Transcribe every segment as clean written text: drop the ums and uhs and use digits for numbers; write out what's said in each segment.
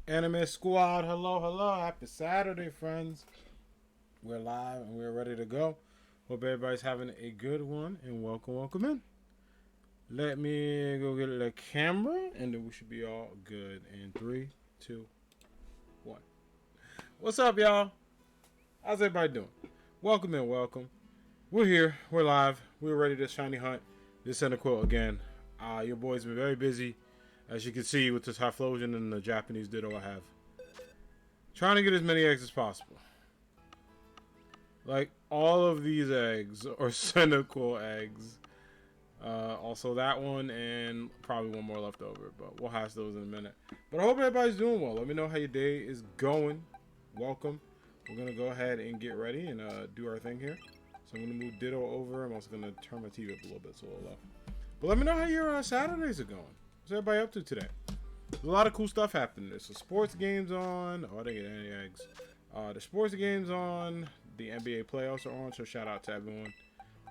Anime Squad, hello, hello. Happy Saturday, friends. We're live and we're ready to go. Hope everybody's having a good one and welcome in. Let me go get the camera and then we should be all good in 3, 2, 1. What's up, y'all? How's everybody doing? Welcome. We're here, we're live, we're ready to shiny hunt this Cyndaquil again. Your boy's been very busy, as you can see with the Typhlosion and the Japanese Ditto I have. Trying to get as many eggs as possible. Like, all of these eggs are Cyndaquil eggs. Also that one and probably one more left over, but we'll hash those in a minute. But I hope everybody's doing well. Let me know how your day is going. Welcome. We're going to go ahead and get ready and do our thing here. So I'm going to move Ditto over. I'm also going to turn my TV up a little bit so a little low. But let me know how your Saturdays are going. What's everybody up to today? There's a lot of cool stuff happening. There's some sports games on. Oh, I didn't get any eggs. The sports games on. The NBA playoffs are on, so shout out to everyone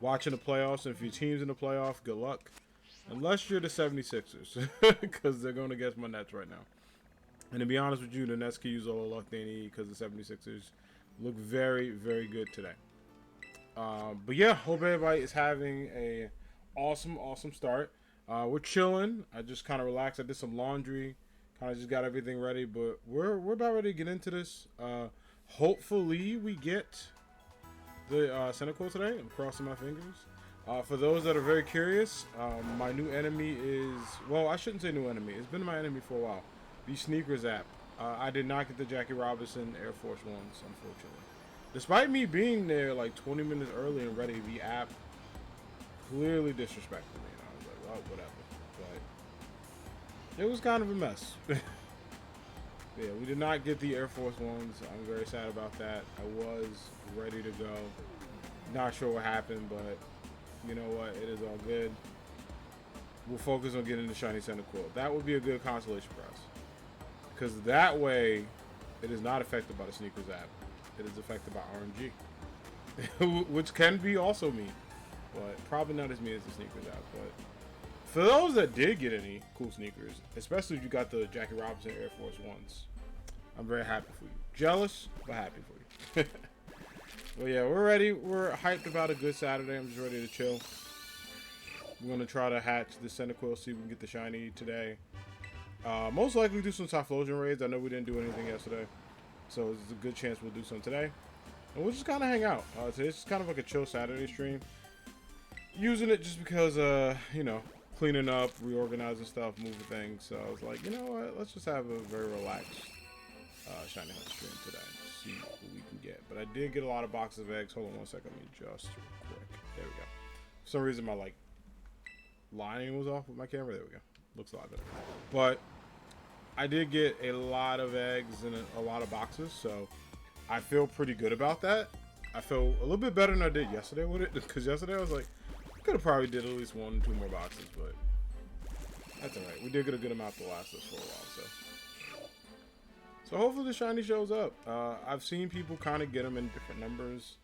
watching the playoffs. And if your team's in the playoff, good luck. Unless you're the 76ers, because they're going against my Nets right now. And to be honest with you, the Nets can use all the luck they need because the 76ers look very, very good today. But yeah, hope everybody is having a awesome start. We're chilling. I just kind of relaxed. I did some laundry. Kind of just got everything ready. But we're about ready to get into this. Hopefully we get the Cyndaquil today. I'm crossing my fingers. For those that are very curious, my new enemy is... Well, I shouldn't say new enemy. It's been my enemy for a while. The Sneakers app. I did not get the Jackie Robinson Air Force Ones, unfortunately. Despite me being there like 20 minutes early and ready, the app clearly disrespected me. And I was like, well, whatever. But it was kind of a mess. Yeah, we did not get the Air Force Ones. I'm very sad about that. I was ready to go. Not sure what happened, but you know what? It is all good. We'll focus on getting the shiny Cyndaquil. That would be a good consolation prize. Because that way, it is not affected by the Sneakers app. It is affected by RNG. Which can be also me. But probably not as me as the Sneakers app. But for those that did get any cool sneakers, especially if you got the Jackie Robinson Air Force Ones, I'm very happy for you. Jealous, but happy for you. Well, yeah, we're ready. We're hyped about a good Saturday. I'm just ready to chill. We're going to try to hatch the Cyndaquil, see if we can get the shiny today. Most likely do some Typhlosion raids. I know we didn't do anything yesterday, so there's a good chance we'll do some today. And we'll just kind of hang out. Today's just kind of like a chill Saturday stream. Using it just because, you know, cleaning up, reorganizing stuff, moving things. So I was like, you know what? Let's just have a very relaxed shiny hunt stream today. See what we can get. But I did get a lot of boxes of eggs. Hold on one second. Let me just real quick. There we go. For some reason, my lining was off with my camera. There we go. Looks a lot better. But I did get a lot of eggs and a lot of boxes, so I feel pretty good about that. I feel a little bit better than I did yesterday with it, because yesterday I was like, could have probably did at least 1 or 2 more boxes, but that's alright. We did get a good amount to last us for a while, so hopefully the shiny shows up. I've seen people kind of get them in different numbers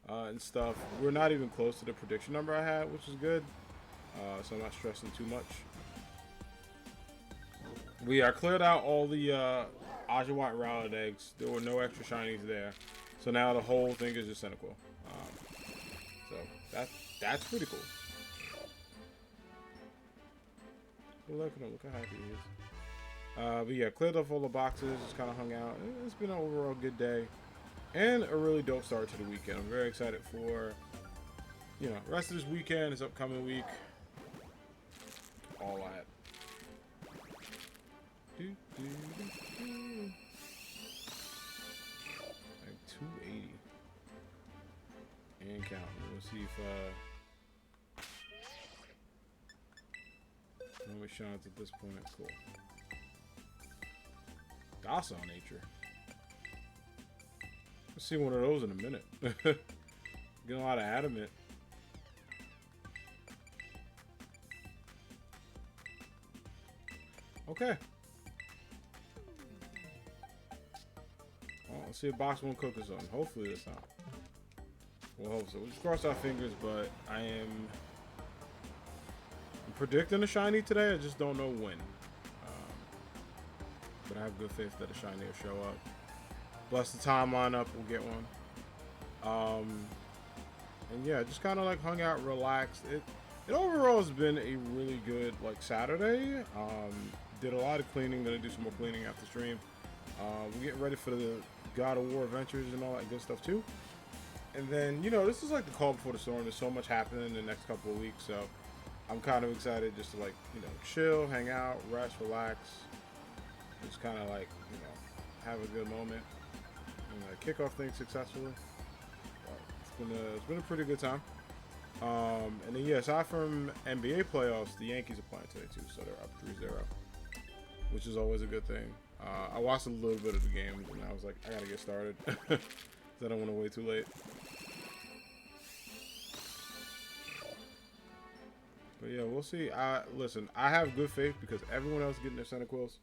and stuff. We're not even close to the prediction number I had, which is good, so I'm not stressing too much. I cleared out all the Ajawat and Rowlet eggs. There were no extra shinies there, so now the whole thing is just Cyndaquil. So that's pretty cool. Look at him, look how happy he is. But yeah, cleared off all the boxes, just kind of hung out. It's been an overall good day. And a really dope start to the weekend. I'm very excited for, you know, the rest of this weekend, this upcoming week. All that. Like 280. And counting. We'll see if no more shines at this point. Cool. Docile nature. Let's see one of those in a minute. Getting a lot of adamant. Okay. Well, let's see if box 1 cook is on. Hopefully this time. We'll hope so. We'll just cross our fingers, but I'm predicting a shiny today. I just don't know when. but I have good faith that a shiny will show up. Bless the timeline up, we'll get one. And yeah, just kind of like hung out, relaxed. It overall has been a really good like Saturday. Did a lot of cleaning. Gonna do some more cleaning after stream. We're getting ready for the God of War adventures and all that good stuff too. And then, you know, this is like the call before the storm. There's so much happening in the next couple of weeks, so I'm kind of excited just to like, you know, chill, hang out, rest, relax, just kind of like, you know, have a good moment and kick off things successfully. It's been a pretty good time. And then yeah, aside from NBA playoffs, the Yankees are playing today too, so they're up 3-0, which is always a good thing. I watched a little bit of the game and I was like, I gotta get started because I don't want to wait too late. But yeah, we'll see. Listen, I have good faith because everyone else is getting their Cyndaquils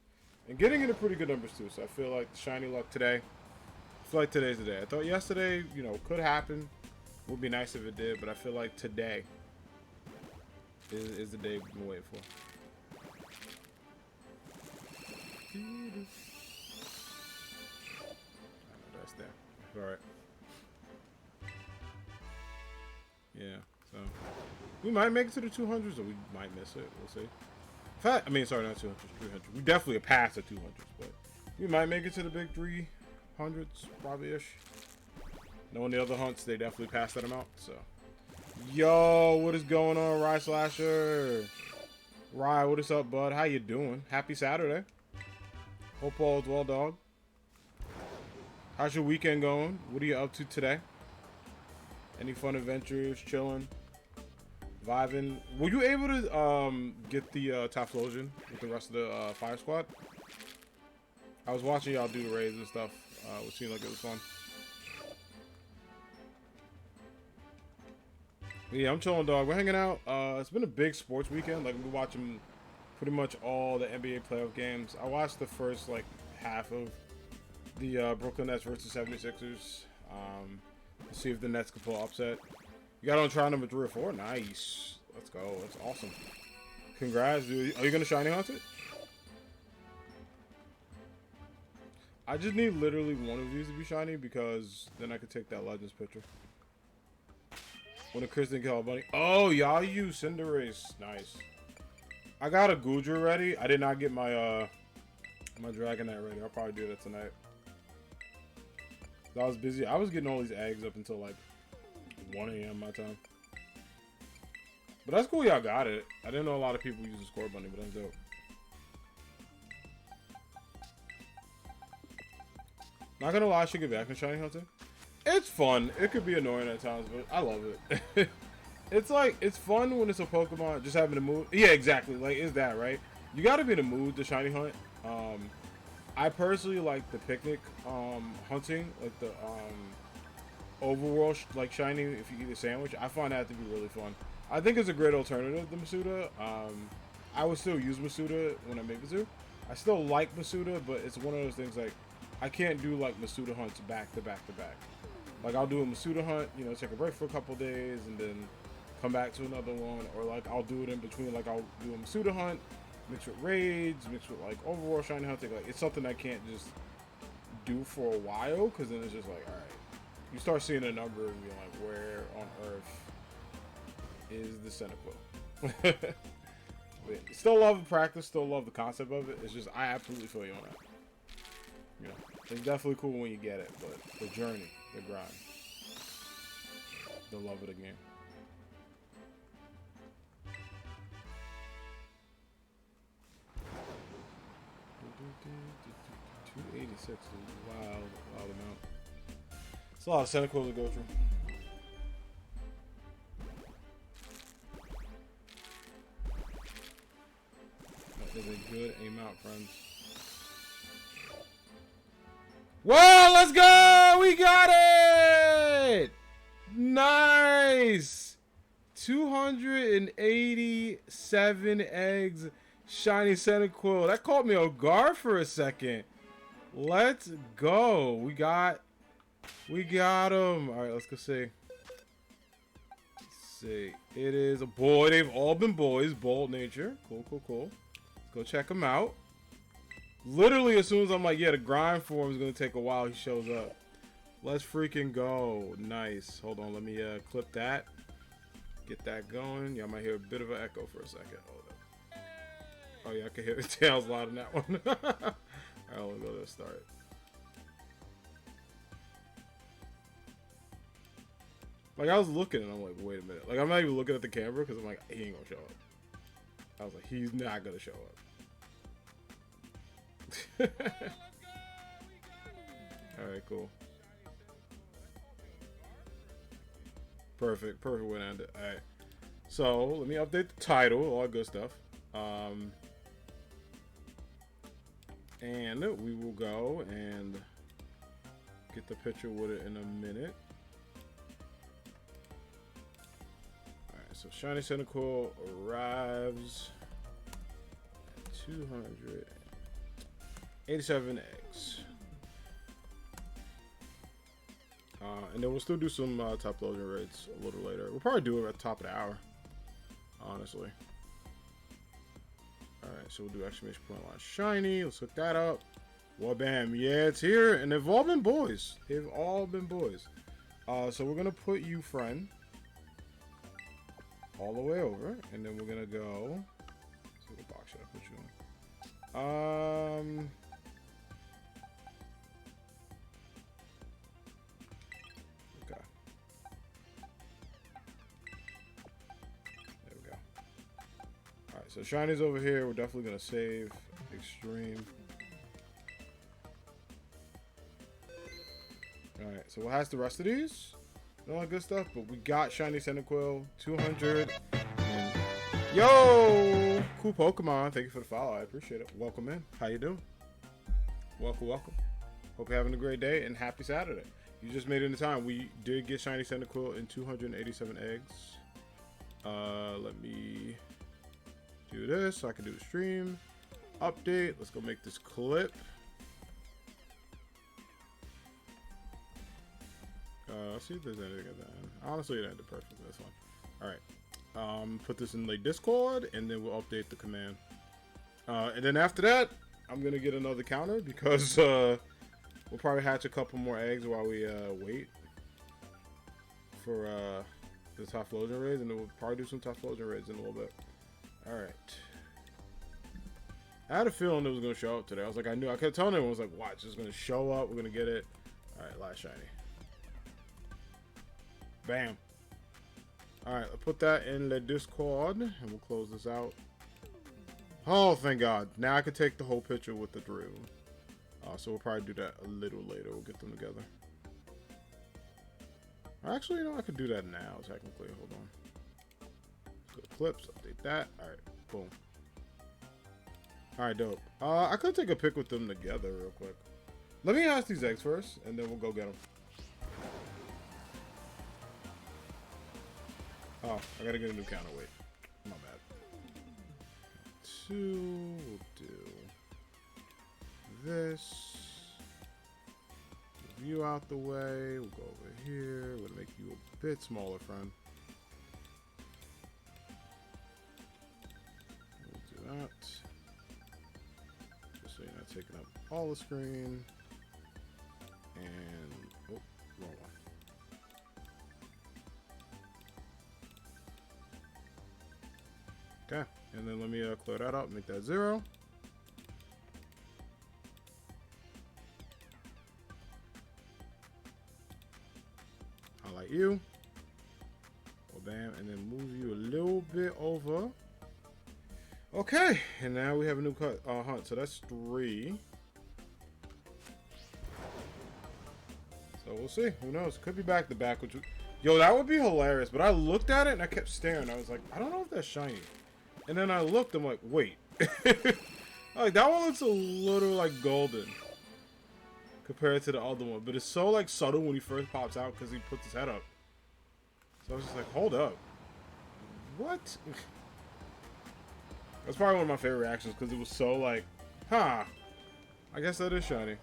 and getting into pretty good numbers too. So I feel like the shiny luck today. I feel like today's the day. I thought yesterday, you know, could happen. Would be nice if it did, but I feel like today is the day we've been waiting for. That's there. All right. Yeah. So we might make it to the 200s, or we might miss it. We'll see. I mean, sorry, not 200, 300. We definitely are past the 200s, but we might make it to the big 300s, probably-ish. Knowing the other hunts, they definitely passed that amount. So, yo, what is going on, Rye Slasher? Rye, what is up, bud? How you doing? Happy Saturday. Hope all is well, dog. How's your weekend going? What are you up to today? Any fun adventures? Chilling? Vibing? Were you able to get the Typhlosion with the rest of the Fire Squad? I was watching y'all do the raids and stuff. It seemed like it was fun. But yeah, I'm chilling, dog. We're hanging out. It's been a big sports weekend. Like, we're watching pretty much all the NBA playoff games. I watched the first, like, half of the Brooklyn Nets versus 76ers. To see if the Nets could pull upset. You got on try number 3 or 4? Nice. Let's go. That's awesome. Congrats, dude. Are you going to shiny hunt it? I just need literally one of these to be shiny because then I could take that Legends picture. When a Kristen Kill Bunny. Oh, y'all use Cinderace. Nice. I got a Goodra ready. I did not get my my Dragonite ready. I'll probably do that tonight. I was busy. I was getting all these eggs up until like 1 a.m. my time. But that's cool y'all got it. I didn't know a lot of people use the Score Bunny, but that's dope. Not gonna lie, I should get back in shiny hunting. It's fun. It could be annoying at times, but I love it. It's like, it's fun when it's a Pokemon, just having a mood. Yeah, exactly. Like, is that right? You gotta be in the mood to shiny hunt. I personally like the picnic hunting, like the overworld like shiny if you eat a sandwich. I find that to be really fun. I think it's a great alternative to Masuda. I would still use Masuda when I make Mizzou. I still like Masuda, but it's one of those things like I can't do like Masuda hunts back to back to back. Like I'll do a Masuda hunt, you know, take a break for a couple days and then come back to another one, or like I'll do it in between. Like I'll do a Masuda hunt, mix with raids, mix with like overall shiny hunting. Like it's something I can't just do for a while because then it's just like, all right, you start seeing a number and you're like, where on earth is the Cyndaquil? But still love the practice, still love the concept of it. It's just I absolutely feel you on that. You know, it's definitely cool when you get it, but the journey, the grind, the love of the game. $286 is a wild amount. It's a lot of Cyndaquil to go through. That is a good amount, friends. Whoa, let's go! We got it! Nice! 287 eggs, shiny Cyndaquil. That caught me off guard for a second. Let's go. We got him. All right, let's go see. Let's see. It is a boy. They've all been boys. Bold nature. Cool, cool, cool. Let's go check them out. Literally, as soon as I'm like, yeah, the grind for him is going to take a while, he shows up. Let's freaking go. Nice. Hold on, let me clip that. Get that going. Y'all might hear a bit of an echo for a second. Hold up. Oh, yeah, I can hear the tails loud in that one. Alright, let's go to the start. Like, I was looking and I'm like, wait a minute. Like, I'm not even looking at the camera because I'm like, he ain't gonna show up. I was like, he's not gonna show up. Alright, cool. Perfect way to end it. Alright. So, let me update the title, all that good stuff. And we will go and get the picture with it in a minute. Alright, so Shiny Cyndaquil arrives at 287 eggs. And then we'll still do some Typhlosion raids a little later. We'll probably do it at the top of the hour, honestly. Alright, so we'll do exclamation point line shiny. Let's hook that up. Well, bam. Yeah, it's here. And they've all been boys. They've all been boys. So we're going to put you, friend, all the way over. And then we're going to go. Let's see what box should I put you in? Okay. There we go. Alright, so Shiny's over here. We're definitely going to save Extreme. Alright, so what has the rest of these? All that good stuff, but we got Shiny Cyndaquil, 200. And yo! Cool Pokemon. Thank you for the follow. I appreciate it. Welcome in. How you doing? Welcome, welcome. Hope you're having a great day and happy Saturday. You just made it in time. We did get Shiny Cyndaquil in 287 eggs. Let me do this so I can do the stream update. Let's go make this clip. Let's see if there's anything at the end. Honestly, it ended perfect. That's fine. Alright. Put this in the Discord, and then we'll update the command. And then after that, I'm going to get another counter, because we'll probably hatch a couple more eggs while we wait for the Typhlosion raids, and then we'll probably do some Typhlosion raids in a little bit. Alright. I had a feeling it was going to show up today. I was like, I kept telling everyone, I was like, watch, it's going to show up. We're going to get it. Alright, last shiny. Bam. Alright, I'll put that in the Discord, and we'll close this out. Oh, thank God. Now I can take the whole picture with the drill. So we'll probably do that a little later. We'll get them together. Actually, you know, I could do that now, technically. Hold on. Let's go to clips, update that. Alright, boom. Alright, dope. I could take a pic with them together real quick. Let me hatch these eggs first, and then we'll go get them. Oh, I gotta get a new counter. Wait, my bad. 2, we'll do this. Move you out the way. We'll go over here. We'll make you a bit smaller, friend. We'll do that. Just so you're not taking up all the screen. And, oh, wrong one. Okay, and then let me clear that up, make that 0. Highlight you. Oh, bam, and then move you a little bit over. Okay, and now we have a new hunt, so that's 3. So we'll see, who knows? Could be back to back, which, yo, that would be hilarious, but I looked at it and I kept staring. I was like, I don't know if that's shiny. And then I looked, I'm like, wait. Like, that one looks a little, like, golden. Compared to the other one. But it's so, like, subtle when he first pops out because he puts his head up. So I was just like, hold up. What? That's probably one of my favorite reactions because it was so, like, huh. I guess that is shiny.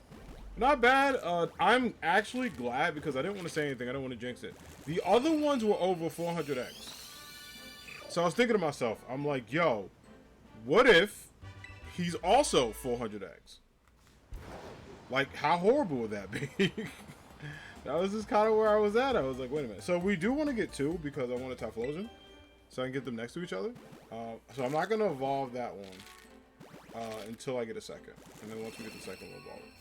Not bad. I'm actually glad because I didn't want to say anything. I didn't want to jinx it. The other ones were over 400x. So I was thinking to myself, I'm like, yo, what if he's also 400x? Like, how horrible would that be? That was just kind of where I was at. I was like, wait a minute. So we do want to get 2 because I want a Typhlosion, so I can get them next to each other. So I'm not going to evolve that one until I get a second. And then once we get the second, we'll evolve it.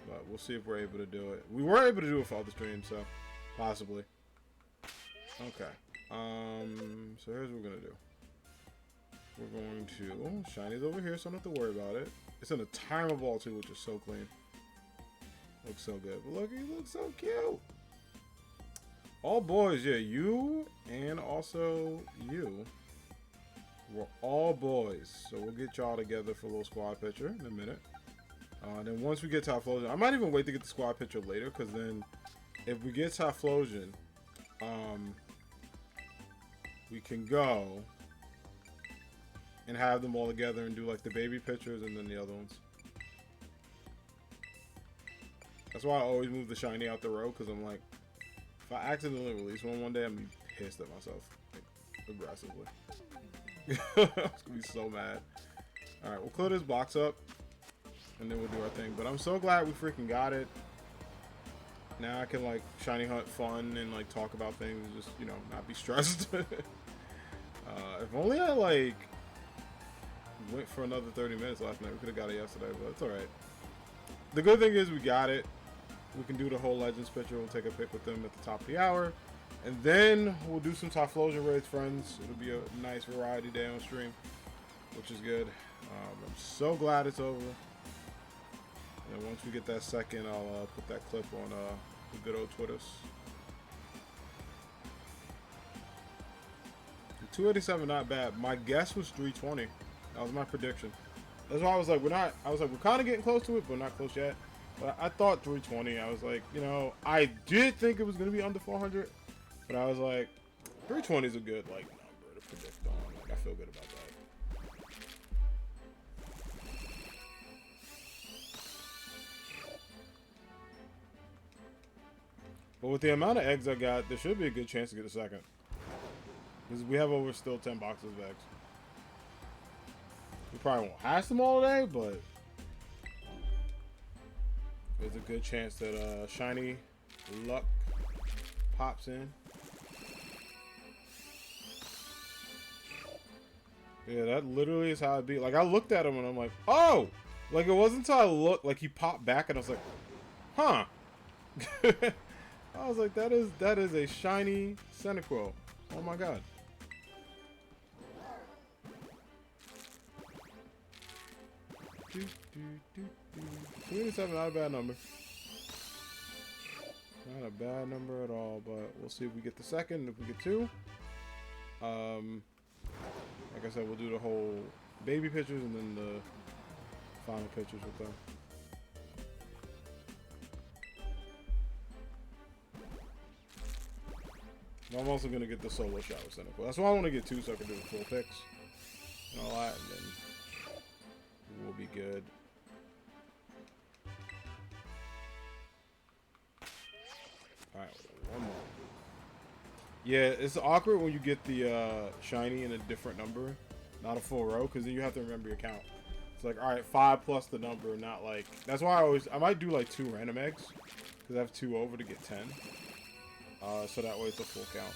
But we'll see if we're able to do it. We were able to do it for other streams, so possibly. Okay. So here's what we're going to do. We're going to... Shiny's over here, so I don't have to worry about it. It's in a timer ball, too, which is so clean. Looks so good. But look, he looks so cute. All boys, yeah, you and also you. We're all boys. So we'll get y'all together for a little squad picture in a minute. And then once we get Typhlosion, I might even wait to get the squad picture later, because then if we get Typhlosion, we can go and have them all together and do like the baby pictures and then the other ones. That's why I always move the shiny out the road, because I'm like, if I accidentally release one day, I'm gonna be pissed at myself, like, aggressively. I'm gonna be so mad. Alright, we'll clear this box up, and then we'll do our thing. But I'm so glad we freaking got it. Now I can, like, shiny hunt fun and, like, talk about things and just, you know, not be stressed. If only I, like, went for another 30 minutes last night. We could have got it yesterday, but it's alright. The good thing is we got it. We can do the whole Legends picture. We'll take a pic with them at the top of the hour. And then we'll do some Typhlosion raids, friends. It'll be a nice variety day on stream, which is good. I'm so glad it's over. And once we get that second, I'll put that clip on the good old Twitters. 287, not bad. My guess was 320. That was my prediction. That's why I was like, we're kind of getting close to it, but not close yet. But I thought 320. I was like, you know, I did think it was going to be under 400, but I was like, 320 is a good, like, number to predict on. Like, I feel good about that. But with the amount of eggs I got, there should be a good chance to get a second. Because we have over still 10 boxes of eggs. We probably won't hash them all today, but there's a good chance that shiny luck pops in. Yeah, that literally is how it be. Like, I looked at him and I'm like, oh! Like, it wasn't until I looked, like, he popped back and I was like, huh. I was like, that is a shiny Cyndaquil. Oh my god. 287, not a bad number. Not a bad number at all, but we'll see if we get the second. If we get 2, like I said, we'll do the whole baby pictures and then the final pictures with them. I'm also gonna get the solo shot with Cyndaquil. That's why I want to get 2 so I can do the full picks and all that, and then we'll be good. Alright, one more. Yeah, it's awkward when you get the shiny in a different number, not a full row, because then you have to remember your count. It's like, alright, 5 plus the number, not like... That's why I might do like 2 random eggs, because I have 2 over to get 10. So that way it's a full count.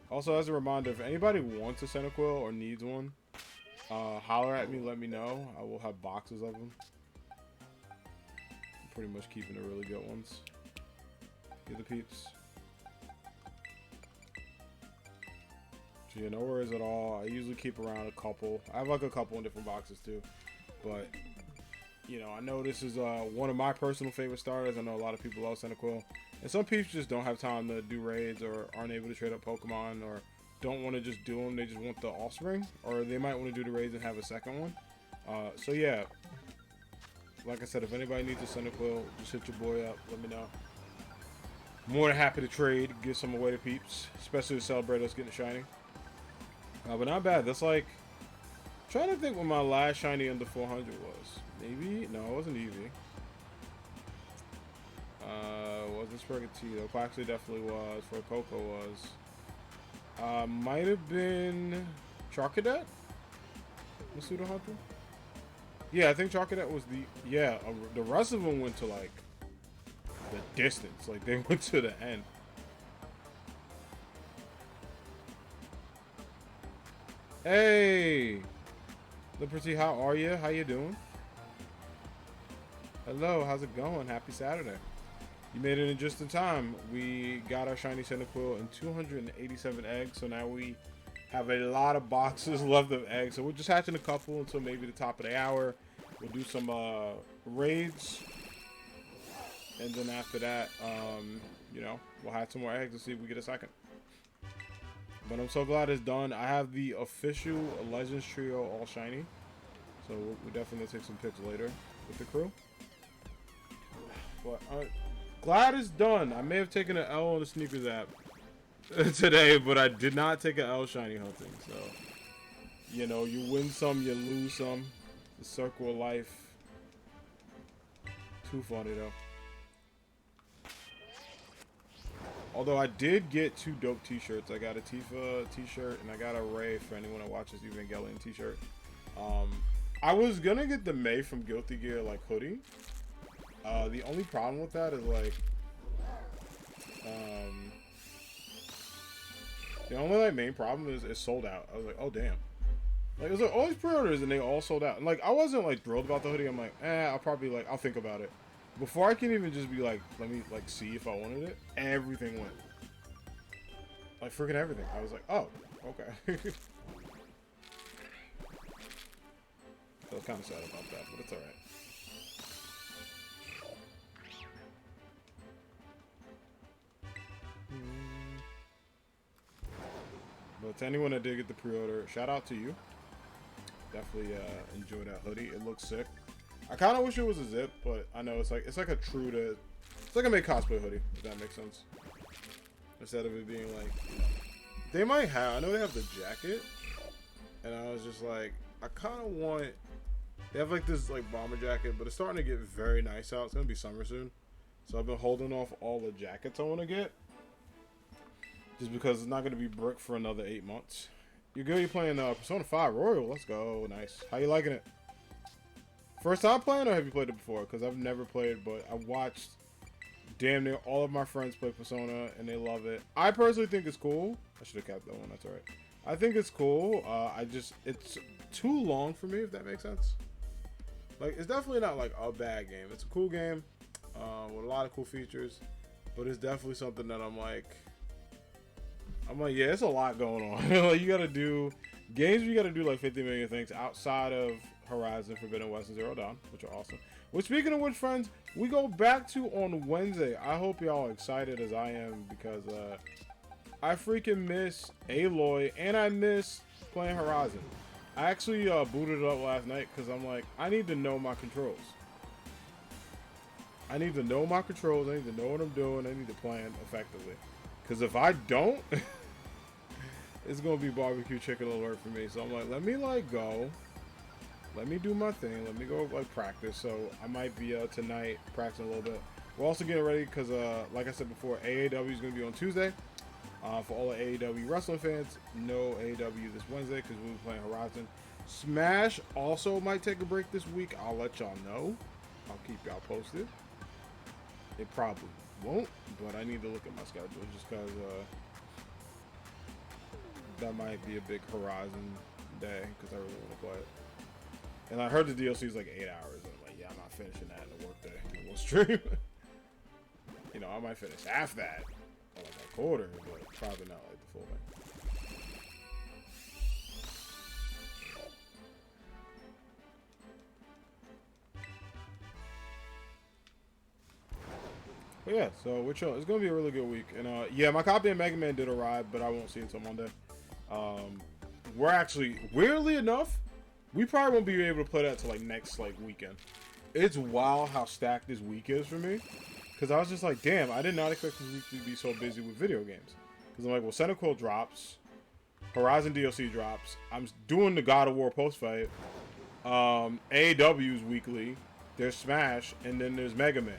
Also, as a reminder, if anybody wants a Cyndaquil or needs one, holler at me, let me know. I will have boxes of them. I'm pretty much keeping the really good ones. Get the peeps. So yeah, no worries at all. I usually keep around a couple. I have like a couple in different boxes too. But, you know, I know this is one of my personal favorite starters. I know a lot of people love Cyndaquil. And some people just don't have time to do raids or aren't able to trade up Pokemon or don't want to just do them. They just want the offspring. Or they might want to do the raids and have a second one. So yeah, like I said, if anybody needs a Cyndaquil, just hit your boy up. Let me know. More than happy to trade, give some away to peeps. Especially to celebrate us getting shiny. But not bad. That's like... I'm trying to think what my last shiny under 400 was. Maybe? No, it wasn't Eevee. Wasn't Sprigatito. Quaxley definitely was. For Coco was. Might have been Charcadet? Masuda Hunter? Yeah, I think Chocolate was the... Yeah, the rest of them went to, like, the distance. Like, they went to the end. Hey! Liberty, how are you? How you doing? Hello, how's it going? Happy Saturday. You made it in just in time. We got our shiny Cyndaquil and 287 eggs, so now we have a lot of boxes left of eggs. So we're just hatching a couple until maybe the top of the hour. We'll do some raids, and then after that, you know, we'll hatch some more eggs and see if we get a second. But I'm so glad it's done. I have the official Legends Trio all shiny, so we'll definitely take some pics later with the crew. But glad it's done. I may have taken an L on the sneakers app today, but I did not take an L shiny hunting. So, you know, you win some, you lose some. The circle of life. Too funny though. Although I did get 2 dope t-shirts. I got a Tifa t-shirt and I got a Ray for anyone that watches Evangelion t-shirt. I was gonna get the May from Guilty Gear like hoodie. The only problem with that is like the only like main problem is it's sold out. I was like, oh damn. Like, it was like all these pre-orders and they all sold out. And like I wasn't like thrilled about the hoodie. I'm like, I'll think about it. Before I can even just be like, let me like see if I wanted it, everything went. Like freaking everything. I was like, oh, okay. So I was kind of sad about that, but it's alright. But to anyone that did get the pre-order, shout out to you. Definitely enjoy that hoodie. It looks sick. I kind of wish it was a zip, but I know it's like a true to, it's like a May cosplay hoodie, if that makes sense. Instead of it being like, you know, they might have, I know they have the jacket, and I was just like, I kind of want, they have like this like bomber jacket, but it's starting to get very nice out. It's gonna be summer soon, so I've been holding off all the jackets I want to get, just because it's not gonna be brick for another 8 months. You're good. You're playing Persona 5 Royal. Let's go. Nice. How you liking it? First time playing, or have you played it before? Because I've never played, but I watched damn near all of my friends play Persona, and they love it. I personally think it's cool. I should have kept that one. That's alright. I think it's cool. It's too long for me, if that makes sense. Like, it's definitely not like a bad game. It's a cool game with a lot of cool features, but it's definitely something that I'm like, yeah, it's a lot going on. Like, you gotta do games where you gotta do like 50 million things outside of Horizon, Forbidden West, and Zero Dawn, which are awesome. Well, speaking of which, friends, we go back to on Wednesday. I hope y'all excited as I am, because I freaking miss Aloy and I miss playing Horizon. I actually booted it up last night because I'm like, I need to know my controls. I need to know my controls. I need to know what I'm doing. I need to plan effectively. Because if I don't, it's going to be barbecue chicken alert for me. So I'm like, let me like go. Let me do my thing. Let me go like practice. So I might be tonight practicing a little bit. We're also getting ready because, like I said before, AAW is going to be on Tuesday. For all the AAW wrestling fans, no AAW this Wednesday because we'll be playing Horizon. Smash also might take a break this week. I'll let y'all know. I'll keep y'all posted. It probably won't, but I need to look at my schedule just because that might be a big Horizon day because I really want to play it. And I heard the DLC is like 8 hours. And I'm like, yeah, I'm not finishing that in a work day in one stream. You know, I might finish half that or like a quarter, but probably not like the full thing. But yeah, so we're chilling. It's gonna be a really good week, and yeah, my copy of Mega Man did arrive, but I won't see it until Monday. We're actually, weirdly enough, we probably won't be able to play that till like next like weekend. It's wild how stacked this week is for me, because I was just like, damn, I did not expect this week to be so busy with video games. Because I'm like, well, Cyndaquil drops, Horizon DLC drops, I'm doing the God of War post fight, AEW's weekly, there's Smash, and then there's Mega Man.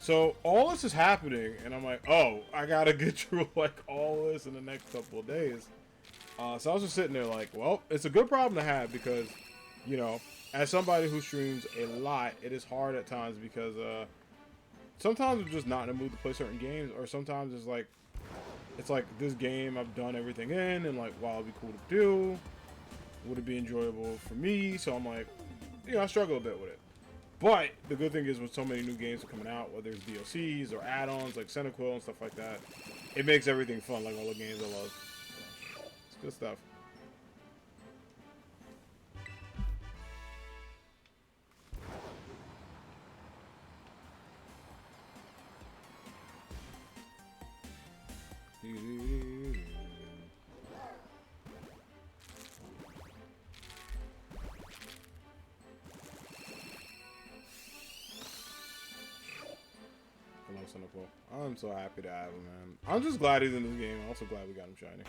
So all this is happening, and I'm like, oh, I gotta get through like all this in the next couple of days. So I was just sitting there like, well, it's a good problem to have because You know, as somebody who streams a lot, it is hard at times because sometimes I'm just not in the mood to play certain games, or sometimes it's like this game I've done everything in, and like, wow, it'd be cool to do. Would it be enjoyable for me? So I'm like, you know, I struggle a bit with it. But the good thing is, with so many new games are coming out, whether it's DLCs or add-ons like Cyndaquil and stuff like that, it makes everything fun, like all the games I love. So, it's good stuff. I love Cyndaquil. I'm so happy to have him, man. I'm just glad he's in this game. I'm also glad we got him shiny.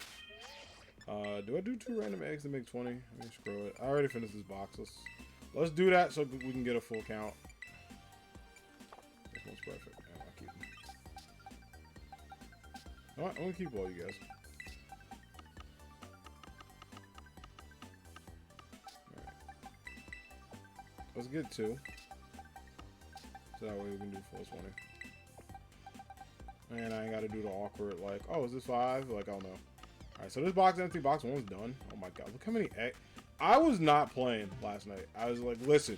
Do I do 2 random eggs to make 20? I mean, screw it. I already finished this box. Let's do that so we can get a full count. This one's perfect. Yeah, I'll keep them. Alright, I'm gonna keep all you guys. Alright. Let's get 2. So that way we can do full 20. And I ain't gotta do the awkward, like, oh, is this 5? Like, I don't know. Alright, so this box empty, box 1's done. Oh my god, look how many eggs. I was not playing last night. I was like, listen,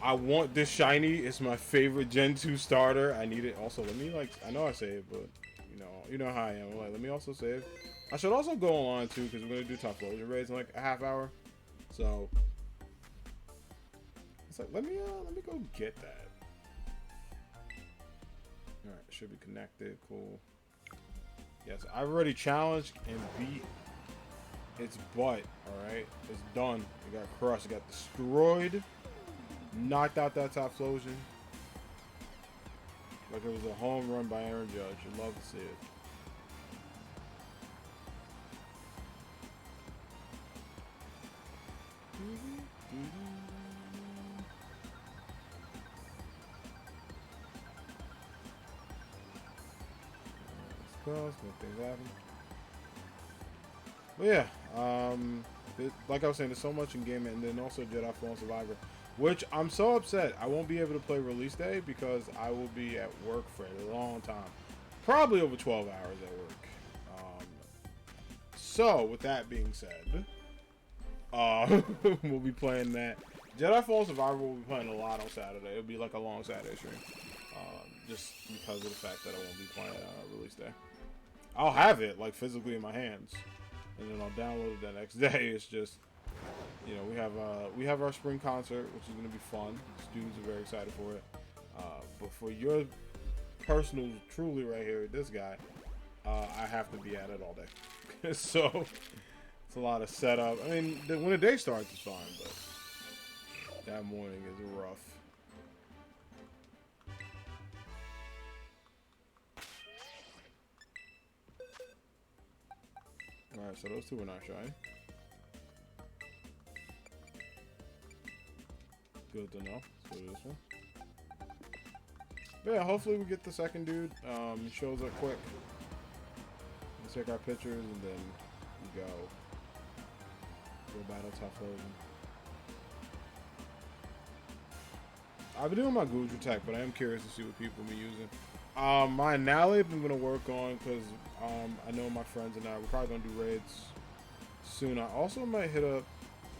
I want this shiny. It's my favorite Gen 2 starter. I need it. Also, let me, like, I know I saved, but, you know how I am. Like, let me also save. I should also go online, too, because we're going to do Typhlosion raids in, like, a half hour. So, it's like, let me go get that. Alright, should be connected. Cool. Yes, I've already challenged and beat its butt. Alright, it's done. It got crushed. It got destroyed. Knocked out that Typhlosion. Like it was a home run by Aaron Judge. You'd love to see it. Let's make things happen. But yeah, like I was saying, there's so much in game, and then also Jedi Fallen Survivor, which I'm so upset I won't be able to play release day because I will be at work for a long time, probably over 12 hours at work. So with that being said, we'll be playing that. Jedi Fallen Survivor will be playing a lot on Saturday. It'll be like a long Saturday stream, just because of the fact that I won't be playing release day. I'll have it like physically in my hands, and then I'll download it the next day. It's just, you know, we have our spring concert, which is going to be fun. Students are very excited for it. But for your personal, truly right here, this guy, I have to be at it all day. So it's a lot of setup. I mean, when the day starts, it's fine, but that morning is rough. Alright, so those 2 are not shiny. Good to know. Let's go to this one. But yeah, hopefully we get the second dude. He shows up quick. Let's take our pictures and then we go. Go battle Typhlosion. I've been doing my Goodra tech, but I am curious to see what people be using. My Annihilate I'm gonna work on because I know my friends and we're probably gonna do raids soon. I also might hit up.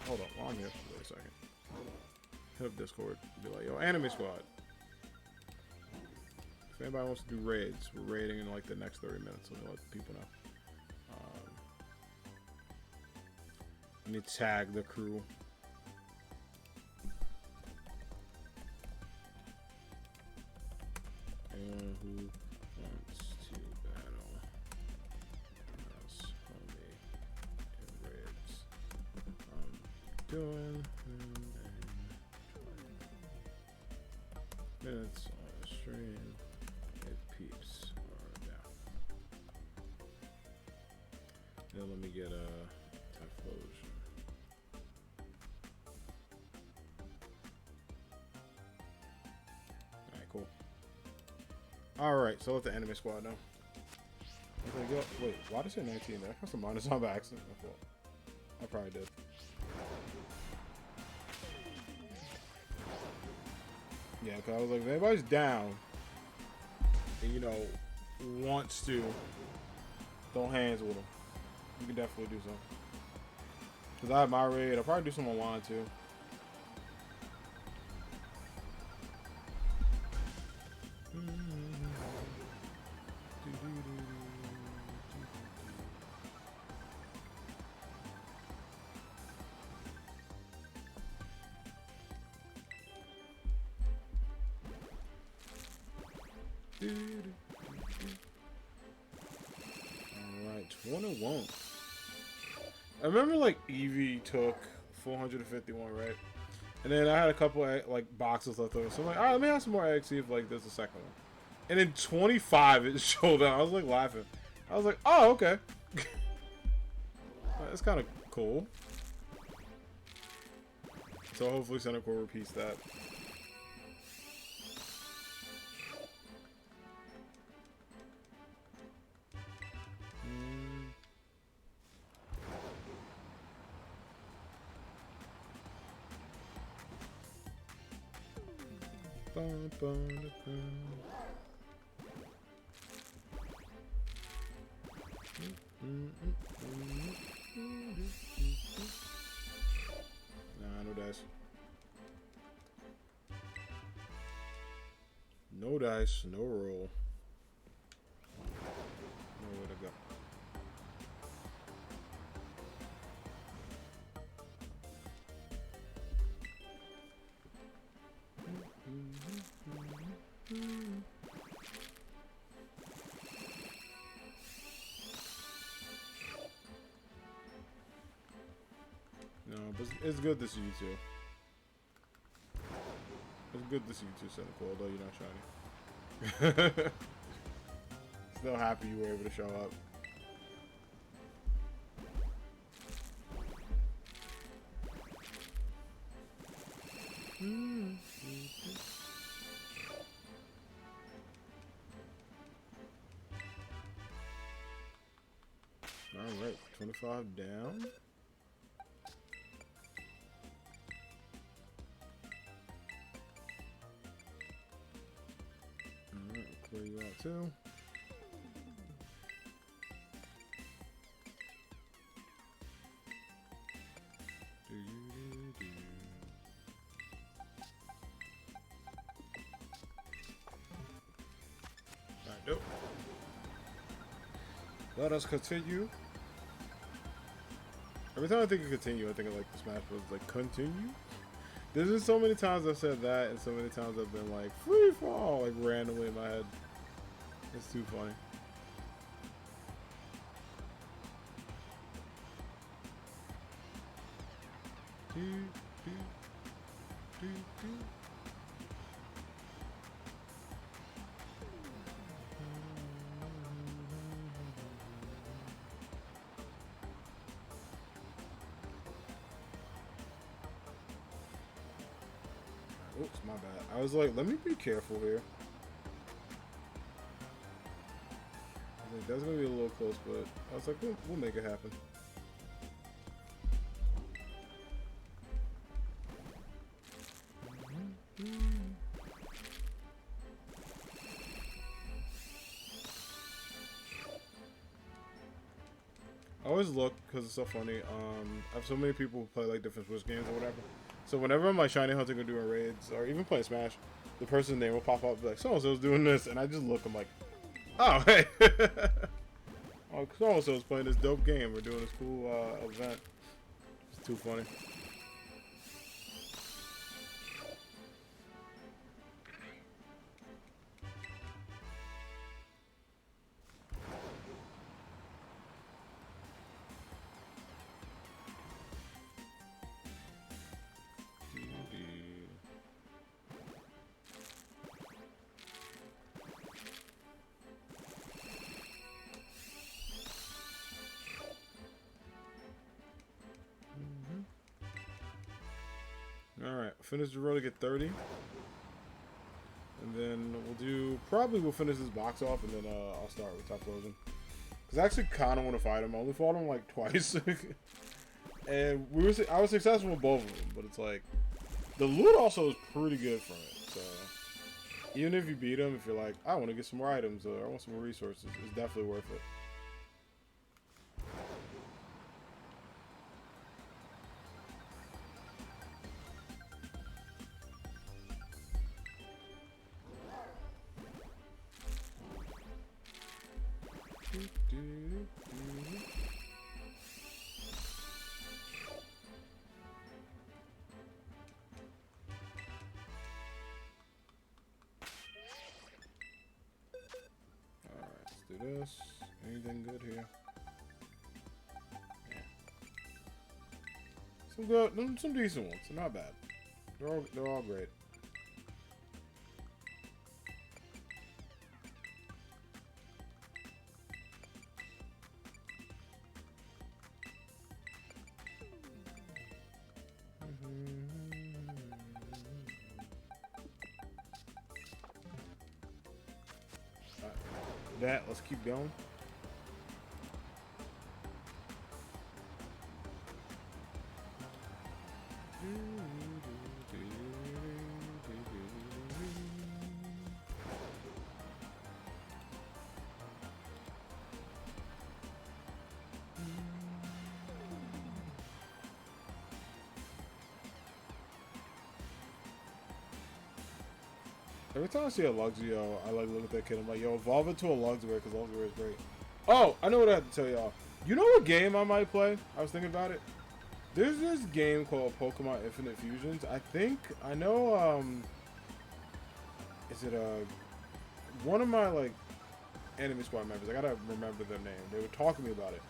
Hold on, while I'm here, wait a second. Hit up Discord. Be like, yo, Anime Squad. If anybody wants to do raids, we're raiding in like the next 30 minutes, so we'll let people know. Let me tag the crew. Anyone who wants to battle us, homie, in raids. Doing minutes on the stream if peeps are down. Then let me get a Typhlosion. Alright, cool. Alright, so let the Anime Squad know. Okay, wait, why did I say 19 there? I must have minus on by accident. I probably did. Yeah, because I was like, if anybody's down and, you know, wants to throw hands with them, you can definitely do so. Because I have my raid. I'll probably do some online too. Alright, 21. I remember like Eevee took 451, right? And then I had a couple of, like boxes left over. So I'm like, alright, let me have some more eggs, see if like there's a second one. And then 25 it showed up. I was like laughing. I was like, oh, okay. That's kind of cool. So hopefully Cyndaquil repeats that. Nah, no dice. No dice, no roll. Nowhere to go. No, but it's good to see you too. It's good to see you too, Cyndaquil, although you're not shiny. Still happy you were able to show up. Alright, 25 down. Alright, clear you out too. Alright, nope. Let us continue. Every time I think of continue, I think of like the Smash Bros. Like continue. There's been so many times I've said that, and so many times I've been like free fall, like randomly in my head. It's too funny. Oops, my bad. I was like, let me be careful here. I was like, that's gonna be a little close, but I was like, we'll make it happen. I always look because it's so funny. I have so many people who play like different Switch games or whatever. So whenever I'm like shiny hunting or doing raids or even playing Smash, the person's name will pop up like so and so's doing this, and I just look. I'm like, oh hey, oh so and so's playing this dope game. We're doing this cool event. It's too funny. Alright, finish the row to get 30. And then we'll finish this box off, and then I'll start with Typhlosion. Because I actually kind of want to fight him. I only fought him like twice. And I was successful with both of them, but it's like, the loot also is pretty good from it. So even if you beat them, if you're like, I want to get some more items or I want some more resources, it's definitely worth it. This. Anything good here? Yeah. Some good, some decent ones. They're not bad. They're all great. That, let's keep going. Every time I see a Luxio, I like look at that kid. I'm like, yo, evolve it to a Luxray because Luxray is great. Oh, I know what I have to tell y'all. You know what game I might play? I was thinking about it. There's this game called Pokemon Infinite Fusions. I know, is it one of my, like, Enemy Squad members, I gotta remember their name. They were talking to me about it.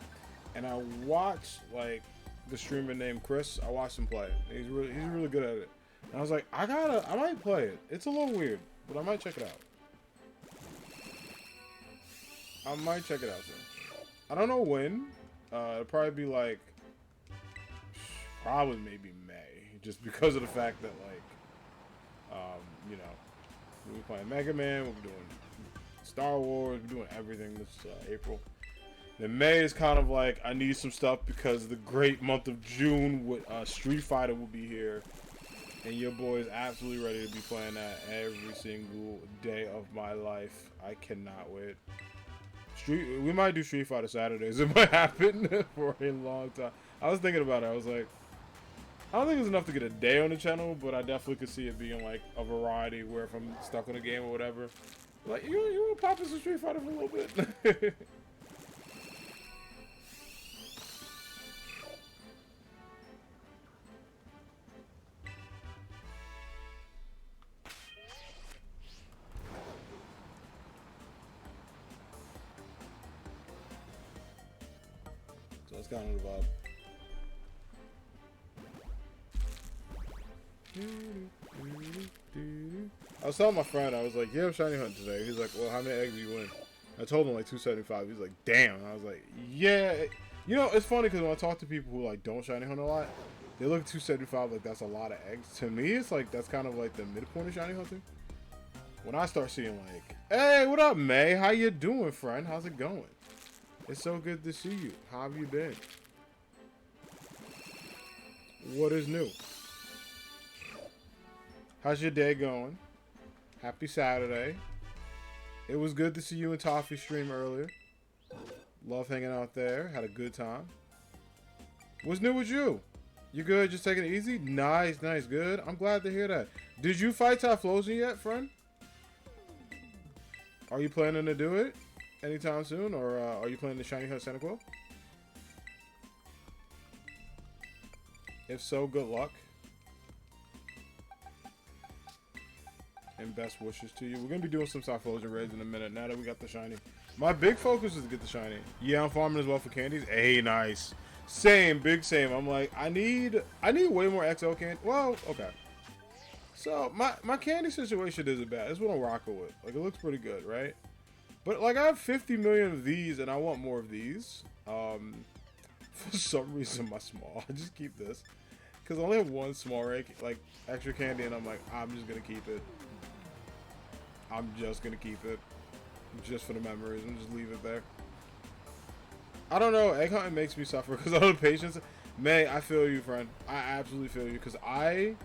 And I watched, like, the streamer named Chris. I watched him play. He's really good at it. And I was like, I might play it. It's a little weird, but I might check it out. I might check it out soon. I don't know when. It'll probably be like, probably maybe May, just because of the fact that, like, you know, we'll be playing Mega Man, we'll be doing Star Wars, we're doing everything this April. Then May is kind of like, I need some stuff because the great month of June with Street Fighter will be here. And your boy is absolutely ready to be playing that every single day of my life. I cannot wait. We might do Street Fighter Saturdays. It might happen for a long time. I was thinking about it. I was like, I don't think it's enough to get a day on the channel, but I definitely could see it being like a variety where if I'm stuck on a game or whatever, like, you want to pop in some Street Fighter for a little bit? So that's kind of the vibe. I was telling my friend, I was like, yeah, I'm shiny hunting today. He's like, well, how many eggs do you win? I told him like 275. He's like, damn. And I was like, yeah. You know, it's funny because when I talk to people who like don't shiny hunt a lot, they look at 275 like that's a lot of eggs. To me, it's like that's kind of like the midpoint of shiny hunting. When I start seeing like, hey, what up, May? How you doing, friend? How's it going? It's so good to see you. How have you been? What is new? How's your day going? Happy Saturday. It was good to see you and Toffee stream earlier. Love hanging out there. Had a good time. What's new with you? You good? Just taking it easy? Nice, nice, good. I'm glad to hear that. Did you fight Typhlosion yet, friend? Are you planning to do it anytime soon? Or are you planning to shiny hunt Cyndaquil? If so, good luck. And best wishes to you. We're going to be doing some Typhlosion raids in a minute now that we got the shiny. My big focus is to get the shiny. Yeah, I'm farming as well for candies. Hey, nice. Same, big same. I'm like, I need way more XL candy. Well, okay. So, my candy situation isn't bad. That's what I'm rocking with. Like, it looks pretty good, right? But, like, I have 50 million of these, and I want more of these. For some reason, my small. I just keep this. Because I only have one small, like, extra candy, and I'm like, I'm just going to keep it. I'm just going to keep it. Just for the memories and just leave it there. I don't know. Egg hunting makes me suffer because I don't have patience. May, I feel you, friend. I absolutely feel you because I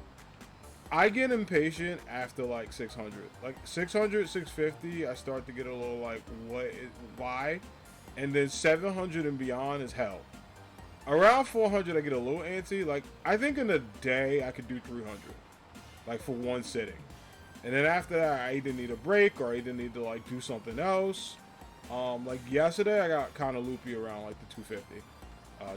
I get impatient after like 600. Like 600, 650, I start to get a little like, why? And then 700 and beyond is hell. Around 400, I get a little antsy. Like, I think in a day, I could do 300. Like, for one sitting. And then after that, I either need a break or I either need to, like, do something else. Like, yesterday, I got kind of loopy around, like, the 250.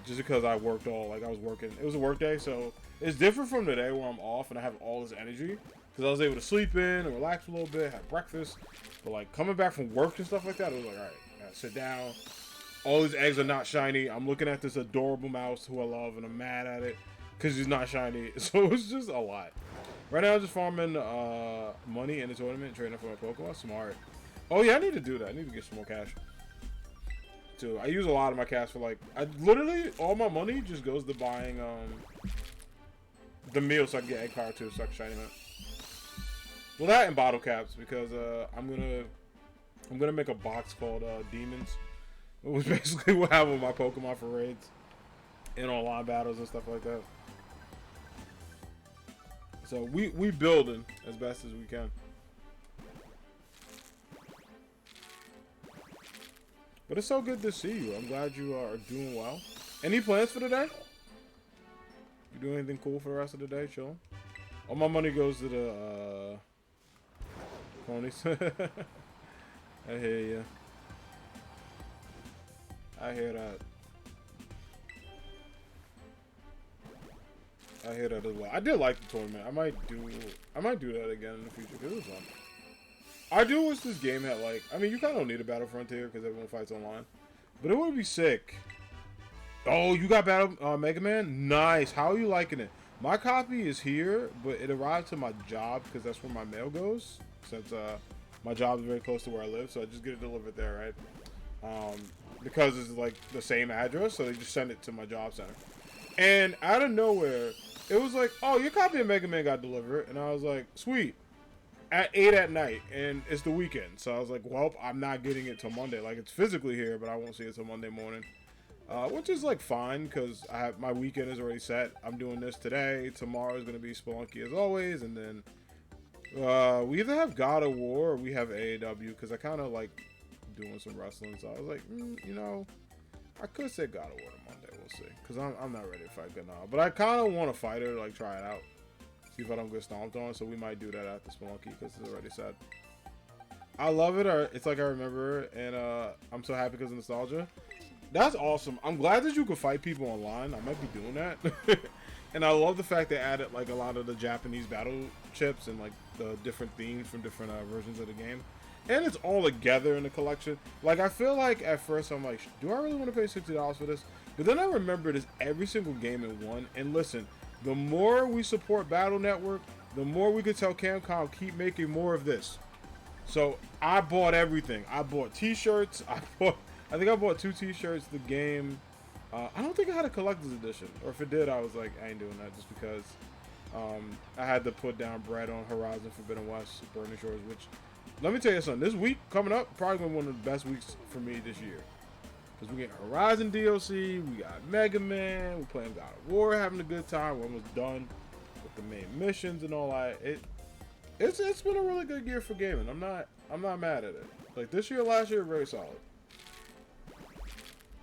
Just because I worked all, like, I was working. It was a work day, so it's different from today where I'm off and I have all this energy. Because I was able to sleep in and relax a little bit, have breakfast. But, like, coming back from work and stuff like that, it was like, all right, I gotta sit down. All these eggs are not shiny. I'm looking at this adorable mouse who I love, and I'm mad at it because he's not shiny. So it's just a lot. Right now, I'm just farming money in the tournament, trading for my Pokemon. Smart. Oh, yeah, I need to do that. I need to get some more cash. Too. I use a lot of my cash for, like, literally, all my money just goes to buying the meal so I can get egg power too, so I can shiny hunt. Well, that and bottle caps, because I'm gonna make a box called Demons. It was basically what happened with my Pokemon for raids and online battles and stuff like that. So we building as best as we can. But it's so good to see you. I'm glad you are doing well. Any plans for today? You doing anything cool for the rest of the day? Chilling? All my money goes to the ponies. I hear you. I hear that. I hear that as well. I did like the tournament. I might do that again in the future because it was fun. I do wish this game had, like, I mean, you kind of don't need a Battle Frontier because everyone fights online, but it would be sick. Oh, you got Mega Man? Nice. How are you liking it? My copy is here, but it arrived to my job because that's where my mail goes, since my job is very close to where I live, so I just get it delivered there, right? Because it's like the same address, so they just send it to my job center. And out of nowhere, it was like, oh, your copy of Mega Man got delivered, and I was like, sweet. At 8 at night, and it's the weekend, so I was like, well, I'm not getting it till Monday. Like, it's physically here, but I won't see it till Monday morning, which is like fine because my weekend is already set. I'm doing this today. Tomorrow is gonna be Spelunky as always, and then we either have God of War or we have AAW because I kind of like doing some wrestling. So I was like, you know, I could say God of War on Monday. We'll see, because I'm not ready to fight good now, but I kind of want to fight her, like try it out. See if I don't get stomped on, so we might do that after Spelunky because it's already set. I love it. It's like I remember it, and I'm so happy because of nostalgia. That's awesome. I'm glad that you can fight people online. I might be doing that. And I love the fact they added like a lot of the Japanese battle chips and like the different themes from different versions of the game. And it's all together in the collection. Like, I feel like at first I'm like, do I really want to pay $60 for this? But then I remember it's every single game in one. And listen, the more we support Battle Network, the more we could tell Capcom, keep making more of this. So I bought everything. I bought t-shirts. I think I bought 2 t-shirts, the game. I don't think I had a collector's edition. Or if it did, I was like, I ain't doing that just because I had to put down bread on Horizon Forbidden West, Burning Shores, which, let me tell you something. This week coming up, probably going to be one of the best weeks for me this year. Because we get Horizon DLC, we got Mega Man, we're playing God of War, having a good time. We're almost done with the main missions and all that. It's been a really good year for gaming. I'm not mad at it. Like this year, last year, very solid.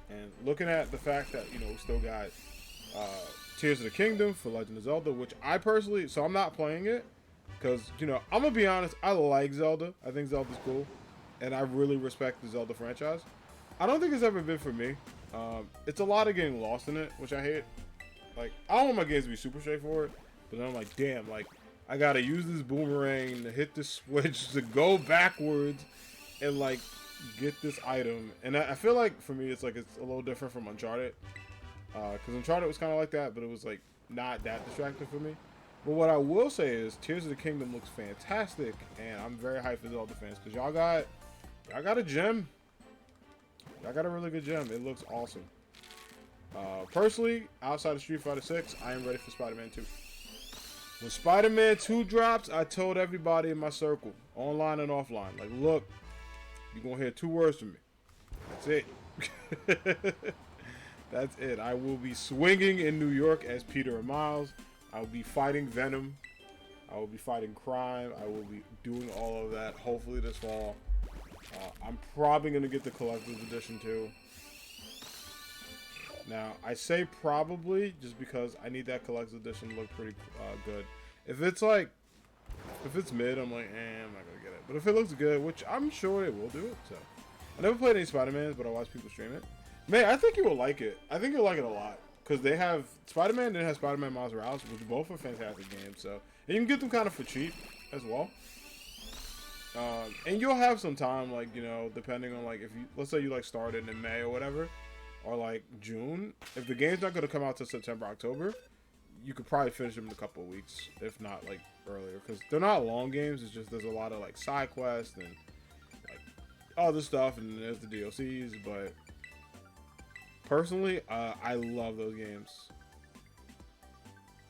And looking at the fact that, you know, we still got Tears of the Kingdom for Legend of Zelda, which I personally, so I'm not playing it because, you know, I'm gonna be honest, I like Zelda. I think Zelda's cool, and I really respect the Zelda franchise. I don't think it's ever been for me. It's a lot of getting lost in it, which I hate. Like, I don't want my games to be super straightforward, but then I'm like, damn, like, I gotta use this boomerang to hit the switch to go backwards and, like, get this item. And I feel like, for me, it's like, it's a little different from Uncharted. Because Uncharted was kind of like that, but it was, like, not that distracting for me. But what I will say is, Tears of the Kingdom looks fantastic, and I'm very hyped for Zelda fans, because y'all got a gem. I got a really good gem. It looks awesome. Personally, outside of Street Fighter 6, I am ready for Spider-Man 2. When Spider-Man 2 drops, I told everybody in my circle, online and offline, like, look, you're going to hear 2 words from me. That's it. That's it. I will be swinging in New York as Peter and Miles. I will be fighting Venom. I will be fighting crime. I will be doing all of that, hopefully this fall. I'm probably going to get the collector's edition too. Now, I say probably just because I need that collector's edition to look pretty good. If it's like, if it's mid, I'm like, I'm not going to get it. But if it looks good, which I'm sure it will do it, so. I never played any Spider-Mans, but I watch people stream it. Man, I think you will like it. I think you'll like it a lot. Because they have Spider-Man and they have Spider-Man Miles Morales, which both are fantastic games. So, and you can get them kind of for cheap as well. And you'll have some time, like, you know, depending on, like, if you, let's say you, like, started in May or whatever, or, like, June. If the game's not going to come out till September, October, you could probably finish them in a couple of weeks, if not, like, earlier. Because they're not long games. It's just there's a lot of, like, side quests and, like, other stuff, and there's the DLCs, but personally, I love those games.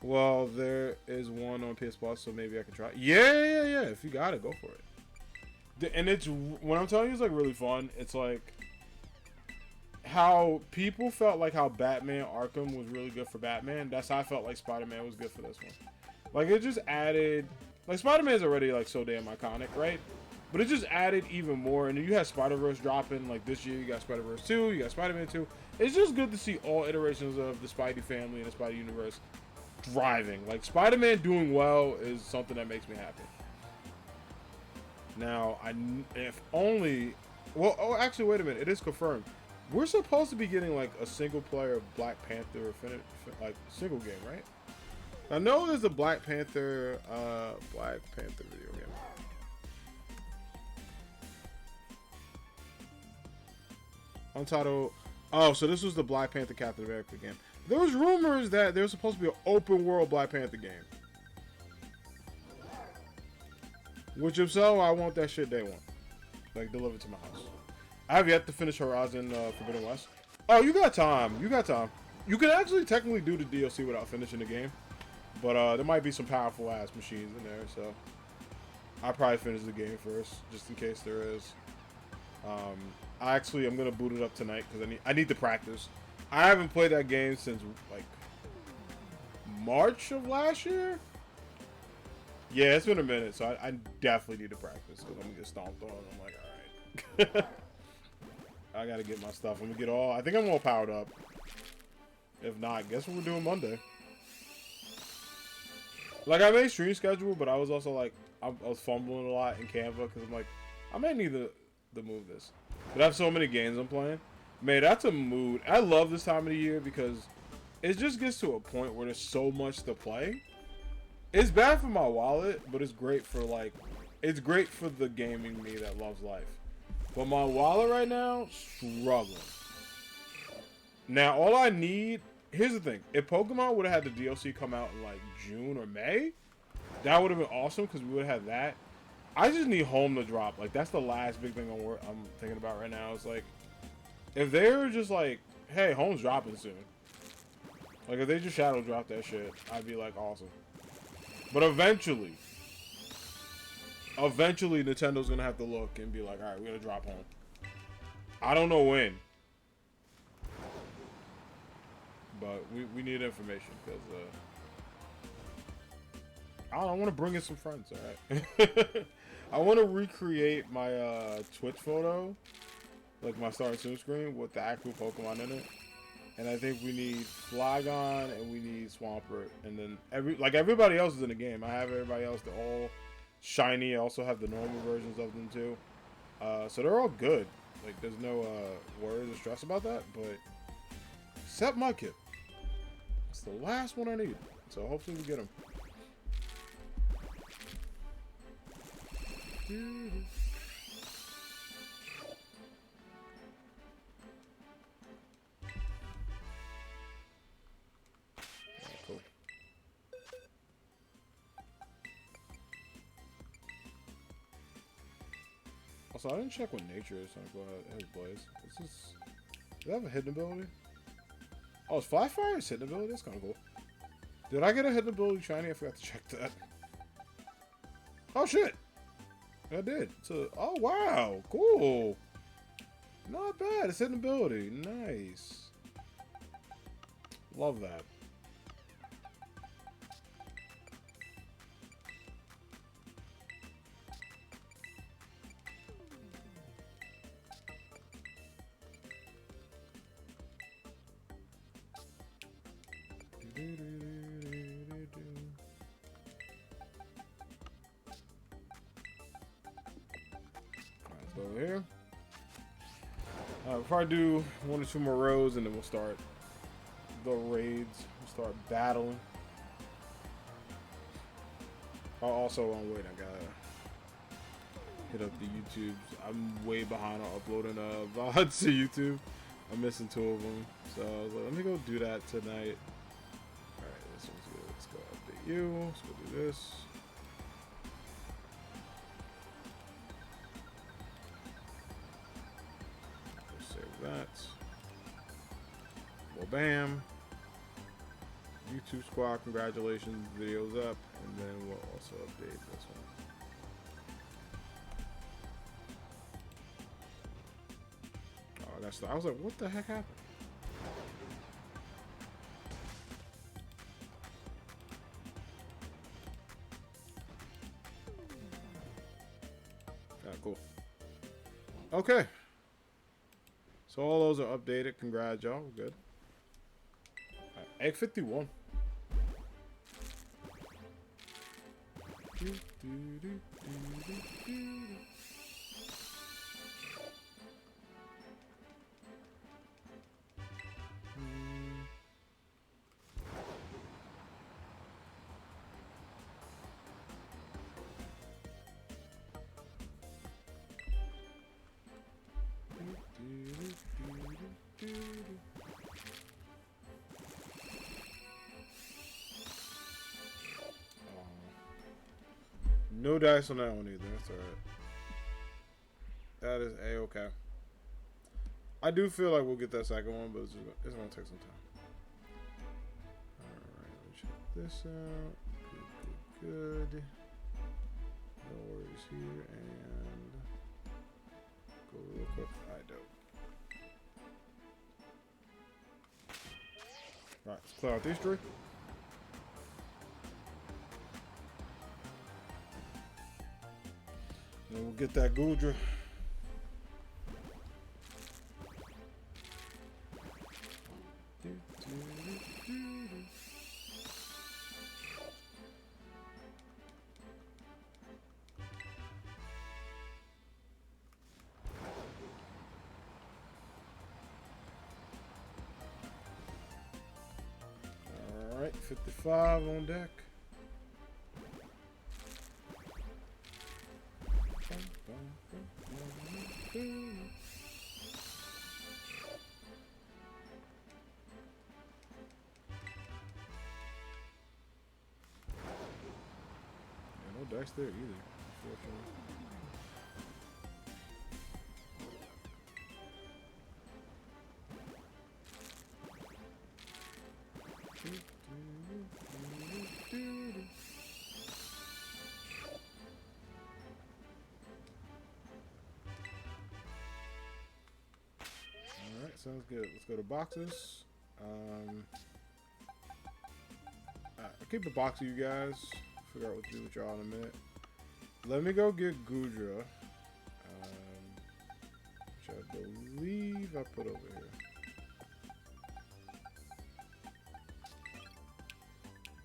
Well, there is one on PS Plus, so maybe I can try. Yeah. If you got it, go for it. And it's, when I'm telling you, it's like really fun. It's like how people felt like how Batman Arkham was really good for Batman. That's how I felt like Spider-Man was good for this one. Like, it just added, like, Spider-Man's already like so damn iconic, right? But it just added even more. And you had Spider-Verse dropping, like, this year. You got Spider-Verse 2, you got Spider-Man 2. It's just good to see all iterations of the Spidey family and the Spidey universe thriving. Like, Spider-Man doing well is something that makes me happy. Now, if only, well, oh, actually, wait a minute. It is confirmed. We're supposed to be getting, like, a single-player Black Panther, like, single game, right? I know there's a Black Panther video game. Untitled. Oh, so this was the Black Panther Captain America game. There was rumors that there was supposed to be an open-world Black Panther game. Which, if so, I want that shit day one. Like, delivered to my house. I have yet to finish Horizon Forbidden West. Oh, you got time. You got time. You can actually technically do the DLC without finishing the game. But there might be some powerful-ass machines in there, so I'll probably finish the game first, just in case there is. I'm going to boot it up tonight, because I need to practice. I haven't played that game since, like, March of last year? Yeah, it's been a minute, so I definitely need to practice, because I'm going to get stomped on. I'm like, alright. I got to get my stuff. I think I'm all powered up. If not, guess what we're doing Monday. Like, I made stream schedule, but I was also, like, I was fumbling a lot in Canva, because I'm like, I might need to move this. But I have so many games I'm playing. Man, that's a mood. I love this time of the year, because it just gets to a point where there's so much to play. It's bad for my wallet, but it's great for, like, it's great for the gaming me that loves life. But my wallet right now, struggling. Now, all I need, here's the thing. If Pokemon would have had the DLC come out in, like, June or May, that would have been awesome, because we would have had that. I just need Home to drop. Like, that's the last big thing I'm thinking about right now. It's like, if they were just like, hey, Home's dropping soon. Like, if they just shadow drop that shit, I'd be like, awesome. But eventually, Nintendo's gonna have to look and be like, alright, we're gonna drop Home. I don't know when. But we need information, because, I want to bring in some friends, alright? I want to recreate my, Twitch photo, like my Start Soon screen, with the actual Pokemon in it. And I think we need Flygon, and we need Swampert, and then everybody else is in the game. I have everybody else. They're all shiny. I also have the normal versions of them too. So they're all good. Like, there's no worries or stress about that. But except Mudkip, it's the last one I need. So hopefully we get him. Cool. Also, I didn't check what nature is. So I'm glad it has Blaze. Does it have a hidden ability? Oh, is Fly Fire his hidden ability? That's kind of cool. Did I get a hidden ability shiny? I forgot to check that. Oh shit! I did. So, oh wow, cool. Not bad. It's hidden ability. Nice. Love that. go here. Before I do 1 or 2 more rows, and then we'll start the raids. We'll start battling. Oh, also, wait, I gotta hit up the YouTubes. I'm way behind on uploading VODs to YouTube. I'm missing 2 of them, so I was like, let me go do that tonight. All right, this one's good. Let's go update you. Let's go do this. That. Well, bam. YouTube squad, congratulations. Video's up, and then we'll also update this one. Oh, that's the, I was like, what the heck happened? Cool. Okay. So all those are updated. Congrats, y'all. We're good. Right, egg 51. No dice on that one either. That's alright. That is A-okay. I do feel like we'll get that second one, but it's gonna take some time. Alright, let me check this out. Good, good, good. No worries here, and go real quick. Alright, dope. Alright, let's clear out these 3. And we'll get that Gudra. All right, 55 on deck. No dice there either, unfortunately. Alright, sounds good. Let's go to boxes. I'll keep the box of you guys. Figure out what to do with y'all in a minute. Let me go get Gudra, which I believe I put over here.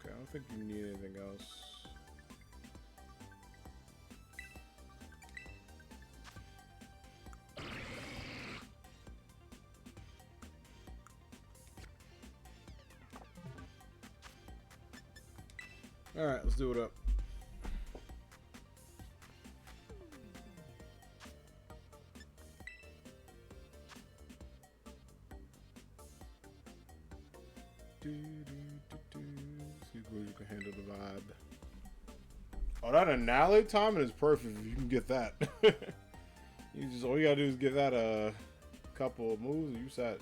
Okay, I don't think you need anything else. Alright, let's do it up. See if you can handle the vibe. Oh, that annihilate timing is perfect if you can get that. You just all you gotta do is give that a couple of moves and you set.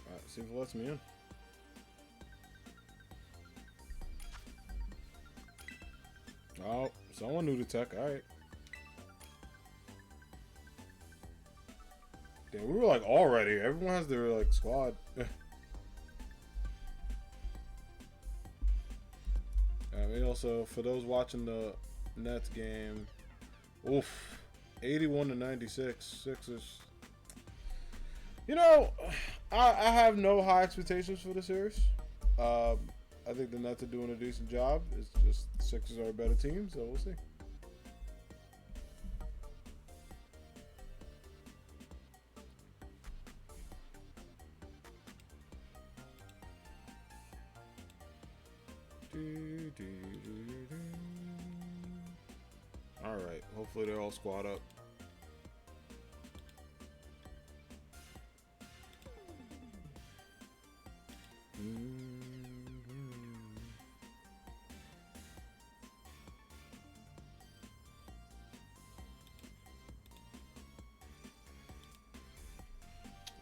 Alright, see if it lets me in. Oh, someone knew the tech. Alright. Damn, we were like all ready. Everyone has their like squad. And also, for those watching the Nets game, oof, 81 to 96, Sixers. You know, I have no high expectations for the series. I think the Nets are doing a decent job. It's just the Sixers are a better team, so we'll see. All right. Hopefully they're all squad up.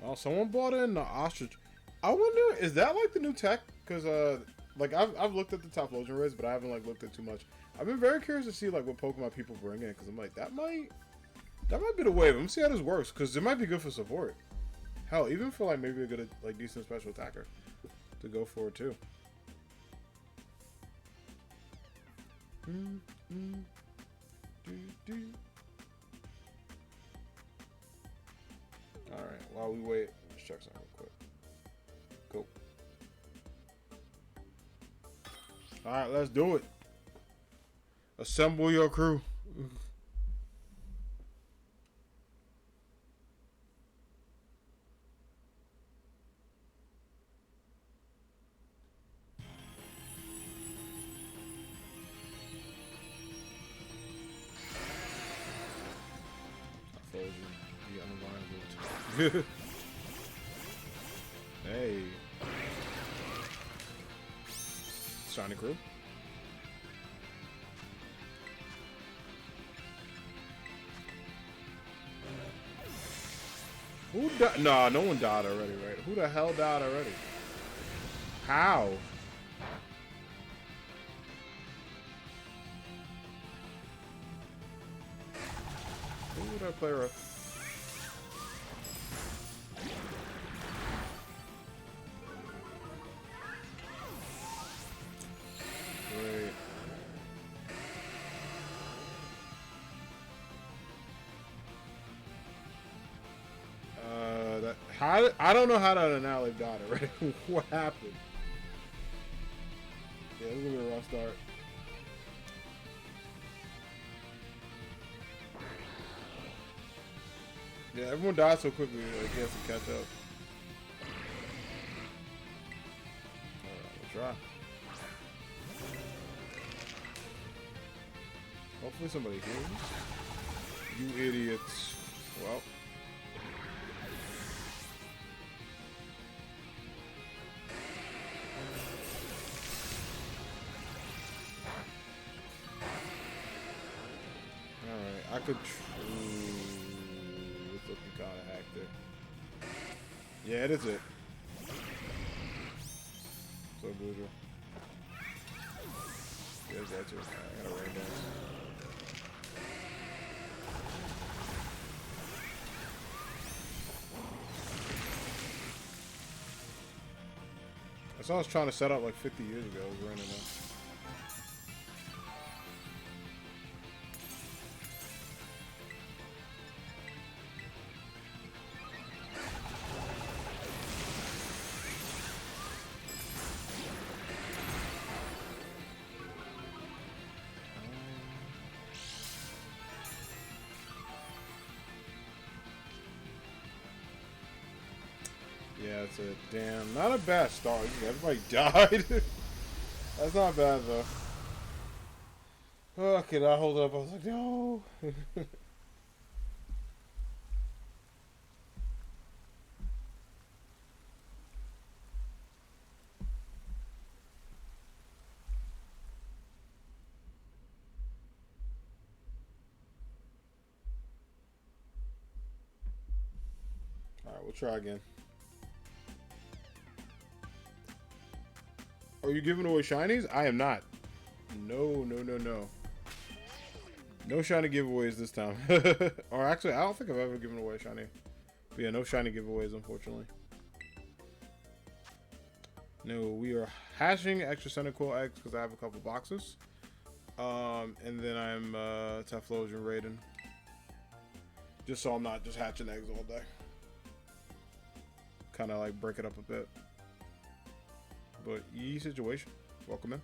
Oh, someone bought in the ostrich. I wonder, is that like the new tech? Because like I've looked at the Typhlosion rays, but I haven't like looked at too much. I've been very curious to see like what Pokemon people bring in, because I'm like that might be the wave. Let me see how this works, because it might be good for support. Hell, even for like maybe a good like decent special attacker to go for it too. All right, while we wait, let's check something real quick. Go. All right, let's do it. Assemble your crew. Hey. Shiny crew. Who died? Nah, no one died already, right? Who the hell died already? How? Who would I play with? Wait. I don't know how that Anally died already. What happened? Yeah, this is gonna be a rough start. Yeah, everyone died so quickly, like he has to catch up. Alright, we'll try. Hopefully somebody heals. You idiots. Well. Alright, I could... It's looking kind of hacked there. Yeah, it is it. So brutal. There's that too. I gotta rain dance. That's what I was trying to set up like 50 years ago. It was raining now. Yeah, that's it. Damn, not a bad start. Everybody died. That's not bad though. Oh, could I hold up? I was like, no. Alright, we'll try again. Are you giving away shinies? I am not. No, no, no, no. No shiny giveaways this time. Or actually, I don't think I've ever given away a shiny. But yeah, no shiny giveaways, unfortunately. No, we are hatching extra Cyndaquil eggs because I have a couple boxes. And then I'm Typhlosion raiding. Just so I'm not just hatching eggs all day. Kind of like break it up a bit. But situation. Welcome in.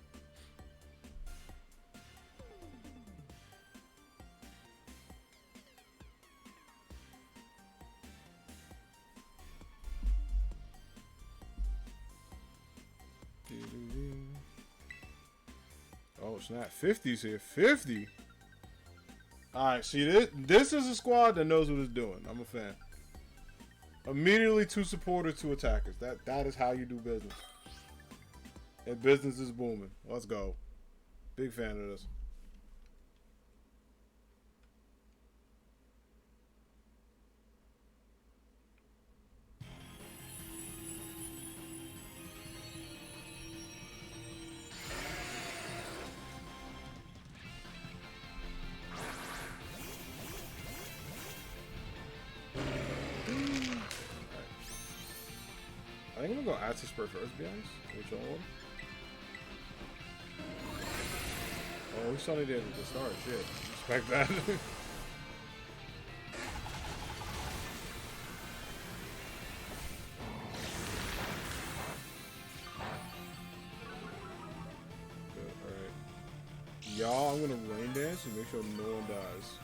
Oh snap, 50's here. 50. Alright, see this is a squad that knows what it's doing. I'm a fan. Immediately 2 supporters, 2 attackers. That is how you do business. And business is booming. Let's go. Big fan of this. I think I'm gonna go Acid Spray first, to be honest. Which one? Oh, we saw it at the start. Shit. Respect that. Alright. Y'all, I'm gonna rain dance and make sure no one dies.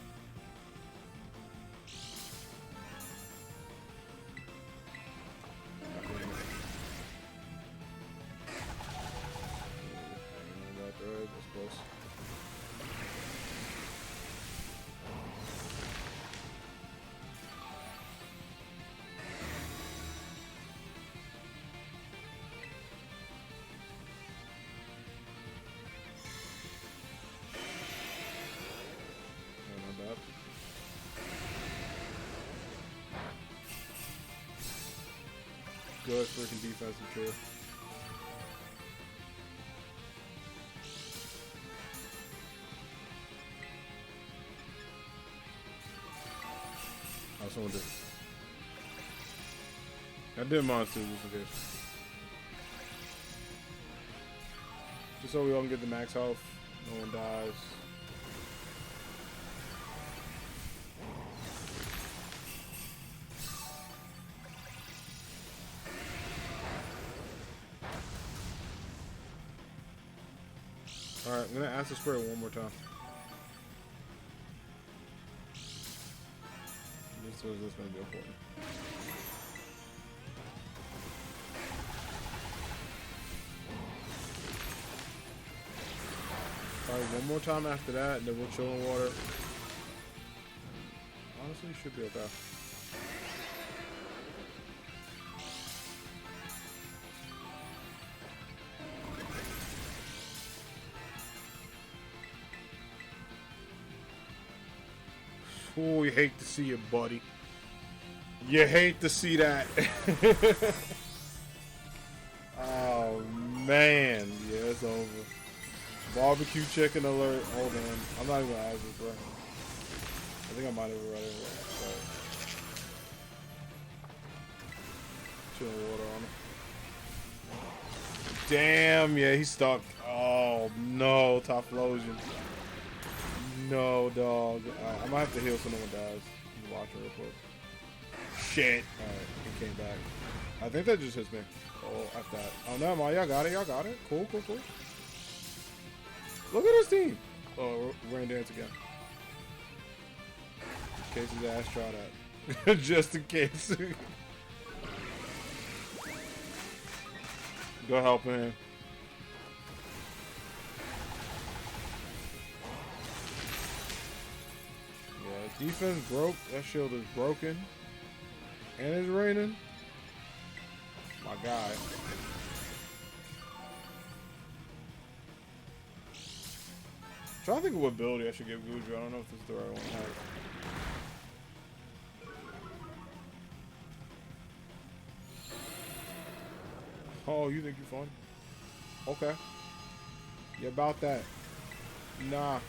Good freaking defensive too. Oh, someone did. I did mine too, just in case. Just so we all can get the max health. No one dies. Alright, I'm gonna ask the spray one more time. This is gonna be important. Alright, one more time after that, and then we'll chill in water. Honestly, it should be okay. Oh, you hate to see it, buddy. You hate to see that. Oh, man. Yeah, it's over. Barbecue chicken alert. Hold on. I'm not even gonna ask this, bro. I think I might have already. Chilling water on him. Damn, yeah, he's stuck. Oh, no, Typhlosion. No, dog. I might have to heal so no one dies. Watch it real quick. Shit. Alright, he came back. I think that just hits me. Oh, after that. Oh, no, man. Y'all got it. Y'all got it. Cool, cool, cool. Look at this team. Oh, we're in dance again. In case his ass tried that. Just in case. Go help him. Yeah, defense broke. That shield is broken. And it's raining. My guy. I'm trying to think of what ability I should give Guju. I don't know if this is the right one to have. Oh, you think you're fun? Okay. You about that? Nah.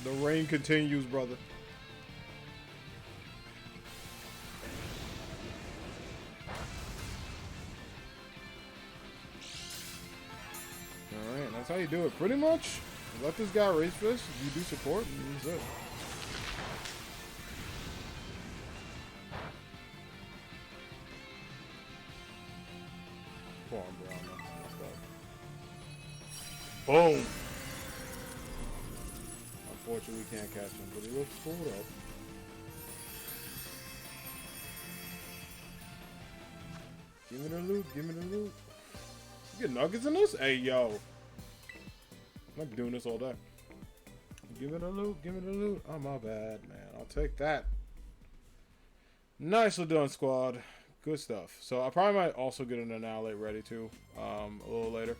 The rain continues, brother. That's how you do it. Pretty much, let this guy raise fist. You do support, and that's it. Come on, bro. Boom. Unfortunately, we can't catch him, but he looks cool though. Give me the loot. Give me the loot. You get nuggets in this? Hey, yo. I'm doing this all day. Give me the loot. Give me the loot. Oh, my bad, man. I'll take that. Nicely done, squad. Good stuff. So I probably might also get an Annihilate ready too, a little later.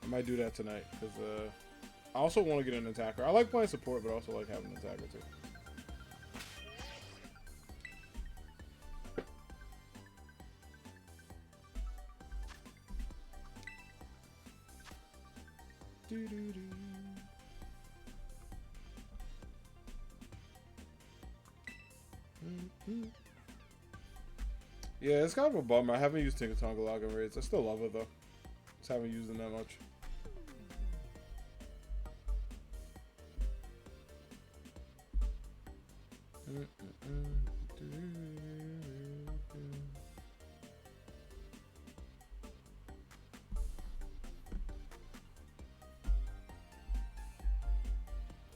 I might do that tonight because I also want to get an attacker. I like playing support, but I also like having an attacker too. Yeah, it's kind of a bummer. I haven't used Cyndaquil in raids. I still love it though. Just haven't used it that much.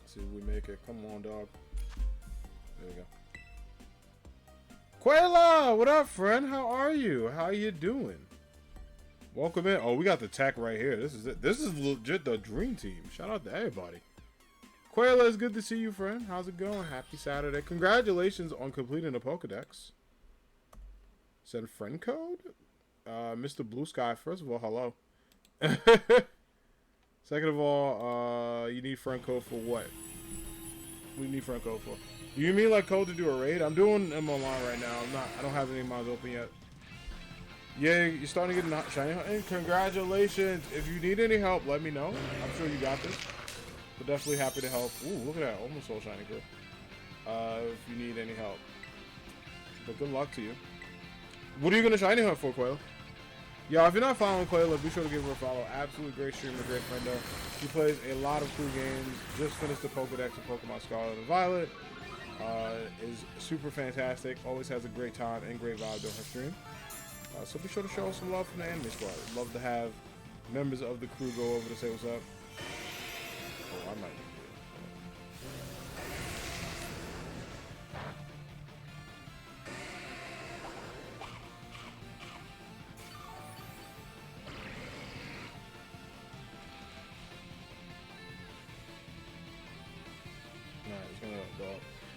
See if we make it. Come on, dog. There we go. Quayla, what up, friend? How are you? How you doing? Welcome in. Oh, we got the tech right here. This is it. This is legit the dream team. Shout out to everybody. Quayla, it's good to see you, friend. How's it going? Happy Saturday. Congratulations on completing the Pokedex. Send friend code? Mr. Blue Sky, first of all, hello. Second of all, you need friend code for what? What do you need friend code for? You mean like code to do a raid? I'm doing them online right now. I don't have any mods open yet. Yeah, you're starting to get shiny hunting. Congratulations. If you need any help, let me know. I'm sure you got this. But definitely happy to help. Ooh, look at that. Almost soul shiny girl. If you need any help. But good luck to you. What are you going to shiny hunt for, Quail? Yo, if you're not following Quayla, be sure to give her a follow. Absolute great streamer, great friend. She plays a lot of cool games. Just finished the Pokedex of Pokemon Scarlet and Violet. Is super fantastic. Always has a great time and great vibe during her stream. So be sure to show us some love from the anime squad. Love to have members of the crew go over to say what's up. Oh, I might need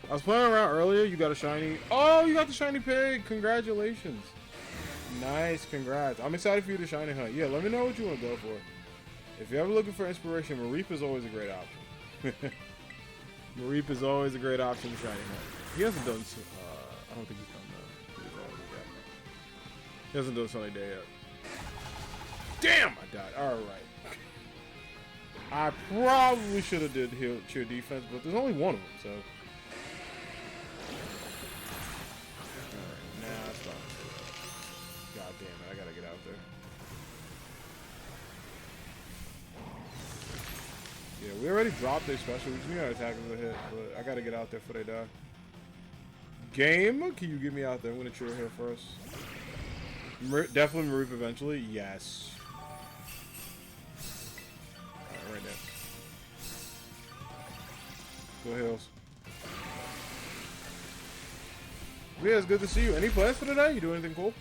I was playing around earlier. You got a shiny. Oh, you got the shiny pig. Congratulations. Nice. Congrats. I'm excited for you to shiny hunt. Yeah, let me know what you want to go for. If you're ever looking for inspiration, Mareep is always a great option. Mareep is always a great option to shiny hunt. He hasn't done. I don't think he's done that. He hasn't done Sunny Day yet. Damn, I died. All right. I probably should have did cheer defense, but there's only one of them, so. God damn it, I gotta get out there. Yeah, we already dropped their special. We just need our attackers to hit, but I gotta get out there before they die. Game? Can you get me out there? I'm gonna cheer here first. Definitely Mareep eventually. Yes. Alright, right there. Go Hills. Yeah, it's good to see you. Any plans for today? You do anything cool?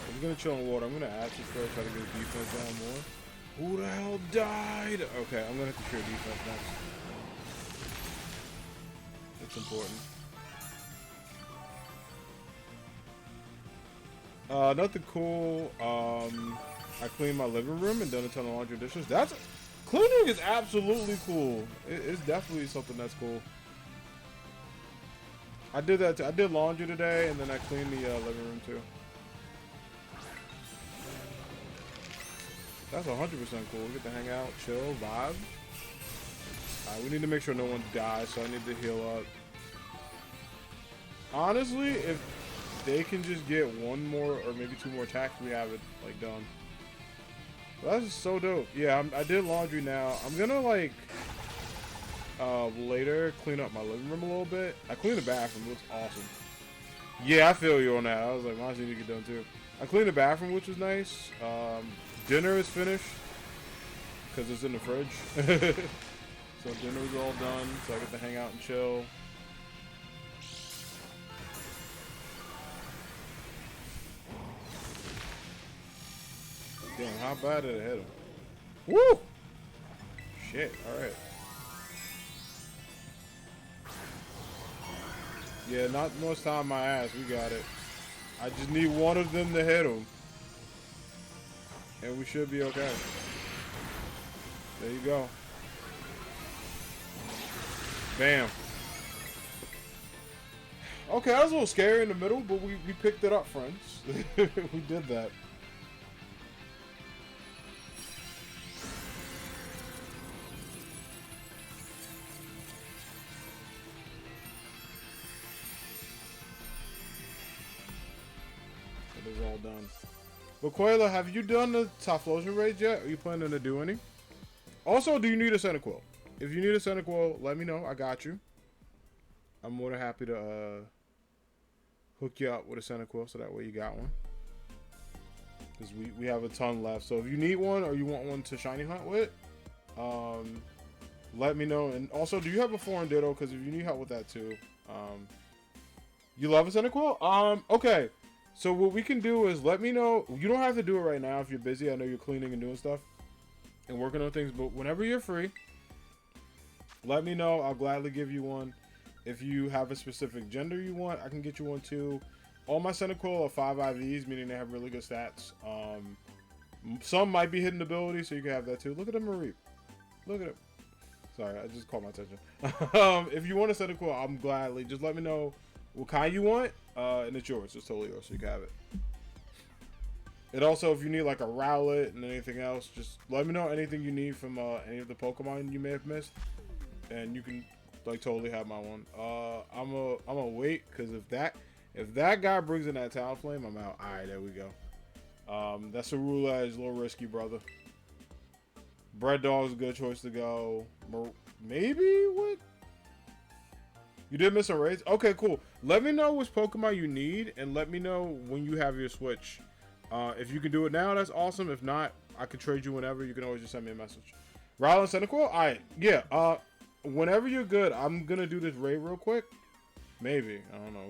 I'm gonna chill in water. I'm gonna ask this first, try to get the defense down more. Who the hell died? Okay, I'm gonna have to cheer defense next. It's important. Nothing cool. I cleaned my living room and done a ton of laundry dishes. Cleaning is absolutely cool. It's definitely something that's cool. I did that too. I did laundry today and then I cleaned the living room too. That's 100% cool. We get to hang out, chill, vibe. Alright, we need to make sure no one dies, so I need to heal up. Honestly, if they can just get one more or maybe two more attacks, we have it like done. That's so dope. Yeah, I did laundry now. I'm gonna like later clean up my living room a little bit. I cleaned the bathroom. It looks awesome. Yeah, I feel you on that. I was like, mine need to get done too. I cleaned the bathroom, which was nice. Dinner is finished because it's in the fridge. So dinner's all done. So I get to hang out and chill. Damn, how bad did it hit him? Woo! Shit, alright. Yeah, not much time my ass, we got it. I just need one of them to hit him. And we should be okay. There you go. Bam. Okay, that was a little scary in the middle, but we picked it up, friends. We did that. It is all done. But Quayla, have you done the Typhlosion raids yet? Are you planning to do any? Also, do you need a Cyndaquil? If you need a Cyndaquil, let me know. I got you. I'm more than happy to hook you up with a Cyndaquil so that way you got one. Because we have a ton left. So if you need one or you want one to shiny hunt with, let me know. And also, do you have a foreign ditto? Because if you need help with that too. You love a Cyndaquil? Okay. So what we can do is let me know. You don't have to do it right now if you're busy. I know you're cleaning and doing stuff and working on things. But whenever you're free, let me know. I'll gladly give you one. If you have a specific gender you want, I can get you one too. All my Cyndaquil are 5 IVs, meaning they have really good stats. Some might be hidden abilities, so you can have that too. Look at him, Marie. Look at him. Sorry, I just caught my attention. If you want a Cyndaquil, I'm gladly. Just let me know what kind you want, and it's yours. It's totally yours, so you can have it. And also, if you need like a Rowlet and anything else, just let me know anything you need from any of the Pokemon you may have missed, and you can like totally have my one. I'm a wait because if that guy brings in that Talonflame, I'm out. All right, there we go. That's a rule edge, a little risky, brother. Bread Dog's a good choice to go. Maybe what? You did miss some raids? Okay, cool. Let me know which Pokemon you need, and let me know when you have your Switch. If you can do it now, that's awesome. If not, I can trade you whenever. You can always just send me a message. Rowlet and Cyndaquil? Alright, yeah. Whenever you're good, I'm gonna do this raid real quick. Maybe. I don't know.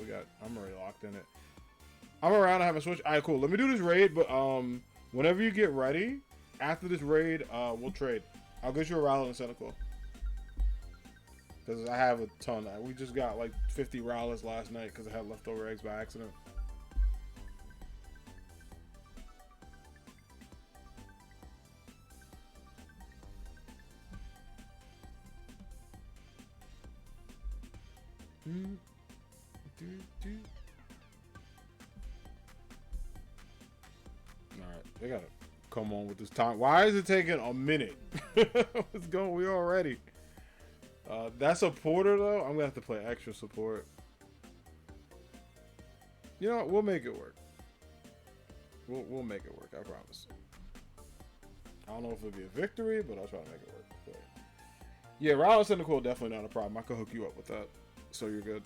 I'm already locked in it. I'm around. I have a Switch. Alright, cool. Let me do this raid, but whenever you get ready, after this raid, we'll trade. I'll get you a Rowlet and Cyndaquil. Because I have a ton. We just got like 50 Rowlets last night because I had leftover eggs by accident. Alright, they gotta come on with this time. Why is it taking a minute? Let's go. We all ready. That supporter though, I'm gonna have to play extra support. You know what? We'll make it work. We'll make it work. I promise. I don't know if it'll be a victory, but I'll try to make it work. But yeah, Rowlet and Cyndaquil definitely not a problem. I can hook you up with that, so you're good.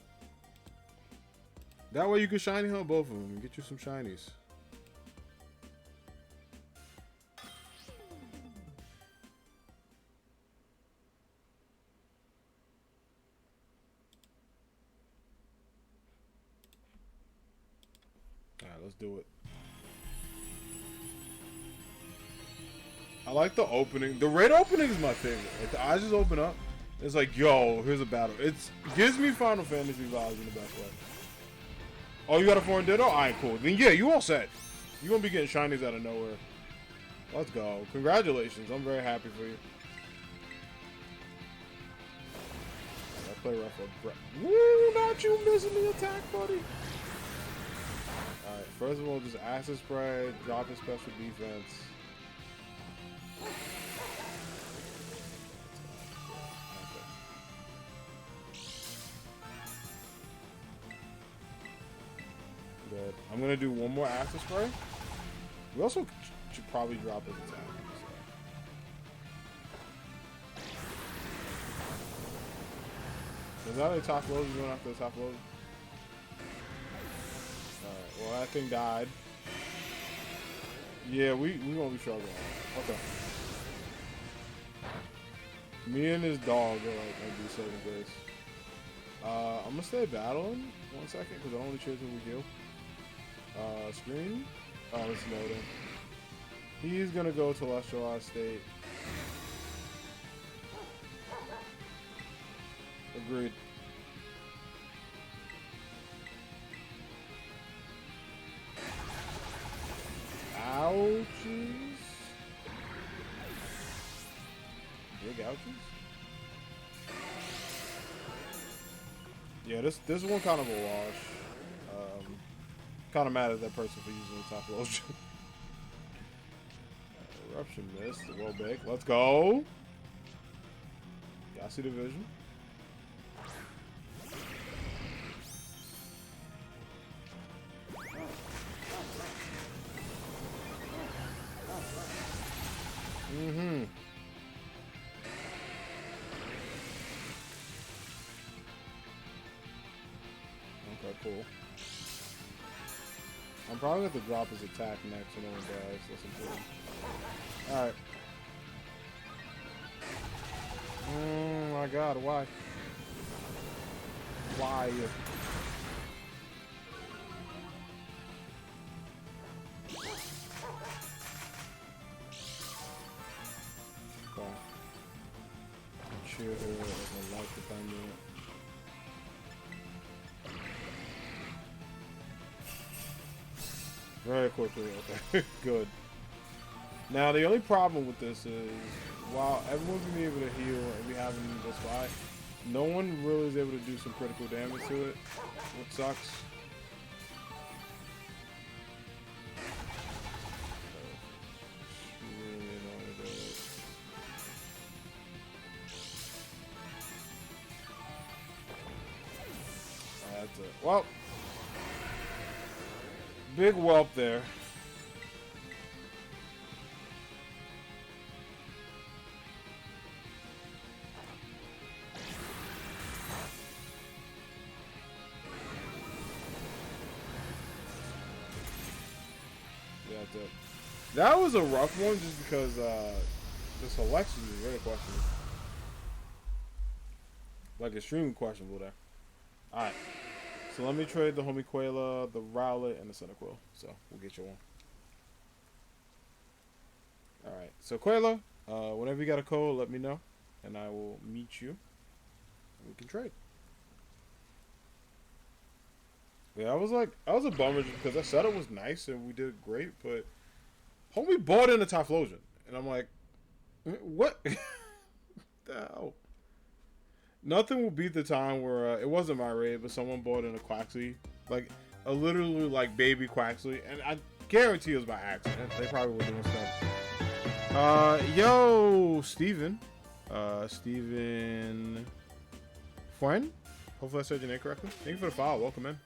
That way you can shiny hunt both of them and get you some shinies. Alright, let's do it. I like the opening. The raid opening is my favorite. Like the eyes just open up. It's like, yo, here's a battle. It gives me Final Fantasy vibes in the best way. Oh, you got a foreign ditto? Alright, cool. Then yeah, you all set. You're gonna be getting shinies out of nowhere. Let's go. Congratulations. I'm very happy for you. I play rough with Brett. Woo, not you missing the attack, buddy. Alright, first of all, just acid spray, drop his special defense. Okay. Good. I'm gonna do one more acid spray. We also should probably drop his attack. So. Is that a Typhlosion going after the Typhlosion? Alright, well that thing died. Yeah, we gonna be struggling. Okay. Me and his dog are like gonna be saving grace. I'm gonna stay battling 1 second because I only choose when we heal. Screen. Oh, it's loading. He's gonna go to Celestialized State. Agreed. Ouchies. Big ouchies. Yeah, this one kind of a wash. Kind of mad at that person for using the Typhlosion. Eruption missed. Well baked. Let's go. Yeah, I see the vision. Mm-hmm. Okay, cool. I'm probably going to drop his attack next when no one dies. That's important. Alright. Oh my god, why? Why? Okay. Chill here as my life depends on it. Very quickly, okay. Good. Now, the only problem with this is, while everyone's going to be able to heal and be having this fight, no one really is able to do some critical damage to it, which sucks. Really annoying to do it. That's it. Well. Big whelp there. Yeah, that's it. That was a rough one just because the selection is very questionable. Like extremely questionable there. Alright. So let me trade the Homie Quayla, the Rowlet, and the Cyndaquil. So we'll get you one. Alright. So Quayla, whenever you got a code, let me know. And I will meet you. And we can trade. Yeah, I was a bummer just because I said it was nice and we did great, but Homie bought in a Typhlosion. And I'm like, what? The hell? Nothing will beat the time where it wasn't my raid, but someone bought in a Quaxley, like a literally like baby Quaxley, and I guarantee it was by accident. They probably were doing stuff. Yo, Steven, Steven Fuen. Hopefully I said your name correctly. Thank you for the follow. Welcome in.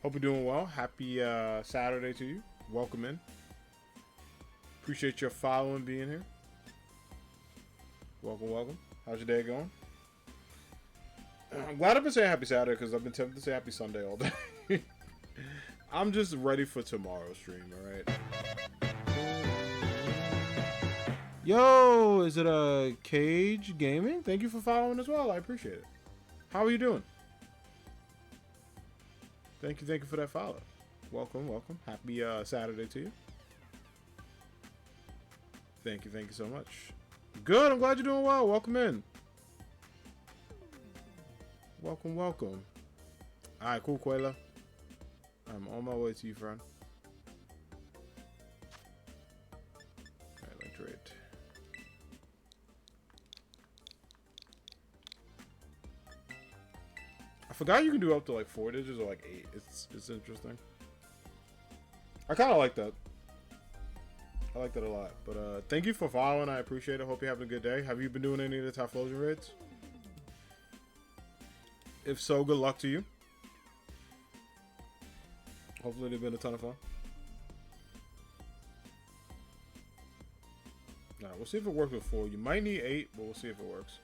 Hope you're doing well. Happy Saturday to you. Welcome in. Appreciate your following being here. Welcome, welcome. How's your day going? I'm glad I've been saying happy Saturday because I've been tempted to say happy Sunday all day. I'm just ready for tomorrow's stream, alright? Yo, is it a Cage Gaming? Thank you for following as well. I appreciate it. How are you doing? Thank you for that follow. Welcome, welcome. Happy Saturday to you. Thank you so much. Good, I'm glad you're doing well. Welcome in. Welcome, welcome. Alright, cool, Quayla. I'm on my way to you, friend. Alright, let's trade. I forgot you can do up to like 4 digits or like 8. It's interesting. I kind of like that. I like that a lot. But thank you for following. I appreciate it. Hope you're having a good day. Have you been doing any of the Typhlosion raids? If so, good luck to you. Hopefully they've been a ton of fun. Alright, we'll see if it works with 4. You might need 8, but we'll see if it works.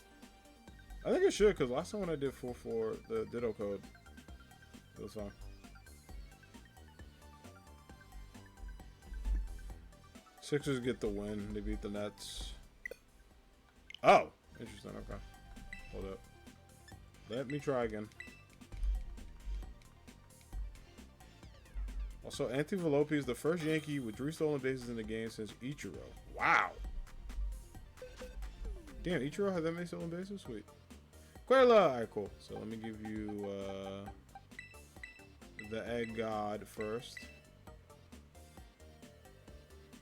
I think it should, because last time when I did 4-4, the Ditto code, it was fine. Sixers get the win. They beat the Nets. Oh! Interesting, okay. Hold up. Let me try again. Also, Anthony Volpe is the first Yankee with 3 stolen bases in the game since Ichiro. Wow! Damn, Ichiro had that many stolen bases? Sweet. Quayla! Alright, cool. So let me give you the Egg God first.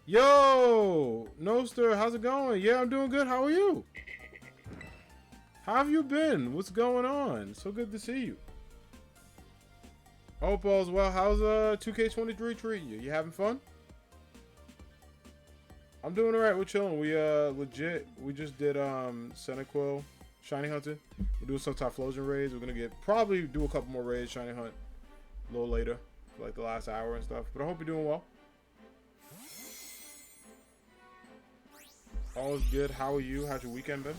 Yo! Noster, how's it going? Yeah, I'm doing good. How are you? How have you been? What's going on? So good to see you. Hope all's well. How's 2K23 treating you? You having fun? I'm doing alright. We're chilling. We legit. We just did Cyndaquil shiny hunting. We're doing some Typhlosion raids. We're gonna probably do a couple more raids, shiny hunt a little later, for like the last hour and stuff. But I hope you're doing well. All is good. How are you? How's your weekend been?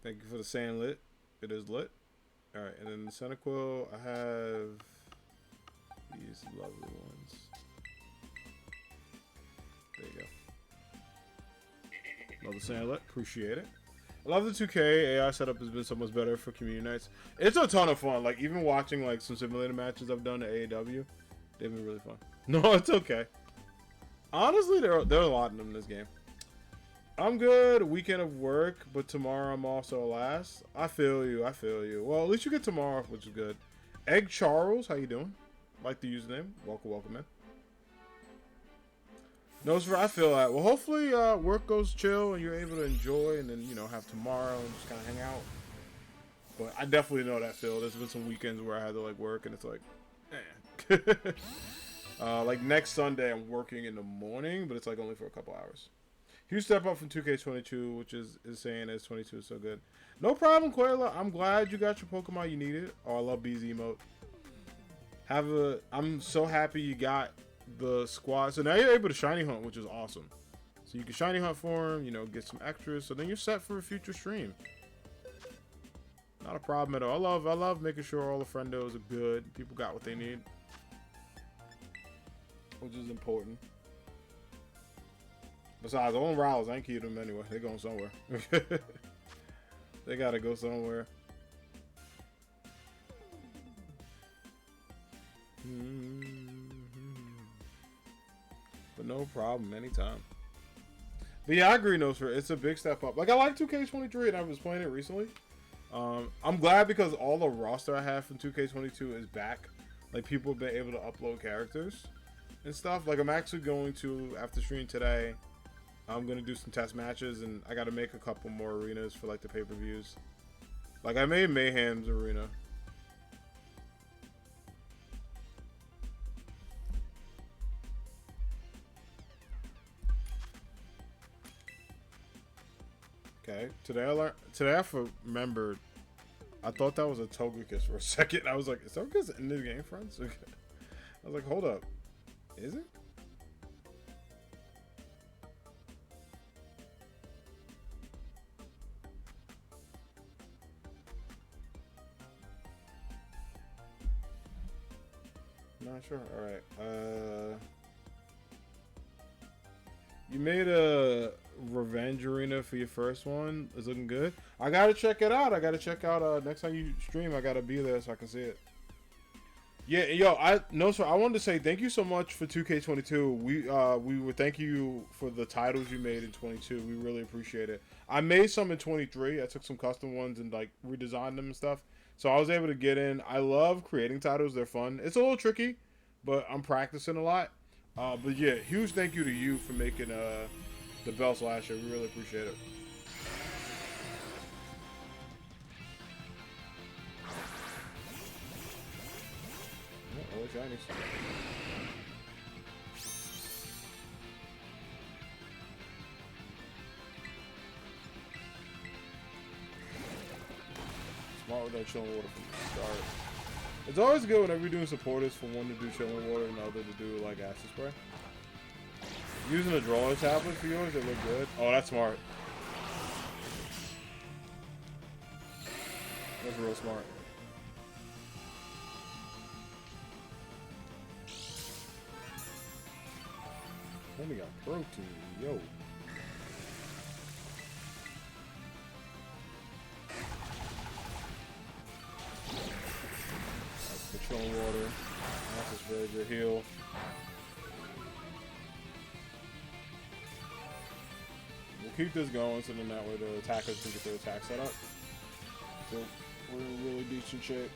Thank you for the saying lit. It is lit. Alright, and then the Cyndaquil, I have these lovely ones. There you go. Love the saying lit. Appreciate it. I love the 2K AI setup has been so much better for community nights. It's a ton of fun. Like, even watching like some simulator matches I've done at AEW, they've been really fun. No, it's okay. Honestly, there are a lot of them in this game. I'm good. Weekend of work, but tomorrow I'm also last. I feel you. I feel you. Well, at least you get tomorrow off, which is good. Egg Charles, how you doing? Like the username. Welcome, welcome in. No, sir, I feel that. Well, hopefully work goes chill and you're able to enjoy and then, you know, have tomorrow and just kind of hang out. But I definitely know that feel. There's been some weekends where I had to, like, work and it's like, eh. Like, next Sunday I'm working in the morning, but it's, like, only for a couple hours. Huge step up from 2K22, which is insane as 22 is so good. No problem, Quayla. I'm glad you got your Pokemon you needed. Oh, I love B's emote. I'm so happy you got the squad. So now you're able to shiny hunt, which is awesome. So you can shiny hunt for him, you know, get some extras. So then you're set for a future stream. Not a problem at all. I love making sure all the friendos are good. People got what they need, which is important. Besides, Owen Riles, I ain't keeping them anyway. They're going somewhere. They gotta go somewhere. But no problem, anytime. But yeah, I agree, Nosfer. It's a big step up. Like, I like 2K23, and I was playing it recently. I'm glad because all the roster I have from 2K22 is back. Like, people have been able to upload characters and stuff. Like, I'm actually going to, after stream today, I'm going to do some test matches, and I got to make a couple more arenas for, like, the pay-per-views. Like, I made Mayhem's arena. Okay, today I remembered, I thought that was a Togekiss for a second. I was like, is Togekiss in the game, friends? Okay. I was like, hold up. Is it? Not sure. Alright. You made a revenge arena for your first one. It's looking good. I gotta check it out. I gotta check out next time you stream. I gotta be there so I can see it. Yeah, yo, I wanted to say thank you so much for 2K22. We would thank you for the titles you made in 22. We really appreciate it. I made some in 23. I took some custom ones and like redesigned them and stuff. So I was able to get in. I love creating titles. They're fun. It's a little tricky, but I'm practicing a lot. But yeah, huge thank you to you for making the Bell Slasher. We really appreciate it. Oh, shinies. Smart with that chilling water from the start. It's always good whenever you're doing supporters for one to do chilling water and the other to do like acid spray. Using a drawer tablet for yours, they look good. Oh, that's smart. That's real smart. Then we got protein, yo. Controlling water. That's just very good heal. We'll keep this going so then that way the attackers can get their attack set up. So we're in really decent shape.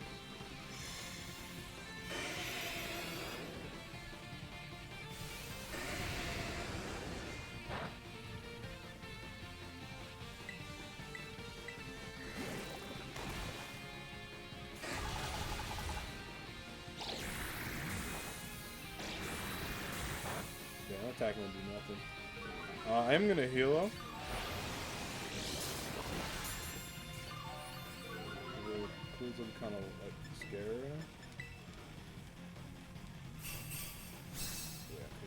Attack won't do nothing. I am gonna heal him. The clues are kind of like scary.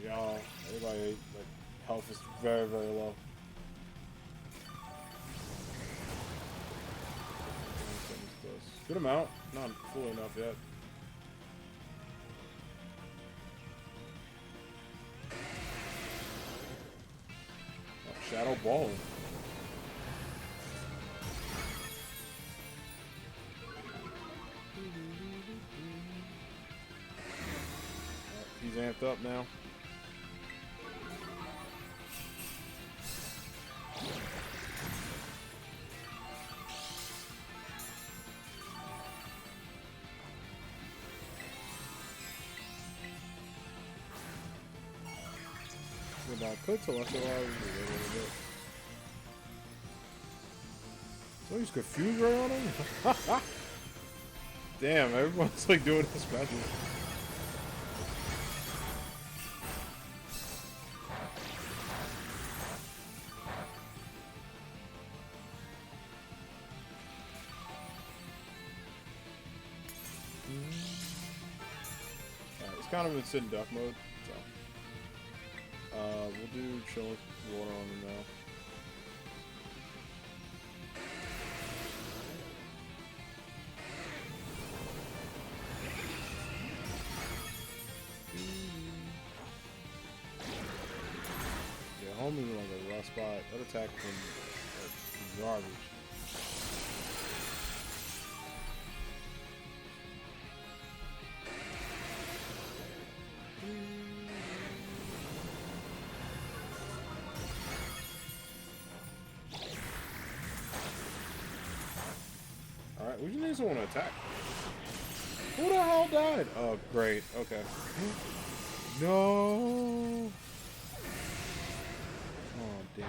Yeah, y'all, everybody like health is very, very low. Good amount, not full enough yet. Shadow Ball. He's amped up now. I could select a little bit. So he's confused right on him? Damn, everyone's like doing this magic. Alright, it's kind of in Cyndaquil mode. We'll do chill water on him now. Yeah, home is like a rough spot. That attack from garbage. Alright, we just need someone to attack. Who the hell died? Oh, great. Okay. No. Oh, damn.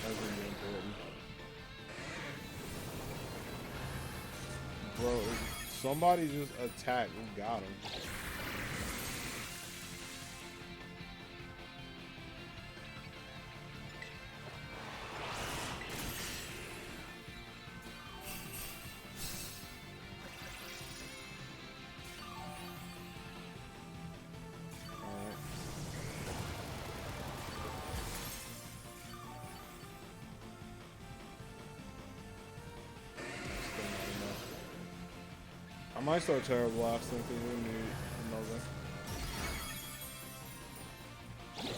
That's gonna be important. Bro, somebody just attacked. We got him. I might start Terror Blasting because we need another. Yeah,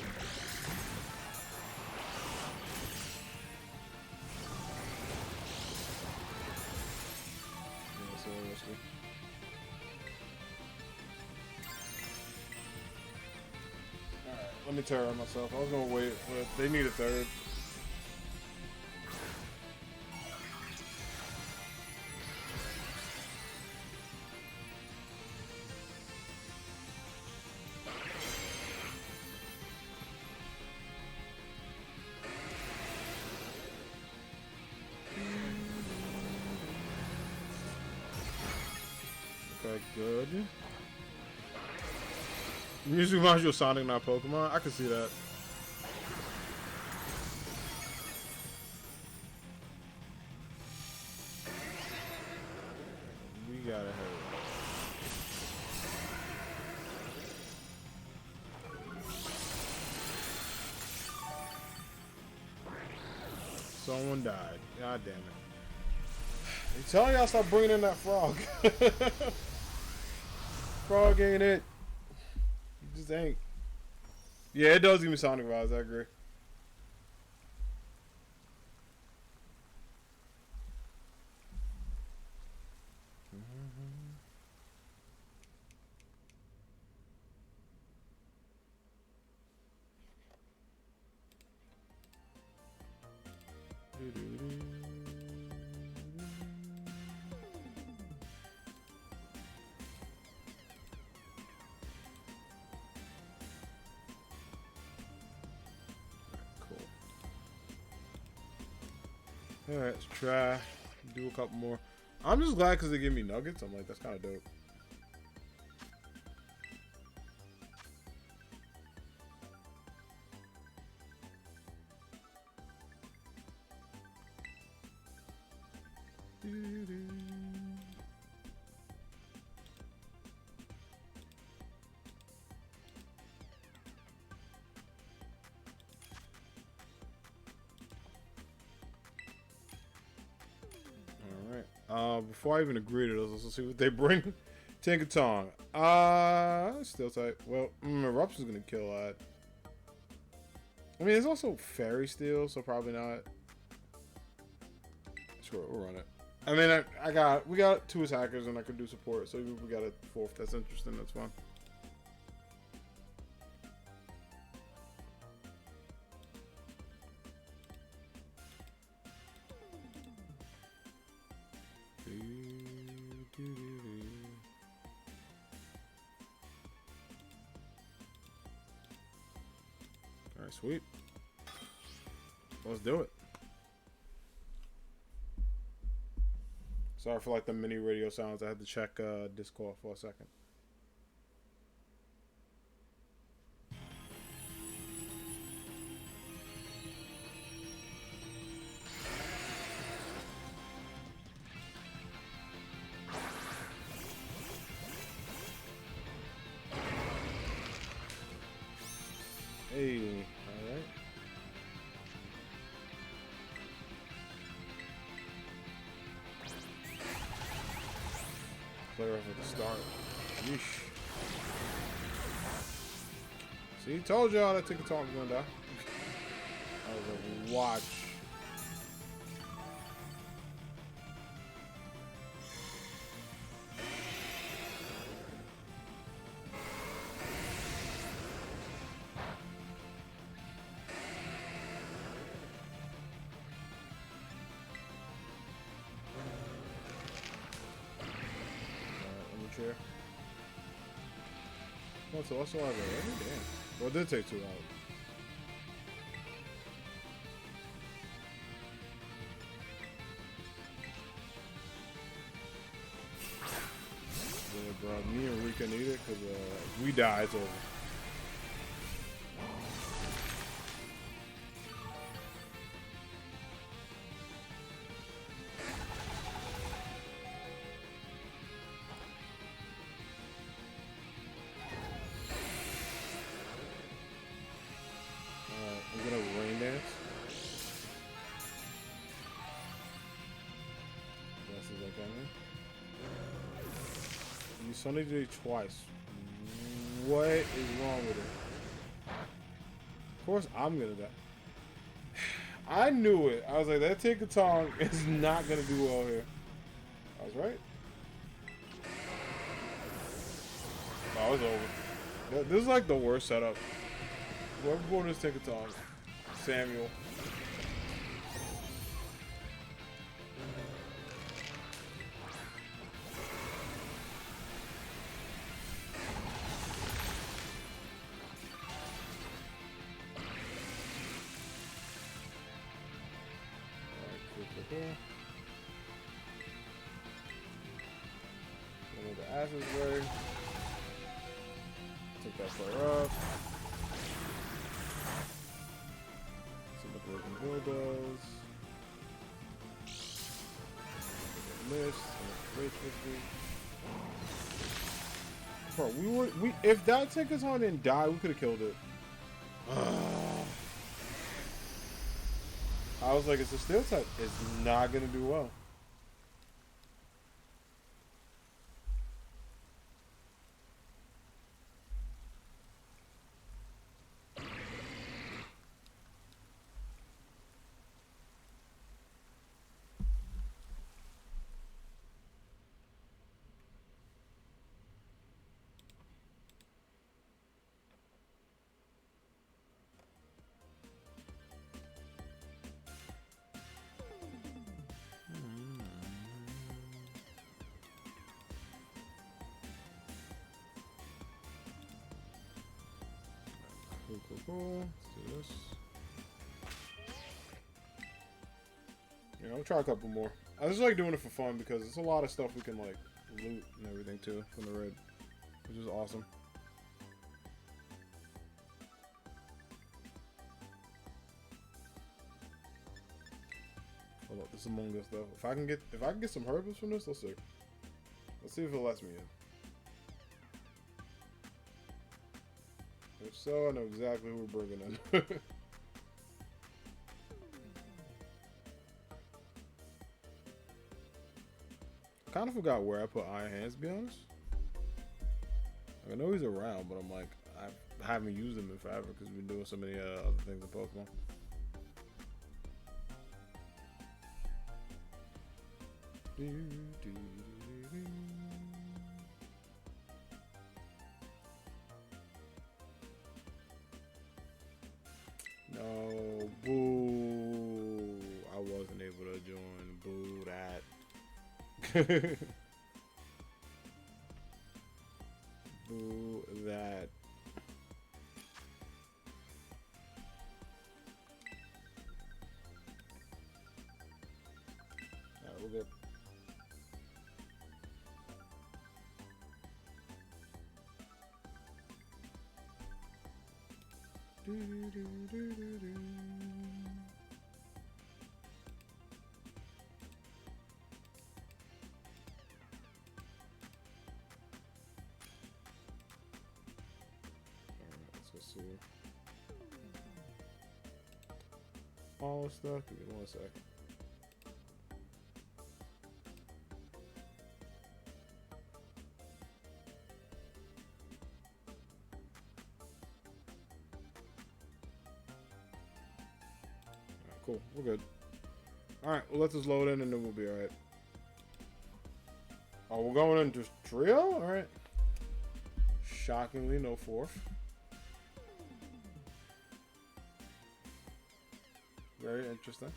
that's a little risky. Alright, let me Terror myself. I was gonna wait, but they need a third. Okay, good. Music reminds you of Sonic, not Pokemon. I can see that. We gotta hurry. Someone died. God damn it. I'm telling y'all, stop bringing in that frog. Frog ain't it. You just ain't. Yeah, it does give me Sonic vibes, I agree. Alright, let's try. Do a couple more. I'm just glad because they give me nuggets. I'm like, that's kind of dope. Before I even agree to this, let's see what they bring. Tinkaton. Still type. Well, Eruption's gonna kill that. I mean, it's also Fairy Steel, so probably not. Sure, we'll run it. I mean, we got 2 attackers and I could do support, so we got a 4th. That's interesting. That's fun. Alright, sweet. Let's do it. Sorry for like the mini radio sounds. I had to check Discord for a second. Hey, alright. Play off at the start. Yeesh. See, told y'all that Tinkaton was gonna die. I was like, watch. Chair. Oh, so also I got damn. Well, it did take 2 hours. Yeah, bro, me and Rika need it because if we die, it's over. I'm gonna rain dance. Yes, is that coming? You Sunday did it twice. What is wrong with it? Of course I'm gonna die. I knew it. I was like, that Tinkaton is not gonna do well here. I was right. Oh, it's over. This is like the worst setup. Whoever bought this Tinkaton, Samuel. The ashes way. Take that player up. See what the Broken Bull does. Miss. Rage 50. Bro, if that Tinkerton didn't die, we could have killed it. I was like, it's a steel type. It's not gonna do well. Cool. Let's do this. Yeah, I'll try a couple more. I just like doing it for fun because it's a lot of stuff we can like loot and everything too from the red, which is awesome. Hold up, this is Among Us though. If I can get some herbals from this, let's see. Let's see if it lets me in. If so, I know exactly who we're bringing in. Kind of forgot where I put Iron Hands, to be honest. I know he's around, but I'm like, I haven't used him in forever because we've been doing so many other things in Pokemon. No, boo. I wasn't able to join. Boo that. Boo that. Alright, we're good. Let's see. All stuff. Give me 1 second. Cool, we're good. Alright, we'll let this load in and then we'll be alright. Oh, we're going into trio? Alright. Shockingly, no fourth. Very interesting.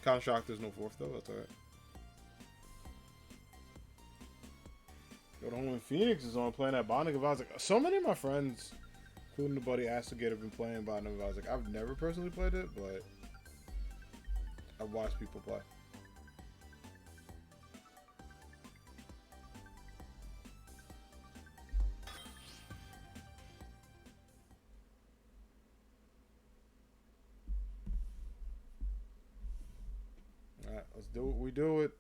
Kind of shocked there's no fourth though, that's alright. Yo, the home in Phoenix is on playing that Binding of Isaac. So many of my friends, including the buddy Astigator, have been playing Binding of Isaac. I've never personally played it, but I've watched people play. Alright, let's do it. We do it.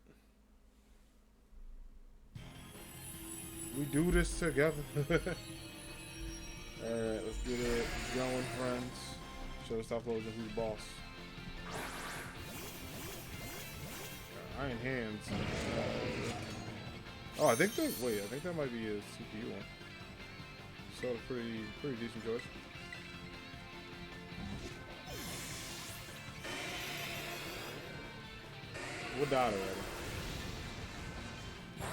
We do this together. Alright, let's get it going, friends. Show us Typhlosion who's boss. Iron Hands. Oh, I think that. Wait, I think that might be a CPU one. So a pretty decent choice. We'll die already. I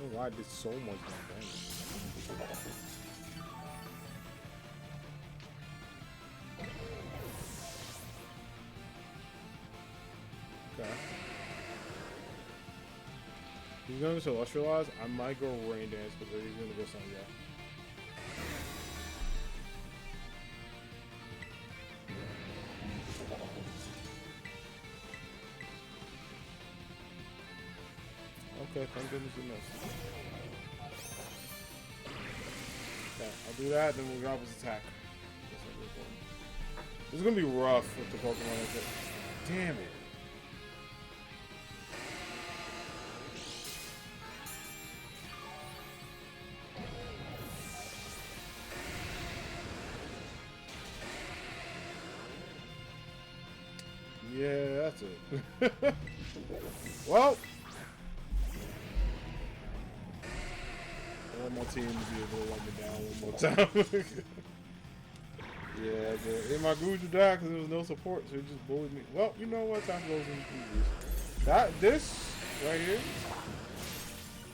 don't know why I did so much damage. Okay. He's going to Celestialize. I might go Rain Dance, but he's going to go Sun, yeah. Okay, thank goodness you missed. Okay, I'll do that, then we'll drop his attack. This is gonna be rough with the Pokemon. Damn it. Yeah, that's it. Well, I want my team to be able to let me down one more time. Yeah, and my Guju died because there was no support, so he just bullied me. Well, you know what? Typhlosion this right here,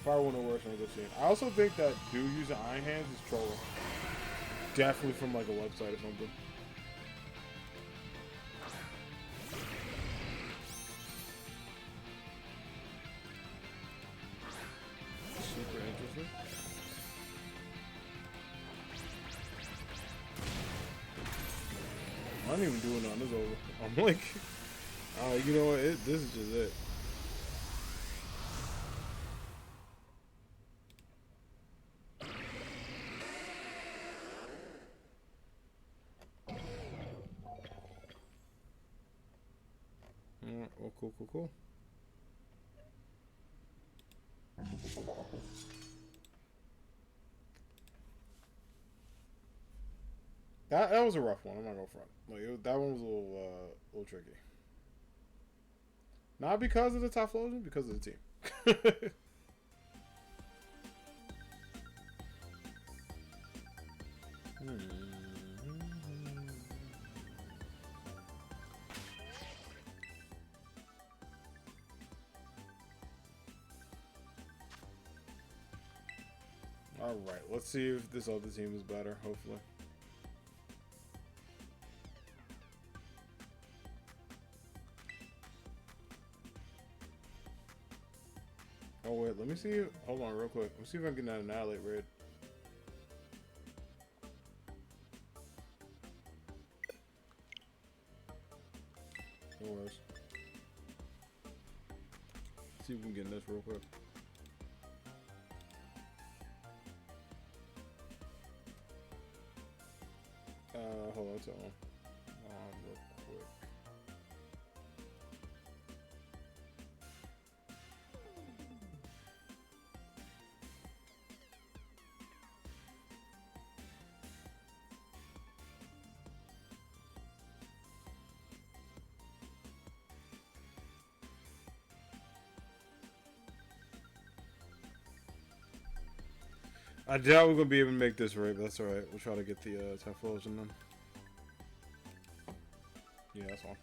probably one of the worst ones I've seen. I also think that dude using Iron Hands is trolling. Definitely from like a website or something. Super interesting. I ain't even doing nothing. It's over. I'm like, you know what? This is just it. Oh, cool. That was a rough one. I'm not gonna front. Like that one was a little tricky. Not because of the Typhlosion, because of the team. All right, let's see if this other team is better. Hopefully. Oh wait, let me see. Hold on, real quick. Let me see if I can get an Annihilate raid. No worries. Let's see if we can get this real quick. Hold on, real quick. I doubt we're gonna be able to make this raid, but that's alright. We'll try to get the Typhlosion then. Yeah, that's fine.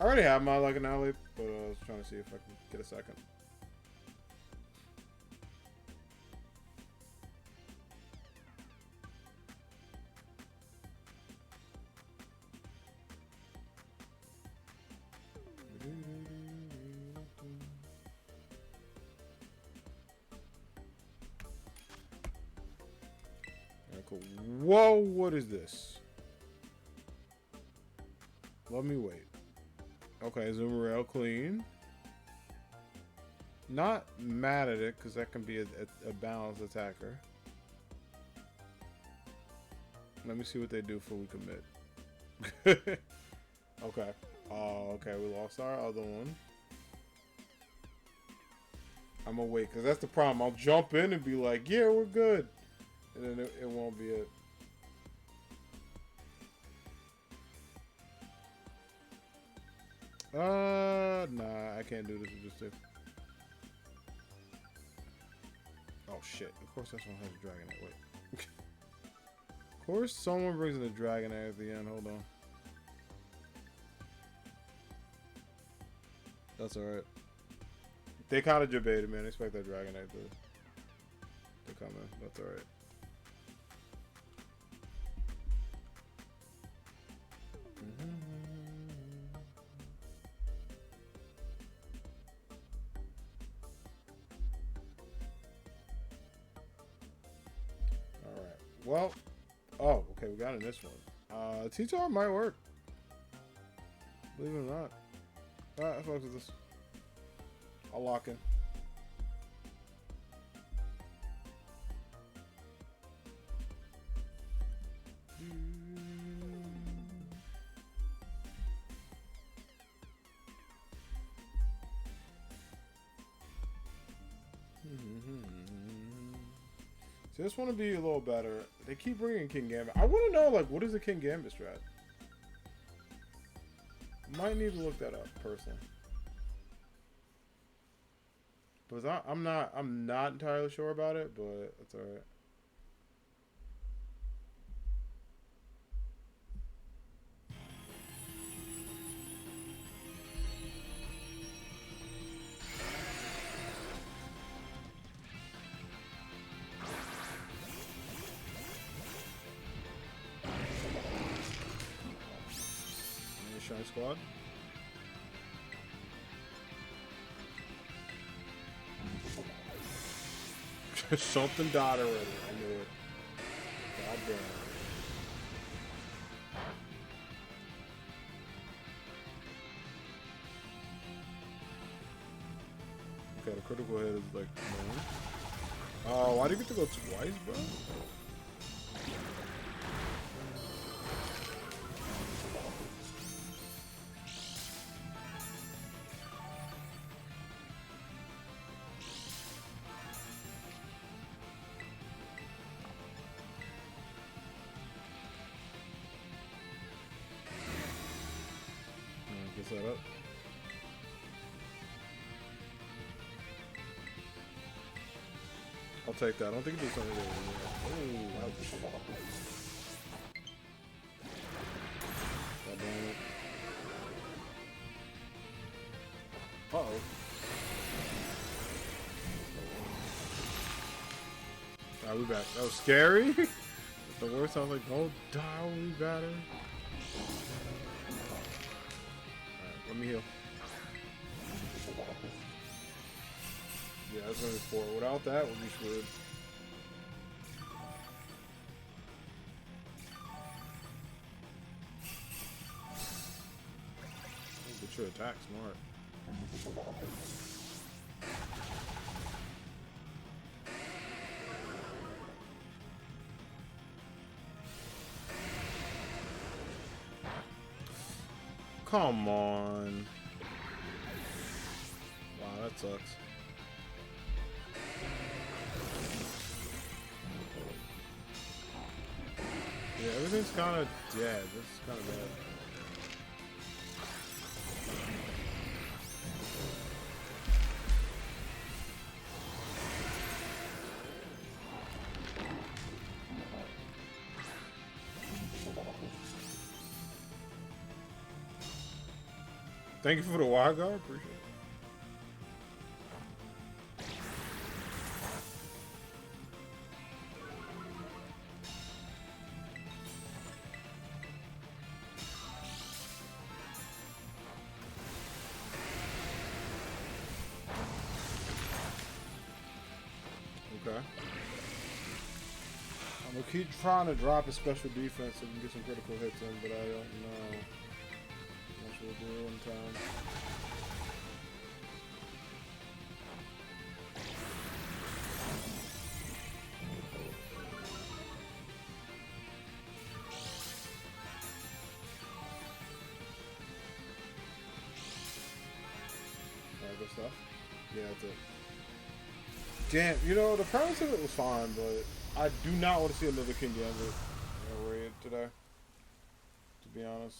I already have my like Annihilate, but I was trying to see if I can get a second. Whoa, what is this? Let me wait. Okay, Zoomerell clean. Not mad at it, because that can be a balanced attacker. Let me see what they do before we commit. Okay. Oh, okay, we lost our other one. I'm gonna wait, because that's the problem. I'll jump in and be like, yeah, we're good. And then it won't be it. Nah, I can't do this with this too. Oh shit! Of course, that's one has a Dragonite. Wait. Of course, someone brings in a Dragonite at the end. Hold on. That's alright. They kind of debated, man. I expect that Dragonite to come in. That's alright. Alright. Well, oh, okay, we got in this one. T-Tar might work. Believe it or not. Alright, I fucks with this. I'll lock in. See, I just want to be a little better. They keep bringing King Gambit. I want to know, like, what is the King Gambit strat? Might need to look that up personally. Because I'm not entirely sure about it, but it's alright. Shine Squad. Something died already. I knew it. God damn. Okay, the critical hit is like no. Oh, why do you get to go twice, bro? Get that up. I'll take that. I don't think it did something there. Oh, ouch. God damn it. Uh-oh. Alright, we back. That was scary. The worst, I was like, don't die, we better. Alright, let me heal. Yeah, that's only 4. Without that, we'll be screwed. Get your attack smart. Come on. Wow, that sucks. Yeah, everything's kind of dead. This is kind of bad. Thank you for the wild guard. Appreciate it. Okay. I'm gonna keep trying to drop a special defense so we can get some critical hits in, but I don't know. Not sure we'll do it in time. Alright, good stuff. Yeah, that's it. Damn, you know, the premise of it was fine, but I do not want to see another King Gambit raid today, to be honest.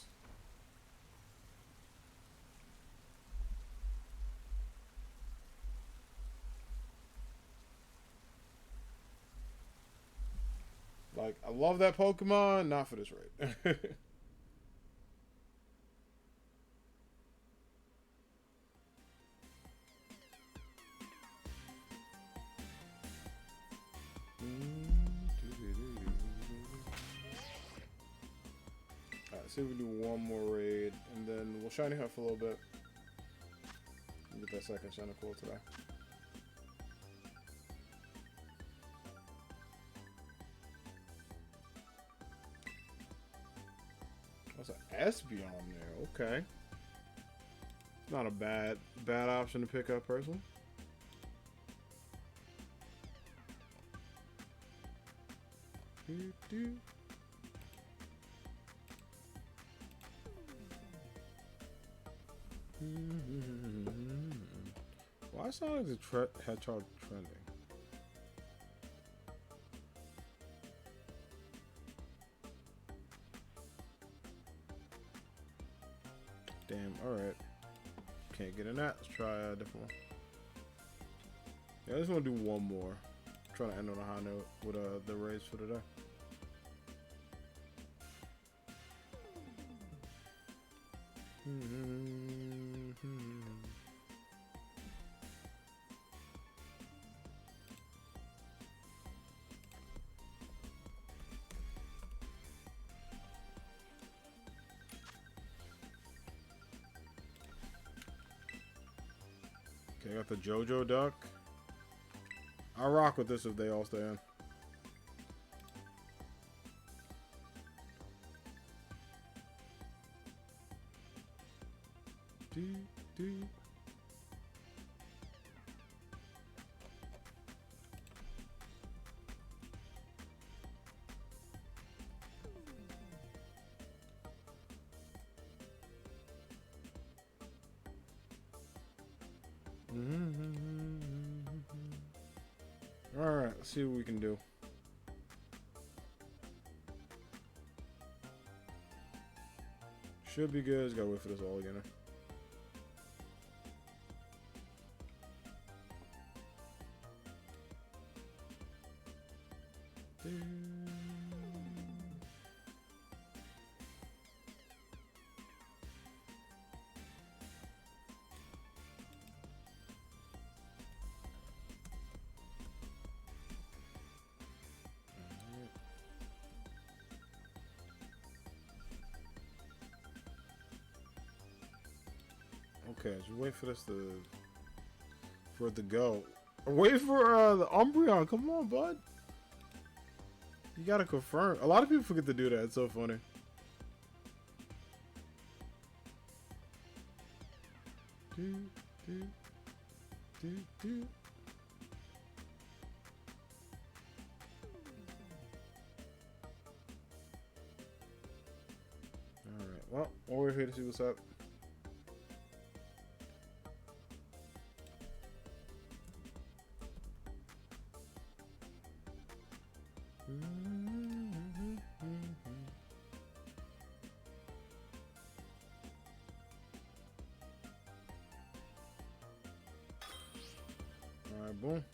Like, I love that Pokemon, not for this raid. See if we can do one more raid, and then we'll shiny hunt for a little bit. And get that second Cyndaquil today. What's an Espeon there? Okay. Not a bad option to pick up, personally. Why is Sonic the Hedgehog trending? Damn, alright. Can't get in that. Let's try a different one. Yeah, I just want to do one more. I'm trying to end on a high note with the raise for today. Okay, I got the JoJo duck. I'll rock with this if they all stay in. Alright, let's see what we can do. Should be good. Just gotta wait for this all again. Okay, just wait for this for it to go. Wait for the Umbreon. Come on, bud. You gotta confirm. A lot of people forget to do that. It's so funny. Alright, well, we're here to see what's up. Alright, boom.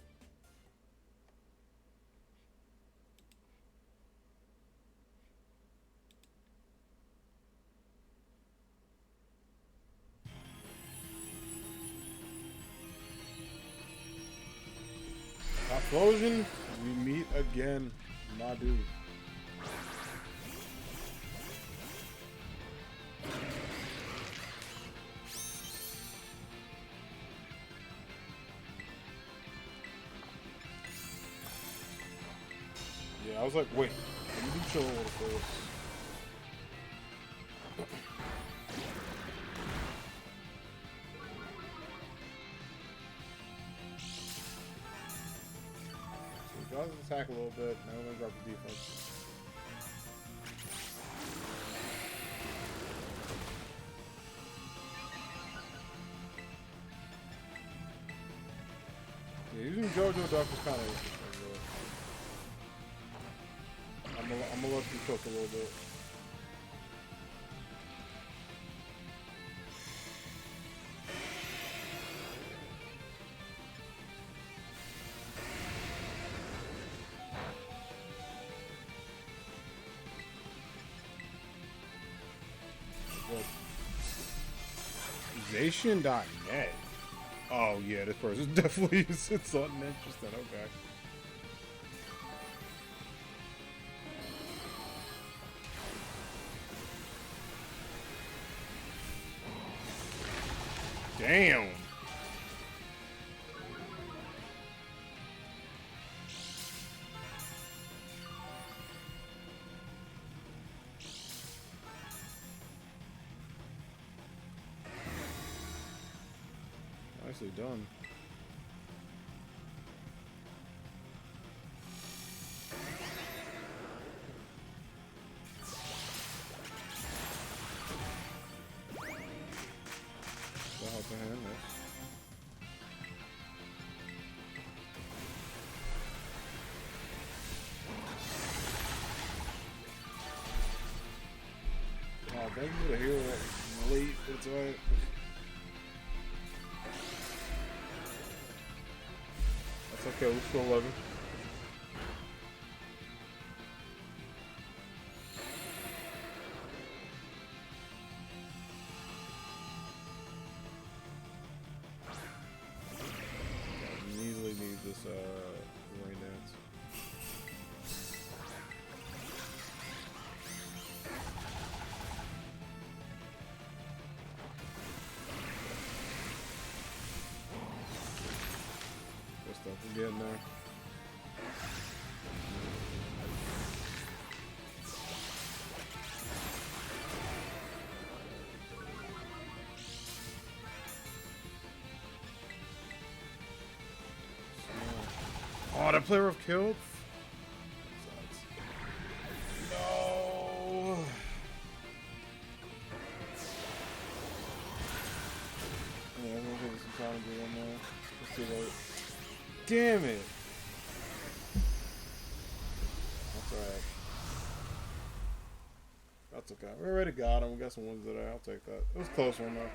Typhlosion, we meet again, my dude. Yeah, I was like, wait, let me do chill a little first. So draws his attack a little bit, now we're gonna drop the defense. Yeah, using JoJo Duck is kind of interesting. I'm gonna let you cook a little bit. Zation.net. Oh yeah, this person definitely using something interesting. Okay. Damn. Nicely done. That helped a hand, yes. Oh, thank you for the hero late. That's right. That's okay. We're still 11. Easily need this rain dance. Good stuff. We're getting there. Oh, that player I've killed? No! Yeah, I'm gonna give it some time to do one more. It's too late. Damn it! That's alright. That's okay. We already got him. We got some ones that I'll take that. It was a close one though.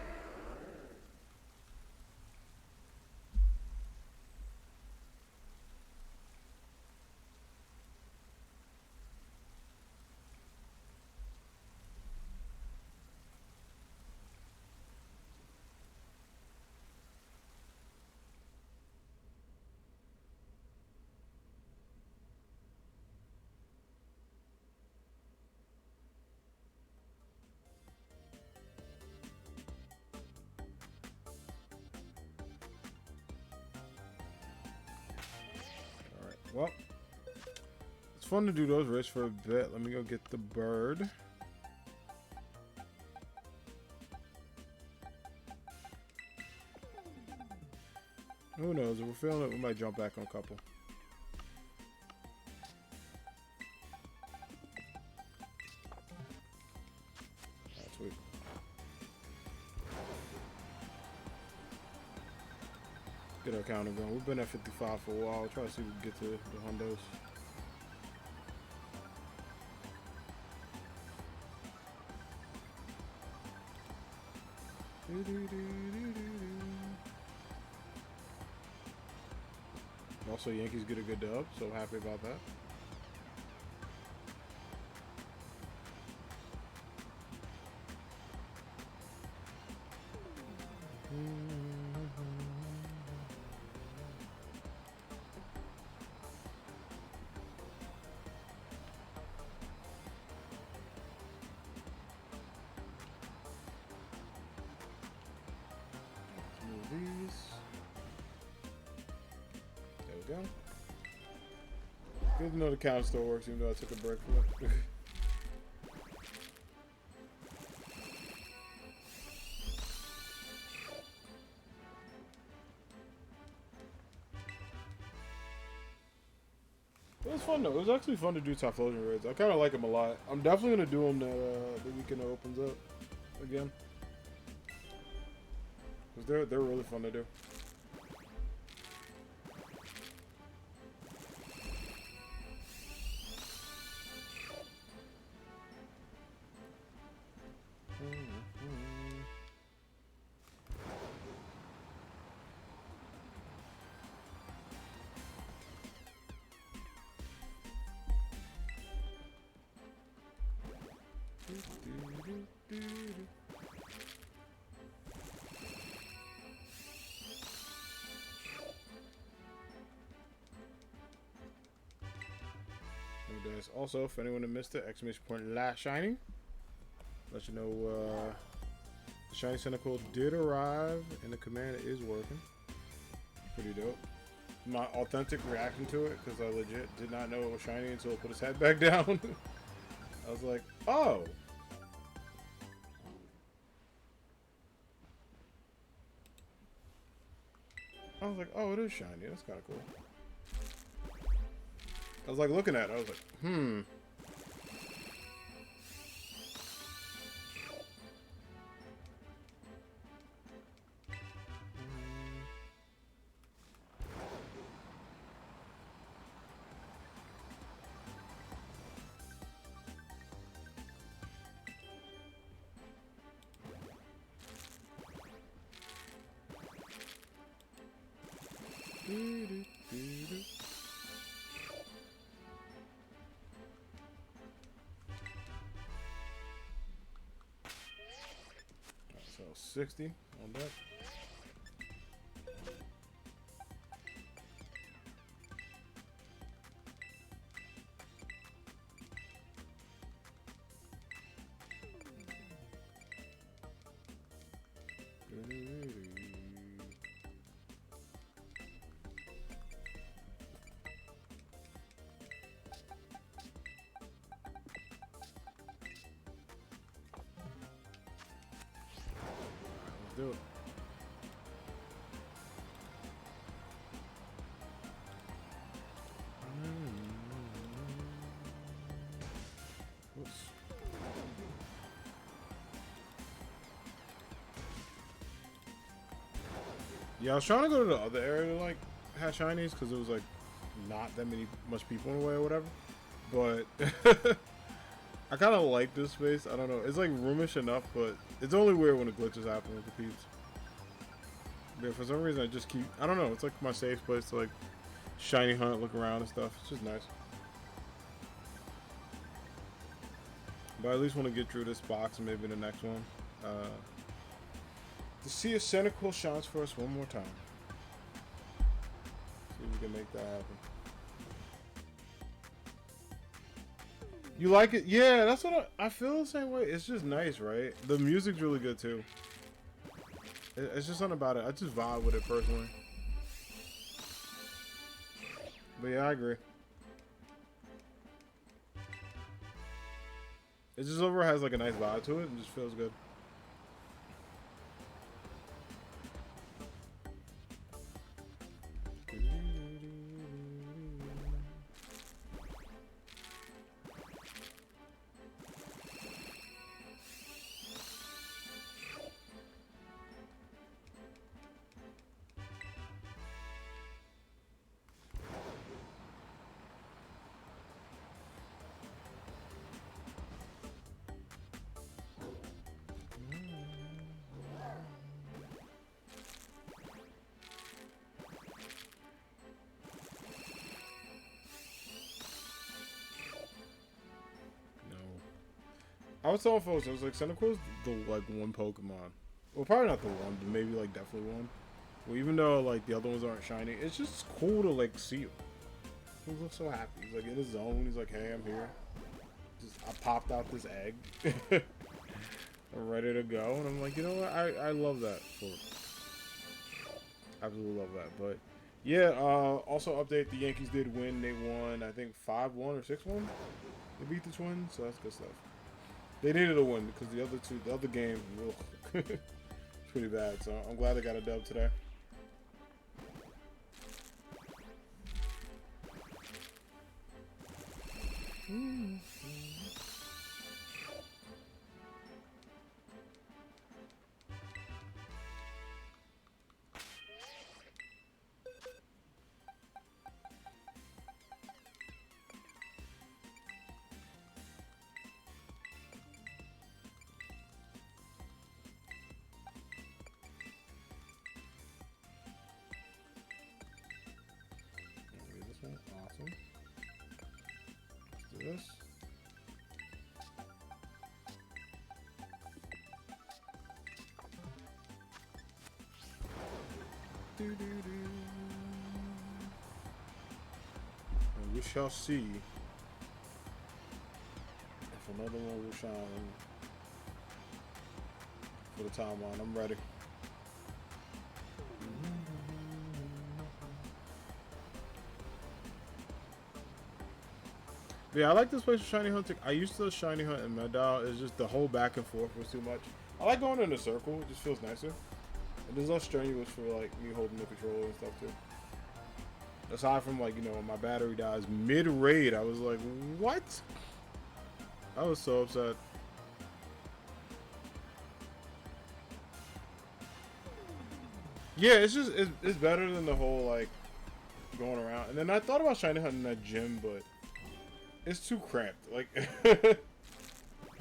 Well, it's fun to do those raids for a bit. Let me go get the bird. Who knows? If we're feeling it, we might jump back on a couple. That's sweet. Get our counter going. We've been at 55 for a while. Try to see if we can get to the hundos. Also, Yankees get a good dub, so happy about that. There we go. Good to know the counter still works, even though I took a break from it. It was fun though. It was actually fun to do Typhlosion raids. I kind of like them a lot. I'm definitely gonna do them the weekend it opens up again, because they're really fun to do. Also, if anyone had missed it, exclamation point last shiny. Let you know the shiny Cyndaquil did arrive and the command is working. Pretty dope. My authentic reaction to it, because I legit did not know it was shiny until it put his head back down. I was like, oh. I was like, oh, it is shiny. That's kind of cool. I was like looking at it. I was like, So 60 on that. Let's do it. Oops. Yeah, I was trying to go to the other area to like have shinies because it was like not that much people in the way or whatever. But I kind of like this space. I don't know. It's like roomish enough, but it's only weird when the glitches happen with the peeps. But for some reason, I just keep. I don't know. It's like my safe place to like shiny hunt, look around and stuff. It's just nice. But I at least want to get through this box and maybe the next one. To see if Cyndaquil shines for us one more time. See if we can make that happen. You like it? Yeah, that's what I feel the same way. It's just nice, right? The music's really good too. It's just something about it. I just vibe with it personally. But yeah, I agree. It just overall has like a nice vibe to it and just feels good. I was telling folks, I was like, Cyndaquil's the like one Pokemon. Well, probably not the one, but maybe like definitely one. Well, even though like the other ones aren't shiny, it's just cool to like see him. He looks so happy. He's like in his zone. He's like, hey, I'm here. Just I popped out this egg. I'm ready to go, and I'm like, you know what? I love that for him. Absolutely love that. But yeah, also update: the Yankees did win. They won, I think 5-1 or 6-1. They beat the Twins, so that's good stuff. They needed a win because the other game, it's pretty bad. So I'm glad they got a dub today. Awesome. Let's do this. And we shall see if another one will shine for the timeline. I'm ready. Yeah, I like this place for shiny hunting. I used to shiny hunt in Meadow. It's just the whole back and forth was too much. I like going in a circle. It just feels nicer. It is less strenuous for like me holding the controller and stuff too. Aside from like, you know, when my battery dies mid-raid, I was like, what? I was so upset. Yeah, it's just, it's better than the whole like going around. And then I thought about shiny hunting that gym, but it's too cramped. Like,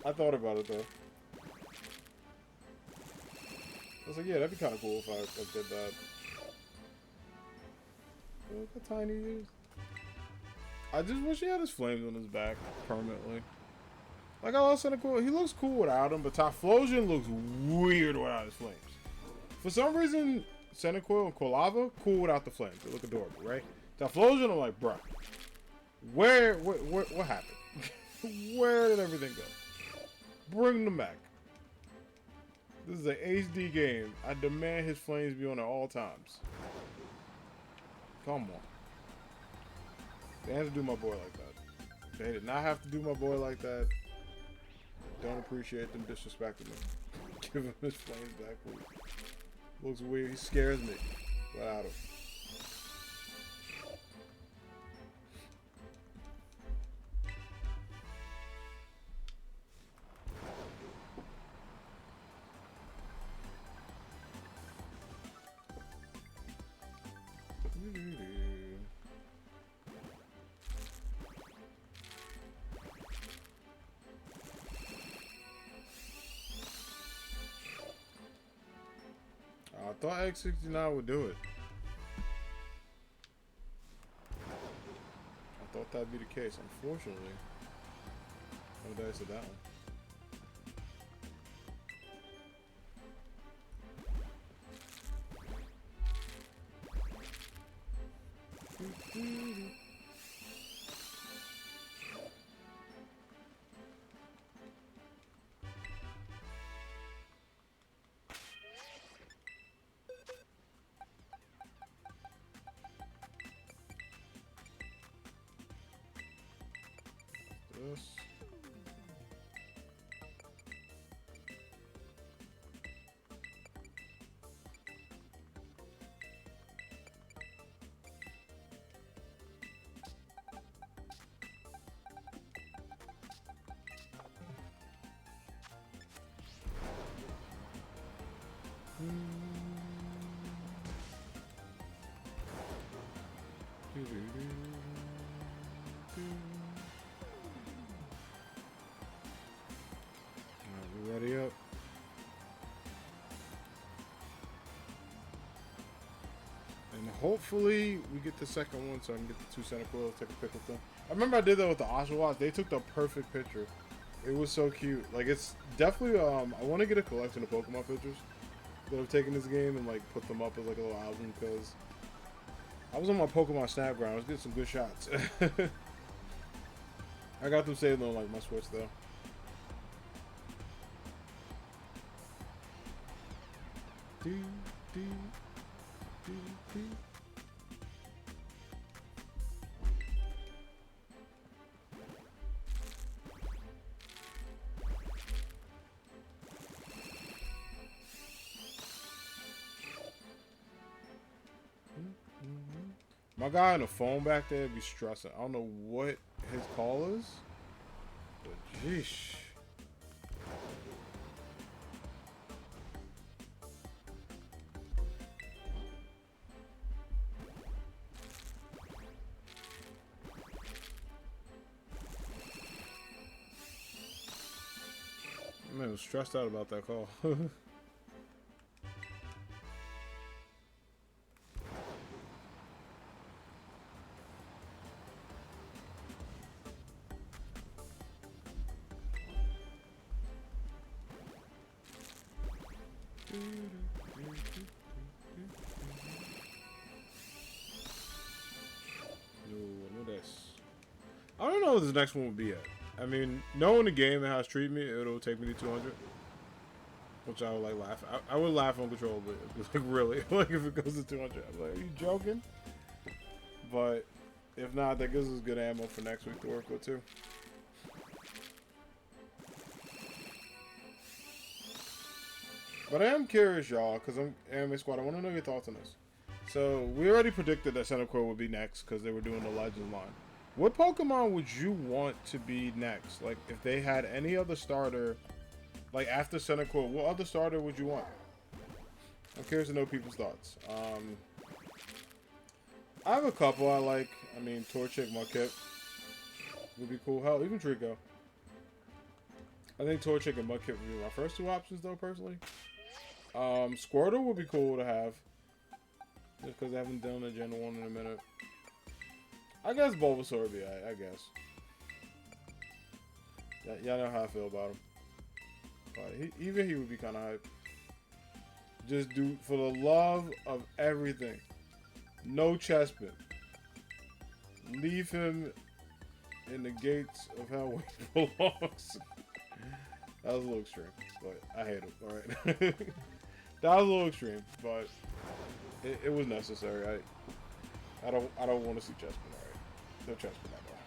I thought about it though. I was like, yeah, that'd be kind of cool if I did that. Look how tiny he is. I just wish he had his flames on his back permanently. Like I lost Cyndaquil. He looks cool without him, but Typhlosion looks weird without his flames. For some reason, Cyndaquil and Quilava, cool without the flames. They look adorable, right? Typhlosion, I'm like, bruh. What happened? Where did everything go? Bring them back. This is an HD game. I demand his flames be on at all times. Come on. They had to do my boy like that. They did not have to do my boy like that. Don't appreciate them disrespecting him. Give him his flames back, please. Looks weird. He scares me without him. I thought X69 would do it. I thought that'd be the case. Unfortunately, no dice to that one. This. Ready up. And hopefully we get the second one so I can get the 2 Cyndaquil, take a pic with them. I remember I did that with the Oshawott. They took the perfect picture. It was so cute. Like, it's definitely, I want to get a collection of Pokemon pictures that I've taken this game and, like, put them up as, like, a little album because I was on my Pokemon Snapground. I was getting some good shots. I got them saved on, like, my Switch, though. My guy on the phone back there be stressing. I don't know what his call is, but jeesh. Man, I was stressed out about that call. I don't know what this next one will be at. I mean, knowing the game and how it's treating me, it'll take me to 200. Which I would like laugh. I would laugh uncontrollably. Like, really? Like, if it goes to 200. I'm like, are you joking? But if not, that gives us good ammo for next week to work with, too. But I am curious, y'all, because I'm Anime Squad. I want to know your thoughts on this. So we already predicted that Cyndaquil would be next because they were doing the Legends line. What Pokemon would you want to be next? Like, if they had any other starter, like after Cyndaquil, what other starter would you want? I'm curious to know people's thoughts. I have a couple I like. I mean, Torchic, Mudkip would be cool. Hell, even Trico. I think Torchic and Mudkip would be my first two options, though, personally. Squirtle would be cool to have. Just because I haven't done a Gen 1 in a minute. I guess Bulbasaur would be, I guess. Y'all know how I feel about him. But even he would be kind of hype. Just do, for the love of everything, no Chespin. Leave him in the gates of hell where he belongs. That was a little extreme, but I hate him. All right, that was a little extreme, but it was necessary. I don't want to see Chespin. All right, no Chespin at all.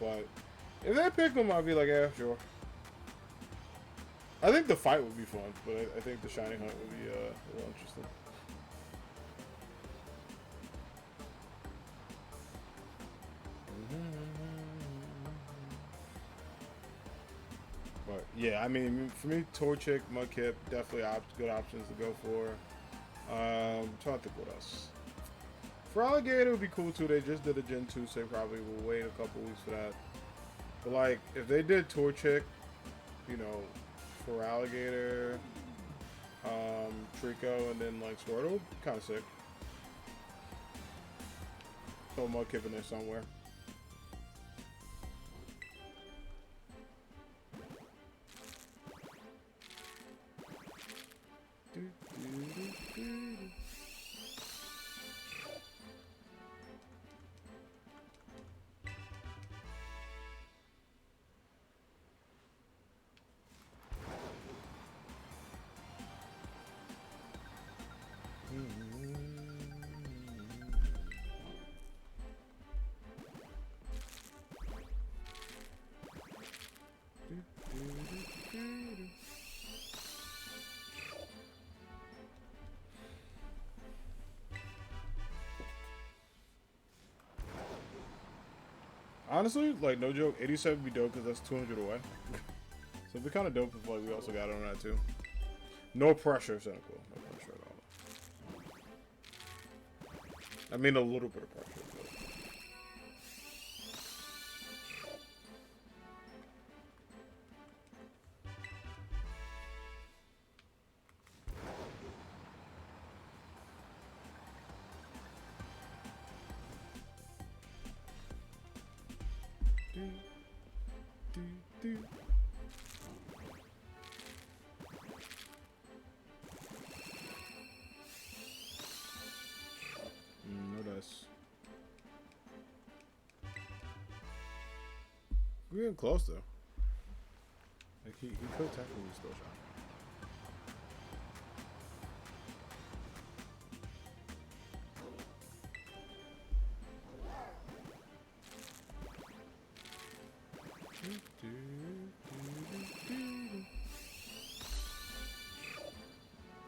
But if they pick him, I'd be like, yeah, sure. I think the fight would be fun, but I think the shiny hunt would be a little interesting. But yeah, I mean, for me, Torchic, Mudkip, definitely good options to go for. I'm trying to think what else. For Alligator, it would be cool too. They just did a Gen 2, so they probably will wait a couple weeks for that. But like, if they did Torchic, you know, for Alligator, Trico, and then like Squirtle, kind of sick. Throw Mudkip in there somewhere. Honestly, like, no joke, 87 would be dope because that's 200 away. So it'd be kind of dope if like we also got on that too. No pressure, Cyndaquil. No pressure at all. I mean, a little bit of pressure. No dice. We're getting close though. Like he could technically still shot.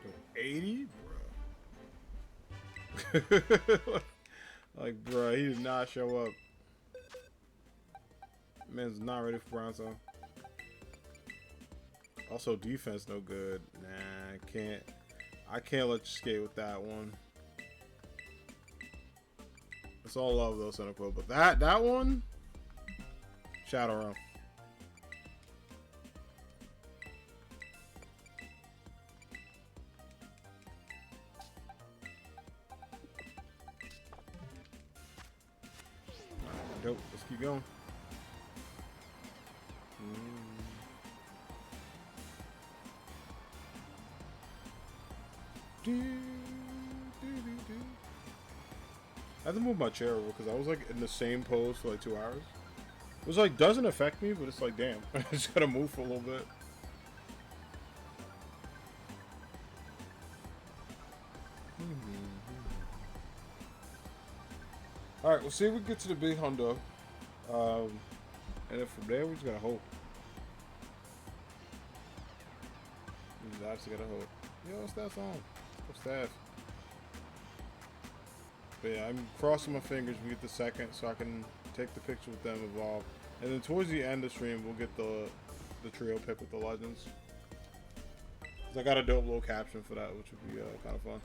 Yo, 80? Bro. Like, bro, he did not show up. Man's not ready for Bronzo. Also, defense no good. Nah, I can't let you skate with that one. It's all love though, Cyndaquil, but that one, Shadow Realm. Dope. Let's keep going. I had to move my chair over because I was like in the same pose for like 2 hours. It was like, doesn't affect me, but it's like, damn. I just gotta move for a little bit. Alright, we'll see if we get to the big hundo. And then from there, we just gotta hope. We just actually gotta hope. Yo, staff's on. What's staff? But yeah, I'm crossing my fingers we get the second so I can take the picture with them evolve. And then towards the end of the stream, we'll get the trio pick with the legends. Cause I got a dope little caption for that, which would be kind of fun.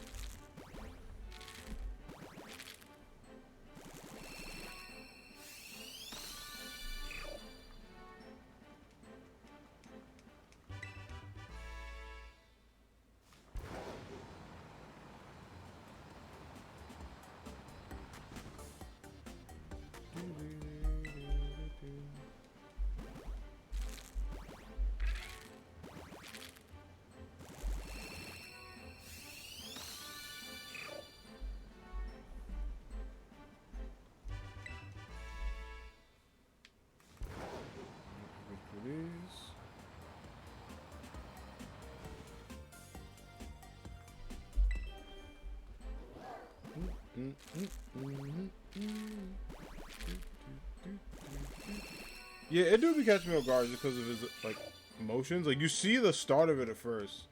Yeah, it do be catching me off guard just because of his like emotions. Like you see the start of it at first.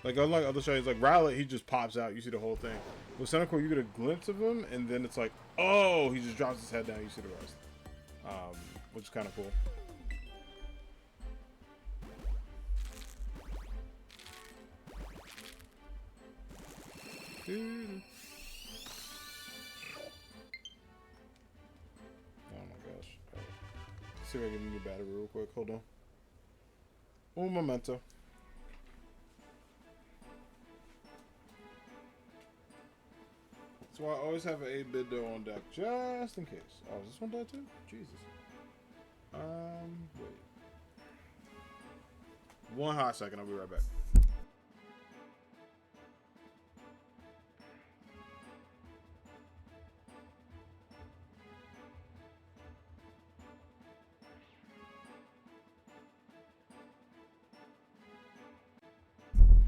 Like unlike other shows, like Rowlet, he just pops out. You see the whole thing. With Cyndaquil, you get a glimpse of him, and then it's like, oh, he just drops his head down. You see the rest, which is kind of cool. Dude. Oh my gosh. Right. Let's see if I can get a battery real quick. Hold on. Un momento. So I always have an 8-bit dough on deck, just in case. Oh, is this one dead too? Jesus. Wait. One hot second, I'll be right back.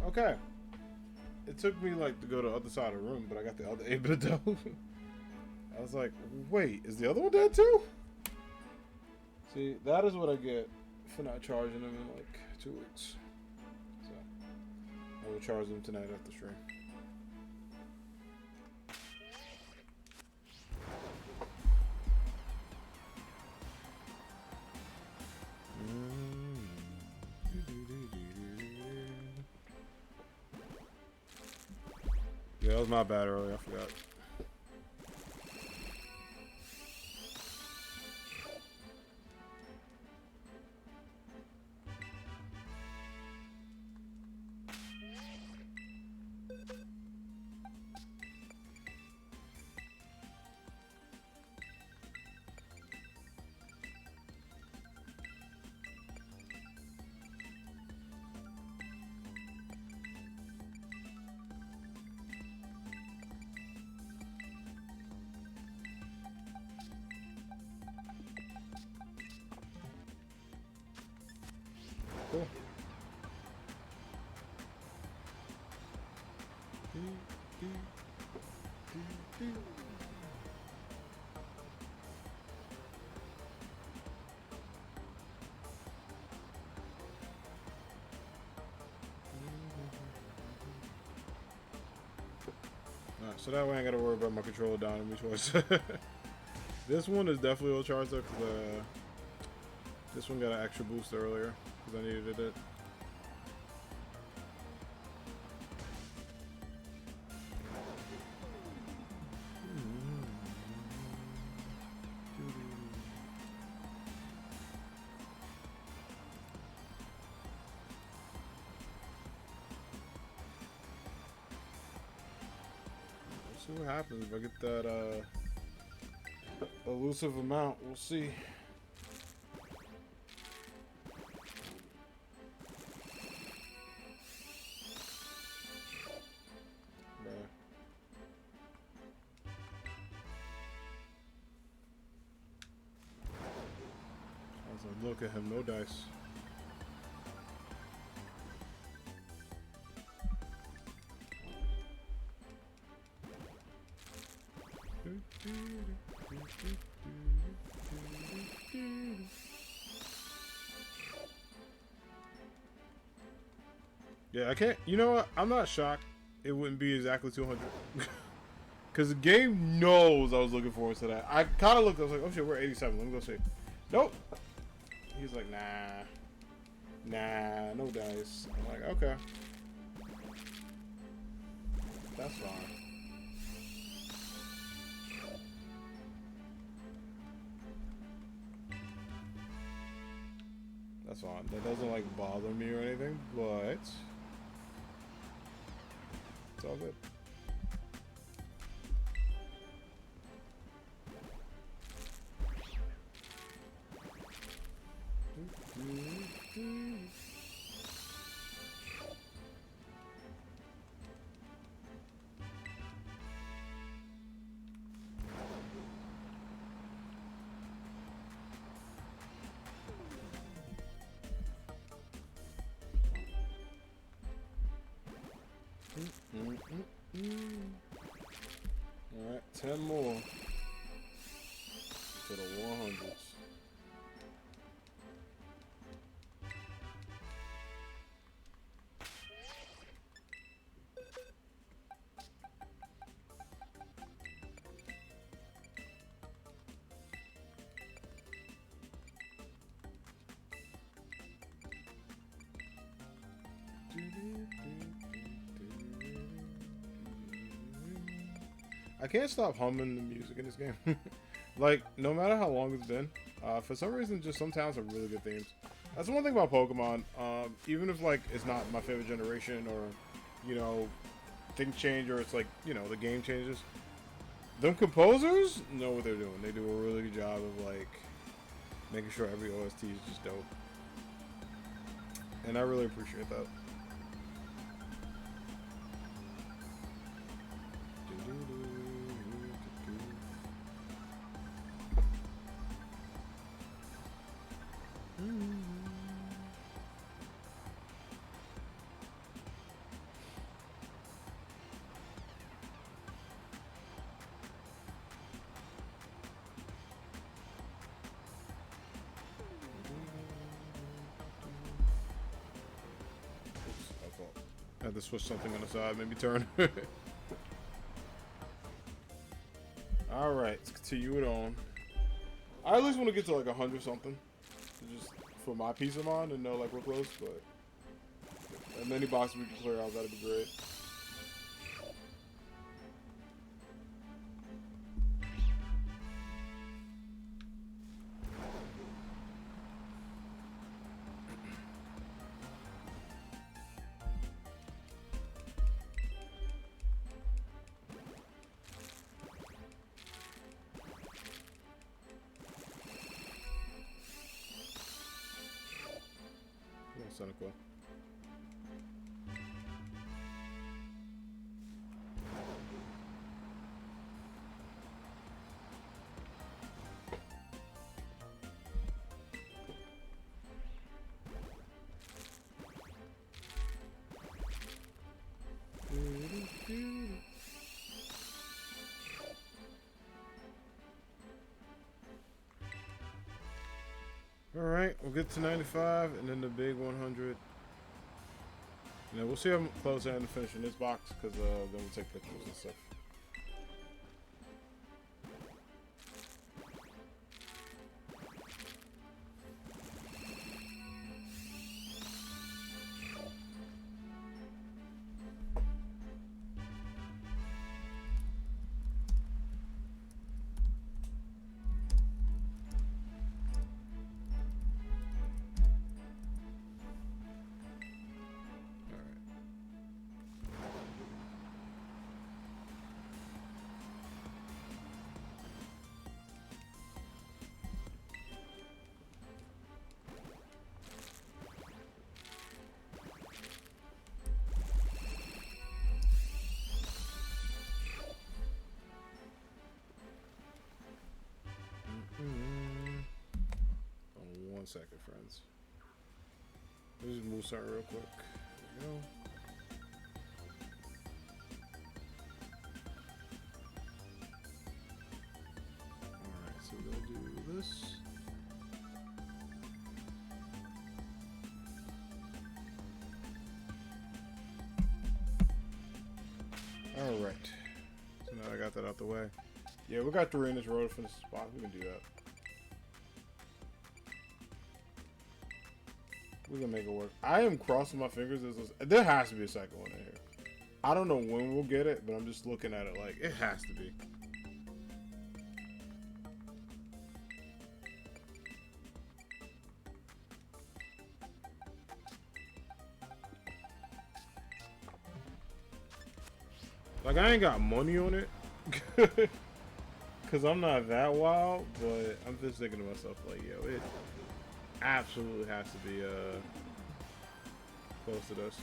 Okay. It took me like to go to the other side of the room, but I got the other 8-bit dough. I was like, wait, is the other one dead too? See, that is what I get for not charging them in like 2 weeks. So, I will charge them tonight after stream. Yeah, that was my bad earlier, I forgot. Cool. Alright, so that way I ain't gotta worry about my controller down in me twice. This one is definitely all charged up because this one got an extra boost earlier because I needed it. See what happens if I get that elusive amount. We'll see. I was like, look at him, no dice. Yeah, I can't. You know what? I'm not shocked. It wouldn't be exactly 200. Because the game knows I was looking forward to that. I kind of looked. I was like, oh shit, we're 87. Let me go see. Nope. He's like, nah. Nah, no dice. I'm like, okay. That's fine. That's fine. That doesn't like bother me or anything, but it's all good. Alright, 10 more to the 100s. I can't stop humming the music in this game. Like, no matter how long it's been, for some reason, just some towns have really good themes. That's the one thing about Pokemon. Even if, like, it's not my favorite generation or, you know, things change or it's like, you know, the game changes. Them composers know what they're doing. They do a really good job of, like, making sure every OST is just dope. And I really appreciate that. I had to switch something on the side, maybe turn. Alright, let's continue it on. I at least want to get to like 100 something. Just for my peace of mind and know like we're close, but as many boxes we can clear out, that'd be great. Cyndaquil. Alright, we'll get to 95 and then the big 100. You know, we'll see how close I am to finishing this box because then we'll take pictures and stuff. One second, friends. Let's just move something real quick. There we go. Alright, so we're gonna do this. Alright. So now I got that out the way. Yeah, we got 3 in this road for this spot. We can do that. We can make it work. I am crossing my fingers. There has to be a second one in here. I don't know when we'll get it, but I'm just looking at it like it has to be. Like, I ain't got money on it. Because I'm not that wild, but I'm just thinking to myself, like, yo, it absolutely has to be close to this.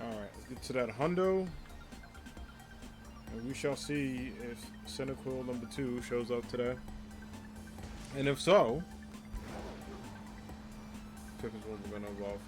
Alright, let's get to that hundo. And we shall see if Cyndaquil number 2 shows up today. And if so, Tiff is what we're going to evolve.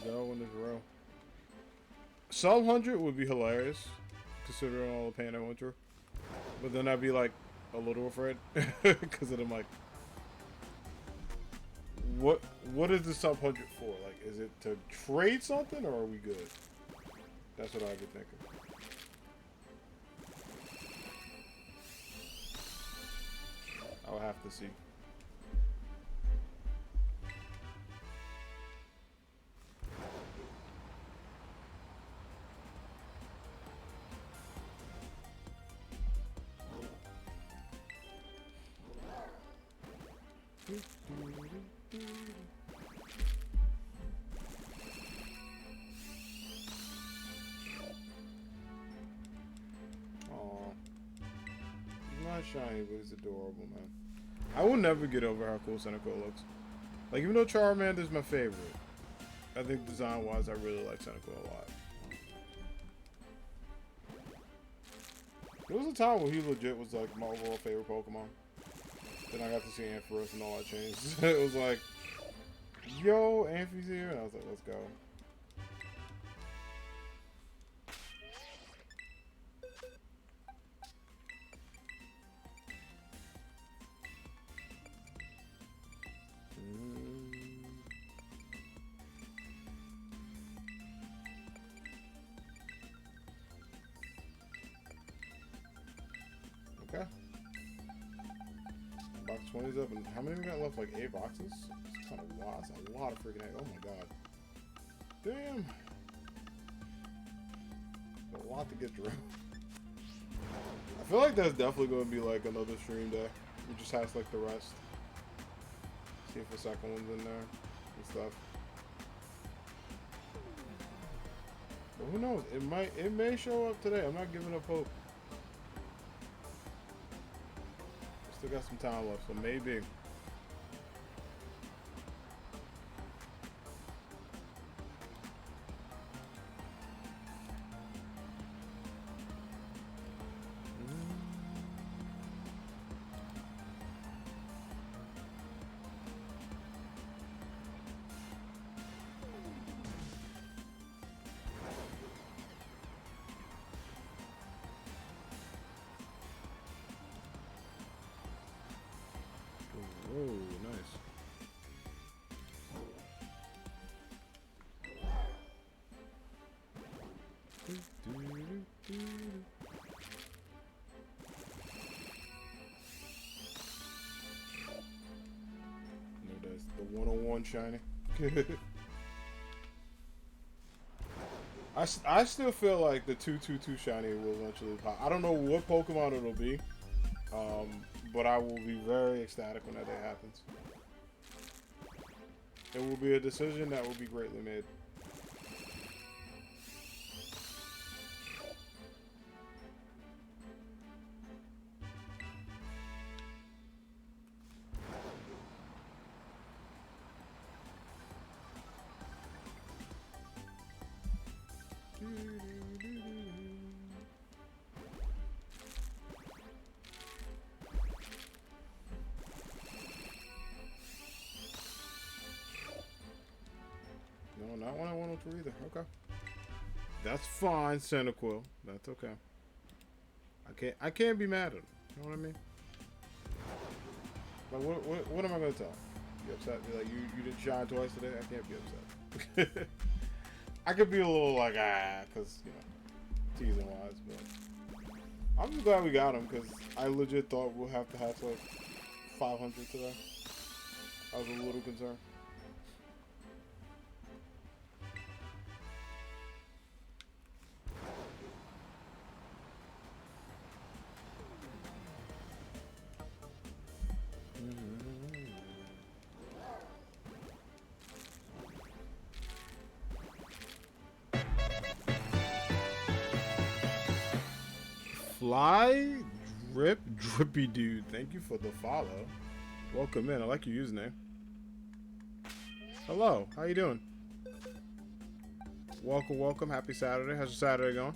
Go in this row. Sub 100 would be hilarious, considering all the pain I went through. But then I'd be like a little afraid, because then I'm like, what is the sub 100 for? Like, is it to trade something, or are we good? That's what I'd be thinking. I'll have to see. Shiny, but it's adorable, man. I will never get over how cool Cyndaquil looks. Like, even though Charmander's my favorite, I think design-wise, I really like Cyndaquil a lot. There was a time where he legit was like my overall favorite Pokemon. Then I got to see Ampharos and all that changed. It was like, yo, Amphy's here, and I was like, let's go. Okay. Box 20's up, and how many we got left? Like 8 boxes? It's kind of wild. That's a lot of freaking eggs. Oh my god. Damn. A lot to get through. I feel like that's definitely going to be like another stream day. We just has like the rest. See if the second one's in there and stuff. But who knows? It may show up today. I'm not giving up hope. Still got some time left, so maybe. Oh, nice. No, that's the 101 shiny. I still feel like the 222 shiny will eventually pop. I don't know what Pokemon it'll be, but I will be very ecstatic when that day happens. It will be a decision that will be greatly made. No, not one I wanted to either. Okay. That's fine, Cyndaquil. That's okay. I can't be mad at him. You know what I mean? Like what am I gonna tell? You upset? Be like you didn't shine twice today? I can't be upset. I could be a little like cause you know, teasing wise, but I'm just glad we got him because I legit thought we'll have to have like 500 today. I was a little concerned. Fly Drippy Dude, thank you for the follow. Welcome in. I like your username. Hello, how you doing? Welcome. Happy Saturday. How's your Saturday going?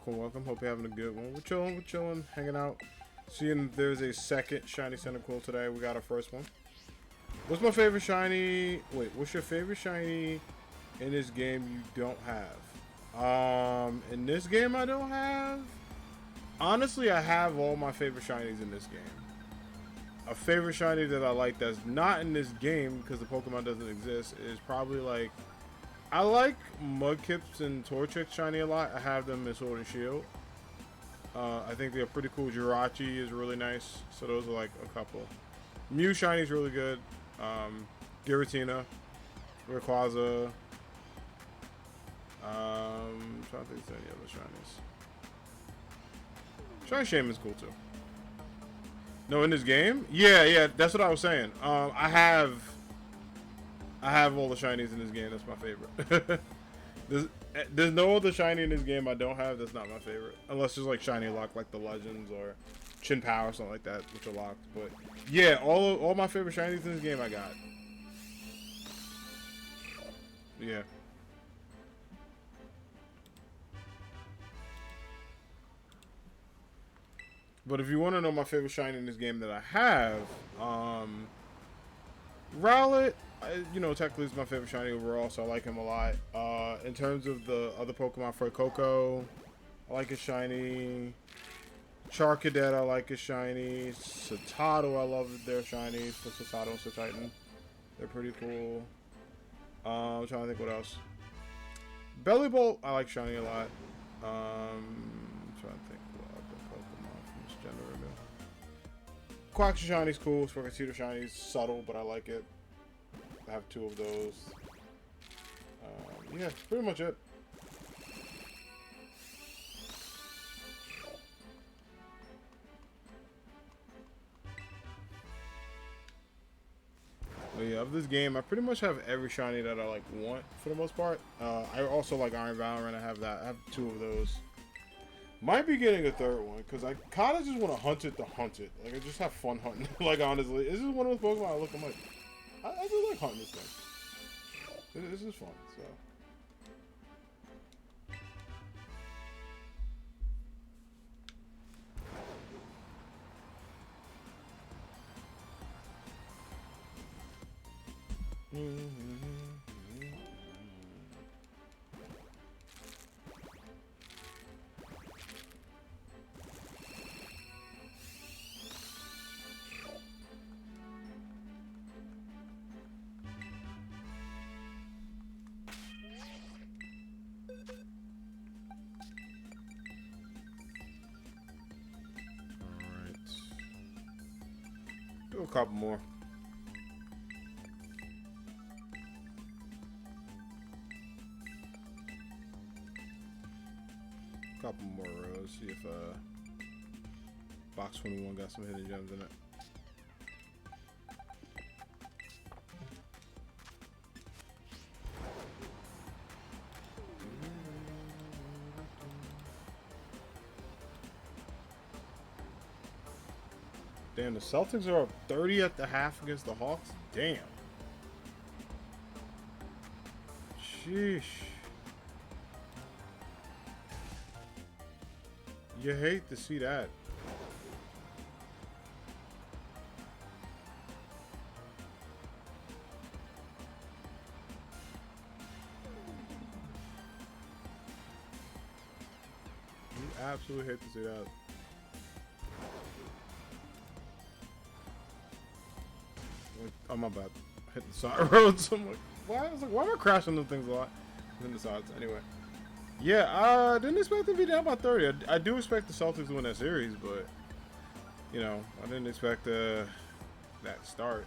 Welcome. Hope you're having a good one. We're chilling, hanging out. Seeing there's a second shiny Cyndaquil today. We got our first one. What's my favorite shiny? Wait, what's your favorite shiny in this game you don't have? In this game I don't have. Honestly, I have all my favorite shinies in this game. A favorite shiny that I like that's not in this game because the Pokemon doesn't exist is probably like, I like Mudkips and Torchic shiny a lot. I have them in Sword and Shield. I think they're pretty cool. Jirachi is really nice. So those are like a couple. Mew shiny is really good. Giratina, Rayquaza. I'm trying to think of any other shinies. Shiny Shaman's cool too. No, in this game? Yeah, that's what I was saying. I have all the shinies in this game. That's my favorite. There's no other shiny in this game I don't have that's not my favorite. Unless there's like shiny lock like the Legends or Chin Power or something like that, which are locked. But yeah, all my favorite shinies in this game I got. Yeah. But if you want to know my favorite shiny in this game that I have, Rowlet, you know, technically is my favorite shiny overall, so I like him a lot. In terms of the other Pokemon, Coco, I like his shiny. Charcadet, I like his shiny. Satado, I love their shinies for Satado and Satitan. They're pretty cool. I'm trying to think what else. Bellybolt, I like shiny a lot. I'm trying to think what other Pokemon from this generation. Quaxly shiny's cool. Sprigatito shiny's subtle, but I like it. I have 2 of those. Yeah, pretty much it. But yeah, of this game, I pretty much have every shiny that I like want for the most part. I also like Iron Valorant. I have that. I have 2 of those. Might be getting a 3rd one because I kind of just want to hunt it to hunt it. Like I just have fun hunting. Like honestly, this is one of those Pokemon I look. I'm like, I do like hunting this thing. This is fun. So. do a couple more. Couple more rows. See if box 21 got some hidden gems in it. Damn, the Celtics are up 30 at the half against the Hawks. Damn. Sheesh. You hate to see that. You absolutely hate to see that. I'm about to hit the side roads. I'm like, why? I was like, why am I crashing those things a lot? And then the sides. Anyway. Yeah, I didn't expect them to be down by 30. I do expect the Celtics to win that series, but, you know, I didn't expect that start.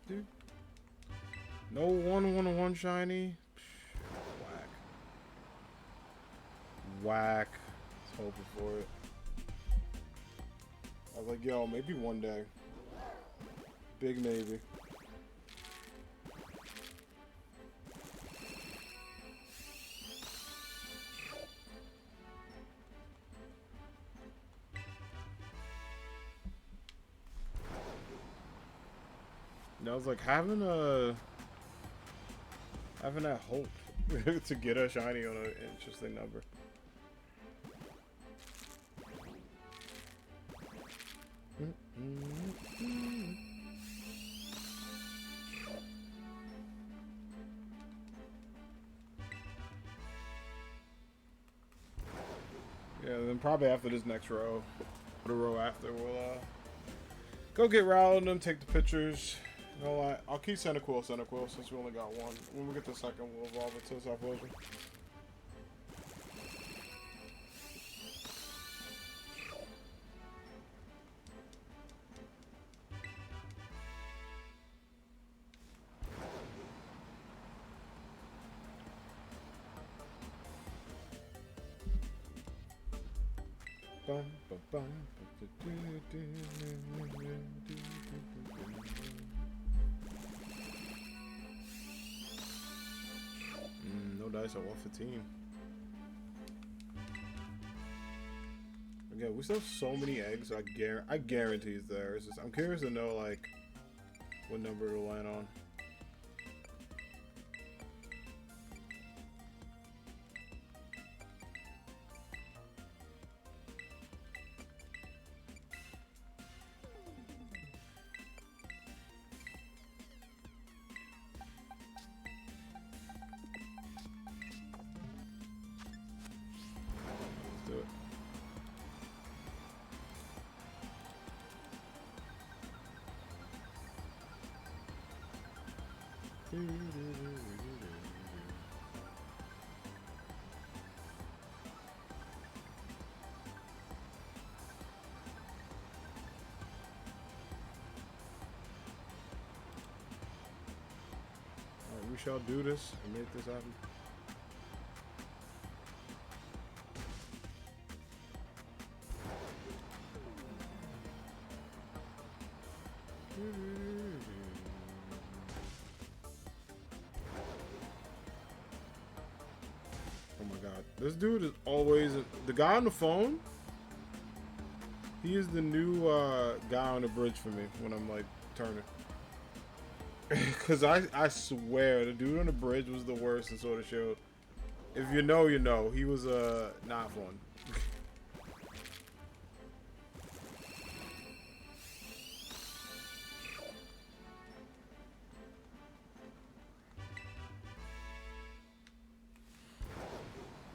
Dude. No 1/1 shiny. Whack. I was hoping for it. I was like, yo, maybe one day. Big maybe. And I was like, having that hope to get a shiny on an interesting number. Yeah, then probably after this next row, the row after, we'll go get Rowell and them, take the pictures. You know, I'll keep Cyndaquil since we only got one. When we get the second, we'll evolve it to Typhlosion. No dice at 115. Again, we still have so many eggs. So I guarantee it's there. It's just, I'm curious to know like what number it'll land on. We shall do this and make this happen. Oh my god. This dude is always the guy on the phone. He is the new guy on the bridge for me when I'm like turning. Because I swear, the dude on the bridge was the worst in Sword of Shield. If you know, you know. He was not fun.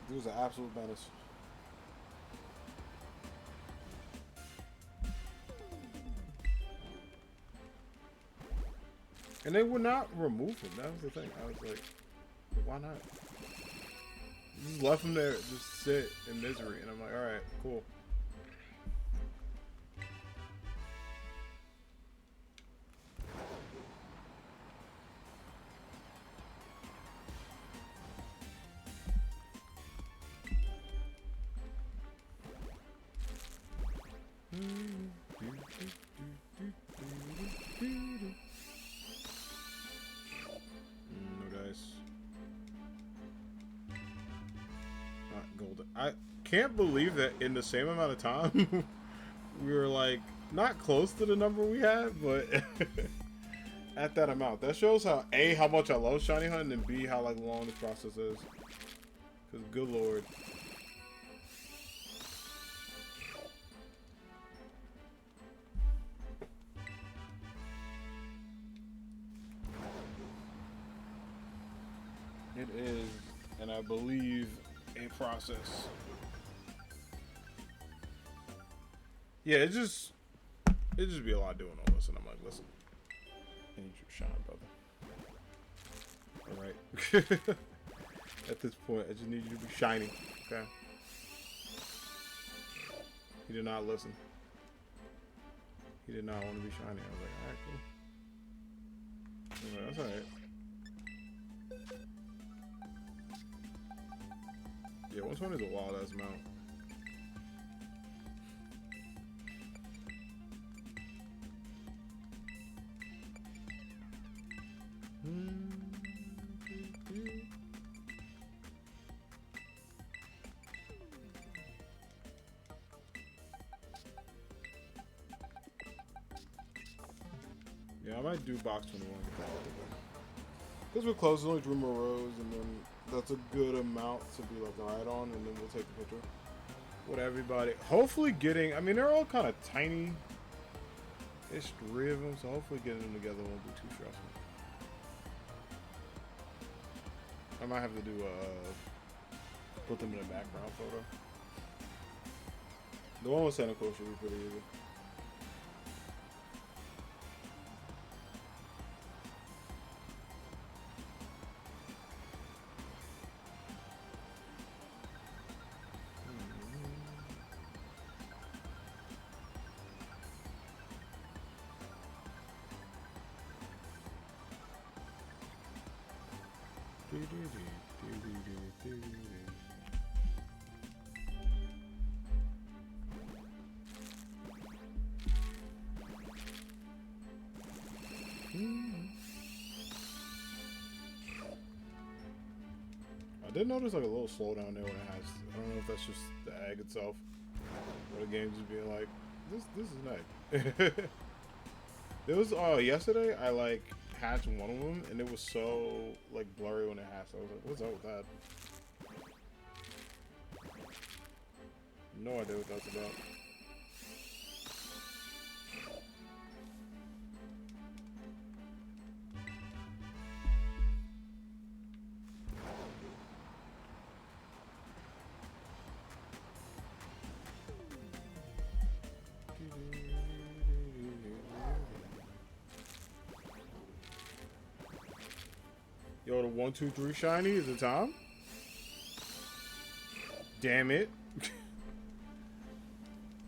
He was an absolute menace. And they would not remove him. That was the thing. I was like, why not? Just left him there, just sit in misery. And I'm like, alright, cool. No dice. Not golden. I can't believe that in the same amount of time we were like not close to the number we had, but at that amount. That shows how A, how much I love shiny hunting, and B, how like long this process is. Cause good lord. It is, and I believe, a process. Yeah, it just be a lot doing all this, and I'm like, listen, I need you to shine, brother. Alright. At this point, I just need you to be shiny, okay? He did not listen. He did not want to be shiny. I was like, alright, cool. Like, that's alright. Yeah, 120 is a wild ass amount. Yeah, I might do box 21 with that. Because we're close, there's only 3 more rows, and then that's a good amount to be like right on, and then we'll take the picture with everybody. Hopefully getting, I mean, they're all kind of tiny. There's 3 of them, so hopefully getting them together won't be too stressful. I might have to do put them in a background photo. The one with Cyndaquil should be pretty easy. I did notice like a little slowdown there when it has. I don't know if that's just the egg itself, or the game just being like, this is an egg. It was yesterday. I like hatched one of them, and it was so like blurry when it hatched. I was like, what's up with that? No idea what that's about. Yo, the 1, 2, 3 shiny is it time? Damn it.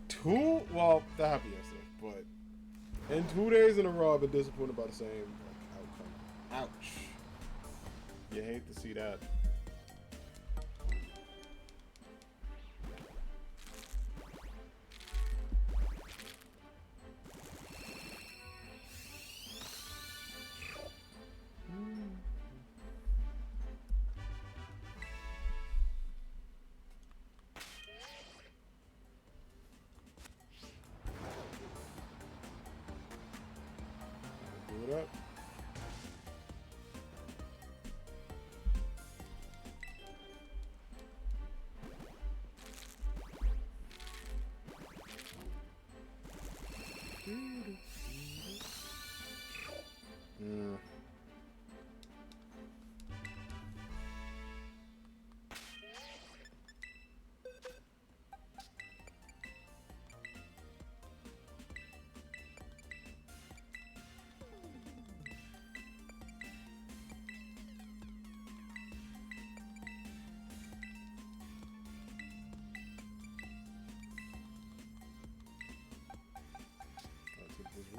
2? Well, that happened yesterday, but in 2 days in a row, I've been disappointed by the same outcome. Ouch. You hate to see that.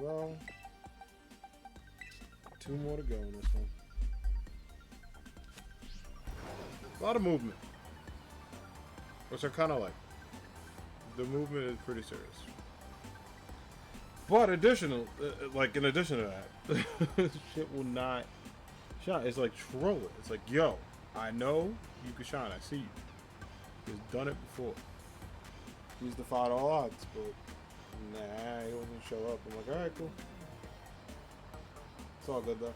well. 2 more to go in this one. A lot of movement. Which I kind of like. The movement is pretty serious. But in addition to that, shit will not shine. It's like trolling. It's like, yo, I know you can shine. I see you. He's done it before. He's defied all odds, but nah, he wasn't show up. I'm like, alright, cool. It's all good though.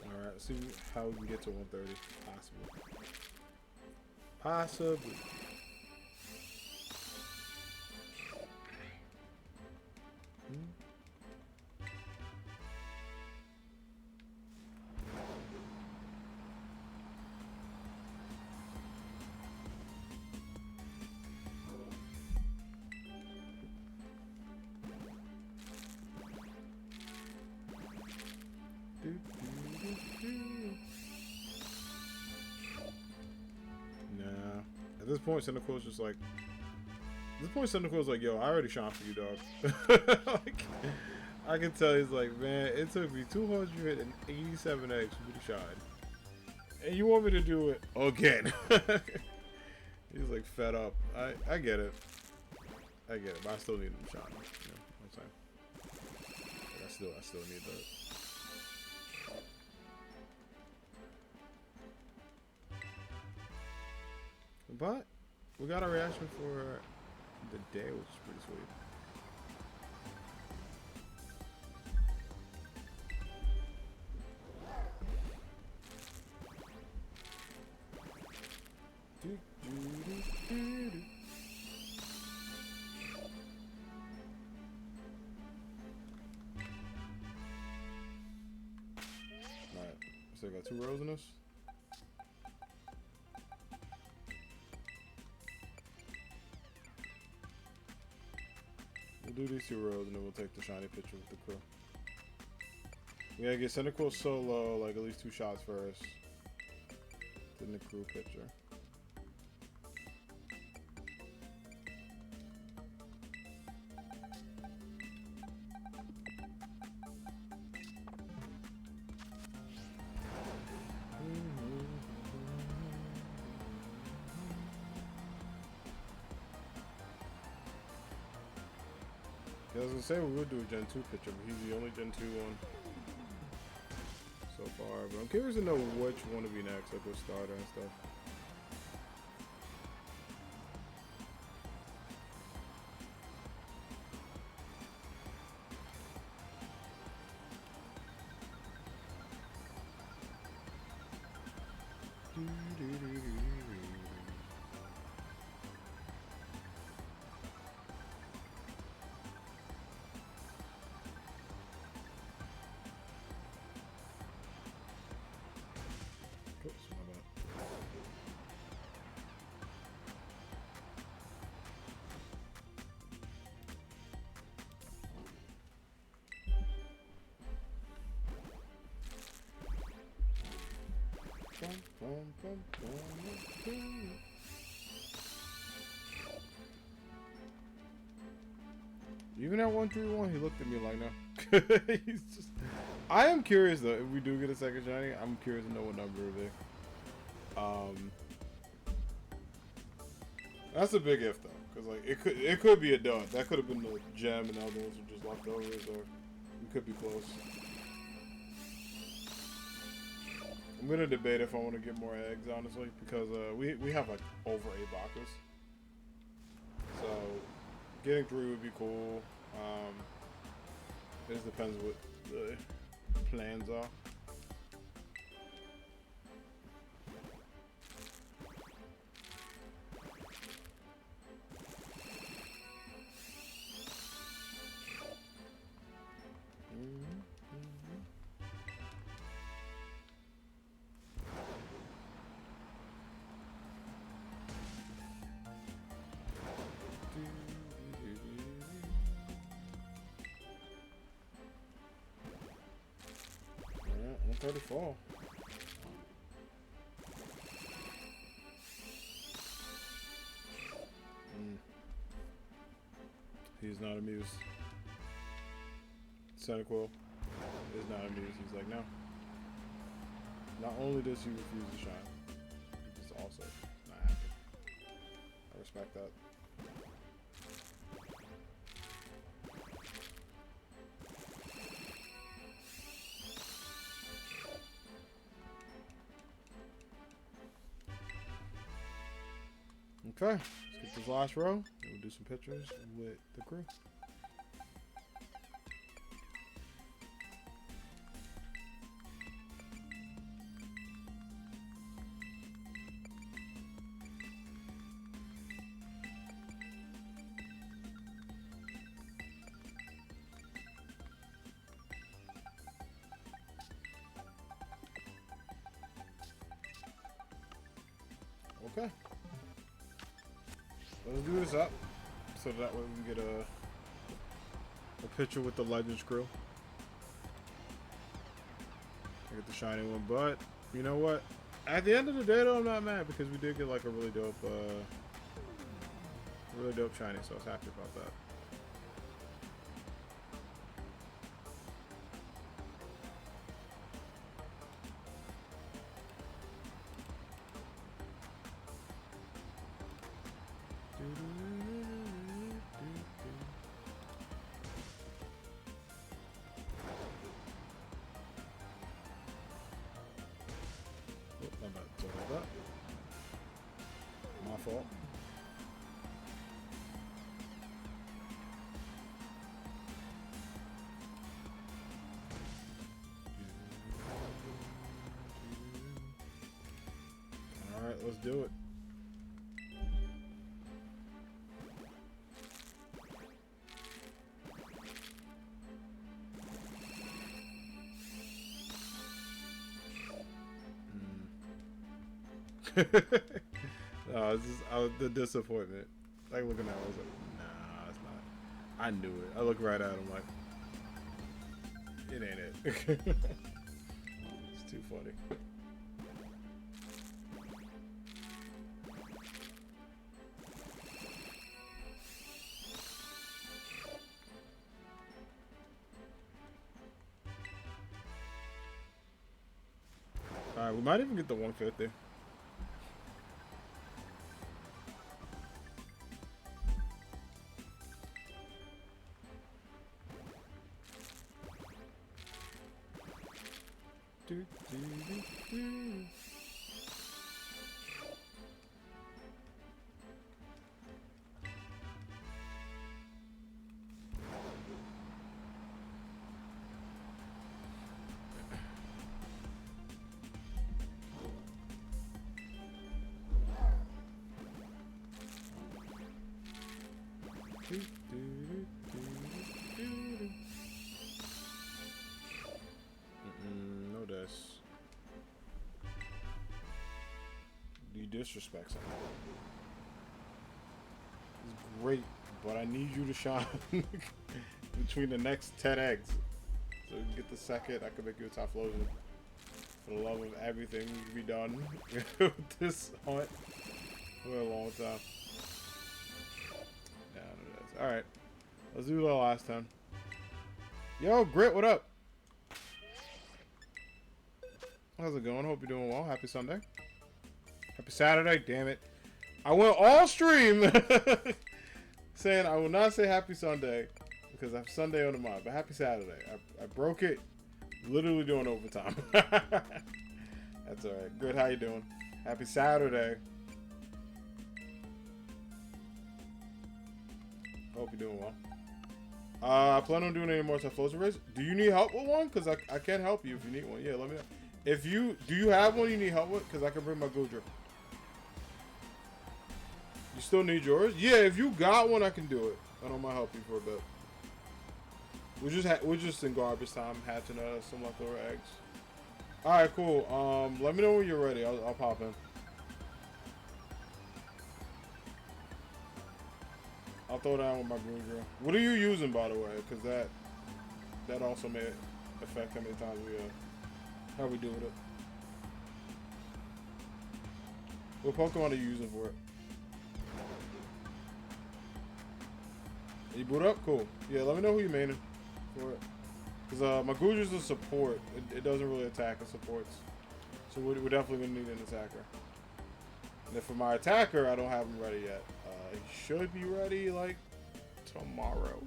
Alright, let's see how we can get to 130. Possibly. Nah. At this point, Cyndaquil's just like. At this point, Cyndaquil's like, yo, I already shot for you, dog. Like, I can tell he's like, man, it took me 287 eggs for me to shine. And you want me to do it again. He's like fed up. I get it. I get it, but I still need him to shine. You know what I'm saying? Like, I still need that. But we got a reaction for the day, which is pretty sweet. Alright, so I got 2 rows in this. We'll do these 2 rows and then we'll take the shiny picture with the crew. We gotta get Cyndaquil solo, like at least 2 shots first. Then the crew picture. Yeah, I was gonna say we would do a Gen 2 picture, but he's the only Gen 2 one so far. But I'm curious to know which one to be next, like with starter and stuff. Oops, my bad. Even at 131, he looked at me like, no. He's just. I am curious though. If we do get a second shiny, I'm curious to know what number it is. That's a big if though, because like it could be a dud. That could have been the gem, and the other ones were just leftovers, or we could be close. I'm gonna debate if I want to get more eggs, honestly, because we have like over 8 boxes. So getting 3 would be cool. It just depends what the plans are. Yeah, 134. He's not amused. Cyndaquil is not amused. He's like, no. Not only does he refuse to shine, he's also not happy. I respect that. Okay, let's get this last row. We'll do some pictures with the crew. Okay. Let's do this up so that way we can get a picture with the Legends crew. I get the shiny one, but you know what? At the end of the day, though, I'm not mad because we did get like a really dope shiny, so I was happy about that. My fault. All right, let's do it. No, it's just the disappointment. Like looking at it, I was like, nah, it's not. I knew it. I looked right at him like, it ain't it. It's too funny. Alright, we might even get the 150. No dice. You disrespect something. It's great, but I need you to shine between the next 10 eggs. So you can get the second, I can make you a Typhlosion. For the love of everything, you can be done with this hunt for a long time. Alright. Let's do the last 10. Yo, Grit, what up? How's it going? Hope you're doing well. Happy Sunday. Happy Saturday. Damn it. I went all stream saying I will not say happy Sunday because I have Sunday on the mind, but happy Saturday. I broke it literally doing overtime. That's alright. Good, how you doing? Happy Saturday. Hope you're doing well. I plan on doing any more Typhlosion raids. Do you need help with one? Because I can help you if you need one. Yeah, let me know. If you... Do you have one you need help with? Because I can bring my Goodra. You still need yours? Yeah, if you got one, I can do it. I don't mind helping you for a bit. We're just in garbage time hatching some leftover eggs. Alright, cool. Let me know when you're ready. I'll pop in. I'll throw down with my Goodra. What are you using, by the way? Because that also may affect how many times how we do with it. What Pokemon are you using for it? You boot up? Cool. Yeah, let me know who you're maining for it. Because my Goodra's a support. It doesn't really attack, it supports. So we're definitely going to need an attacker. And then for my attacker, I don't have him ready yet. He should be ready, like, tomorrow-ish.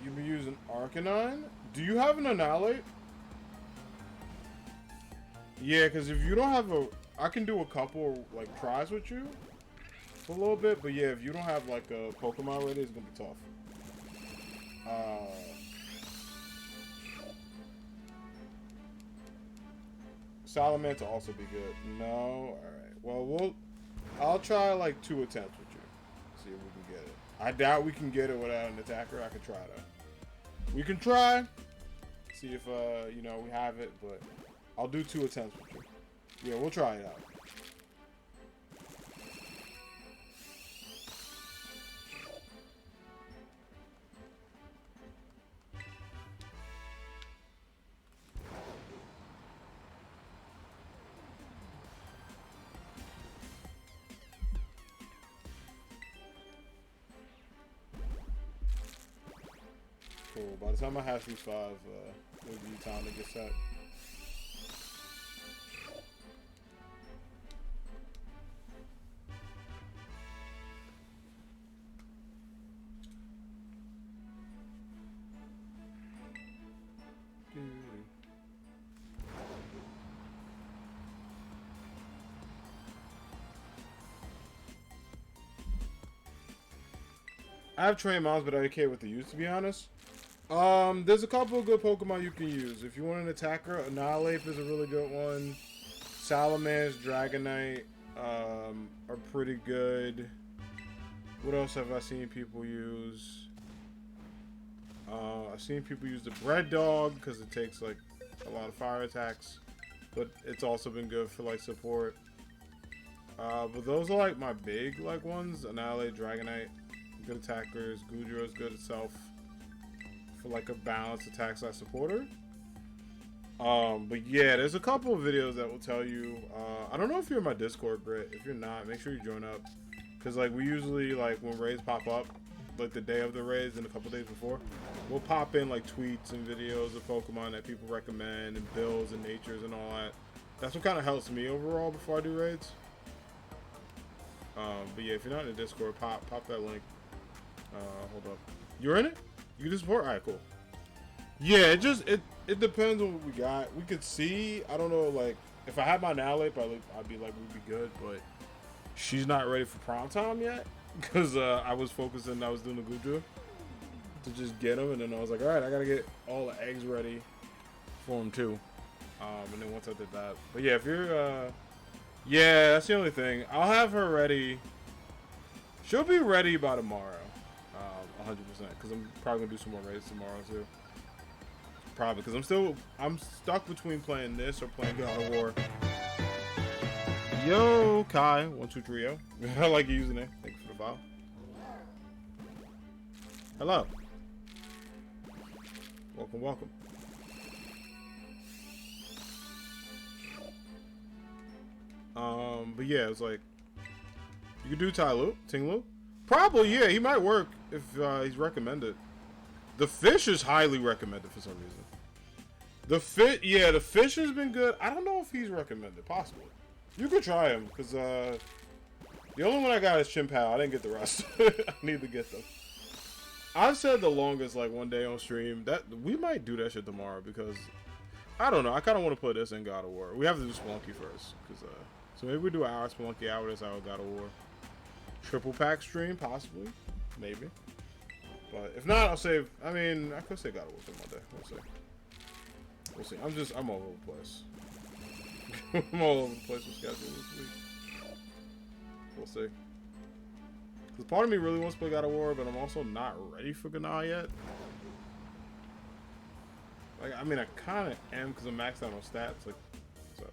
You be using Arcanine? Do you have an Annihilate? Yeah, because if you don't have I can do a couple, like, tries with you for a little bit, but yeah, if you don't have, like, a Pokemon ready, it's going to be tough. Salamander also be good. No? Alright. Well, I'll try, like, 2 attempts with you. See if we can get it. I doubt we can get it without an attacker. I can try, though. We can try. See if, you know, we have it, but I'll do 2 attempts with you. Yeah, we'll try it out. Cool. By the time I have these 5, it'll be time to get set. I have trained moms, but I don't care what they use, to be honest. There's a couple of good Pokemon you can use. If you want an attacker, Annihilate is a really good one. Salamence, Dragonite, are pretty good. What else have I seen people use? I've seen people use the Bread Dog because it takes like a lot of fire attacks, but it's also been good for like support. But those are like my big like ones. Annihilate, Dragonite, good attackers. Goodra is good itself for like a balanced attack slash supporter. But yeah, there's a couple of videos that will tell you. I don't know if you're in my Discord, Grit. If you're not, make sure you join up. Cause like we usually like when raids pop up, like the day of the raids and a couple days before, we'll pop in like tweets and videos of Pokemon that people recommend and builds and natures and all that. That's what kind of helps me overall before I do raids. But yeah, if you're not in the Discord, pop that link. Hold up. You're in it? You can support? Alright, cool. Yeah, it depends on what we got. We could see, I don't know, like, if I had my Annihilate, I'd be like, we'd be good, but she's not ready for prime time yet. Because I was focusing, I was doing the Goodra to just get him, and then I was like, alright, I gotta get all the eggs ready for him too. And then once I did that. But yeah, if you're, yeah, that's the only thing. I'll have her ready. She'll be ready by tomorrow. 100%. Because I'm probably going to do some more raids tomorrow too. Probably. Because I'm stuck between playing this or playing God of War. Yo, Kai. 123 yo. I like your username. Thank you for the file. Hello. Welcome, welcome. But yeah, it's like you could do Tinglu. Probably, yeah, he might work if he's recommended. The fish is highly recommended for some reason. The fit, yeah, the fish has been good. I don't know if he's recommended. Possibly. You could try him, because the only one I got is Chimpao. I didn't get the rest. I need to get them. I've said the longest, like, one day on stream. That we might do that shit tomorrow, because I don't know. I kind of want to put this in God of War. We have to do Spelunky first, because so maybe we do our Spelunky hour this hour God of War. Triple pack stream, possibly, maybe. But if not, I'll save. I mean, I could say God of War for Monday. We'll see. We'll see. I'm all over the place. I'm all over the place with schedule this week. We'll see. Because part of me really wants to play God of War, but I'm also not ready for Gna yet. Like, I mean, I kind of am because I'm maxed out on stats. Like, so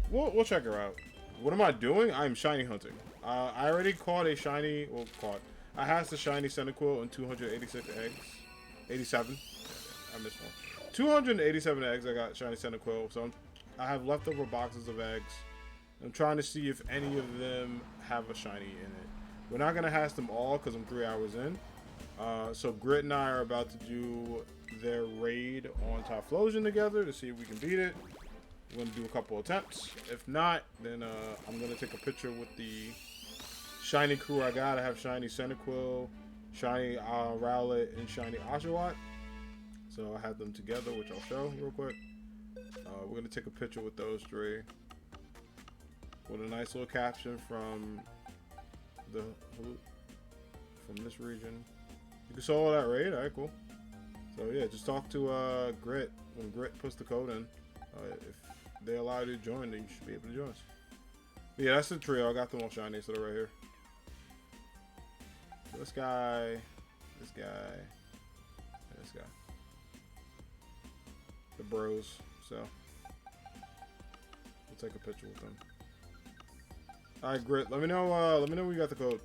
we'll check her out. What am I doing? I'm shiny hunting. I already caught a shiny. Well, I hatched a shiny Cyndaquil and 286 eggs. 87. I missed one. 287 eggs. I got shiny Cyndaquil. So I have leftover boxes of eggs. I'm trying to see if any of them have a shiny in it. We're not gonna hatch them all because I'm 3 hours in. So Grit and I are about to do their raid on Typhlosion together to see if we can beat it. We're gonna do a couple attempts. If not, then I'm gonna take a picture with the shiny crew I got. I have shiny Cyndaquil, shiny Rowlet, and shiny Oshawott. So I have them together, which I'll show real quick. We're gonna take a picture with those three with a nice little caption from this region. You can solo that raid. Alright, cool. So yeah, just talk to Grit when Grit puts the code in. If they allow you to join, then you should be able to join us. But yeah, that's the trio. I got them all shiny, so they're right here. So this guy, and this guy. The bros. So we'll take a picture with them. Alright, Grit. Let me know when you got the code.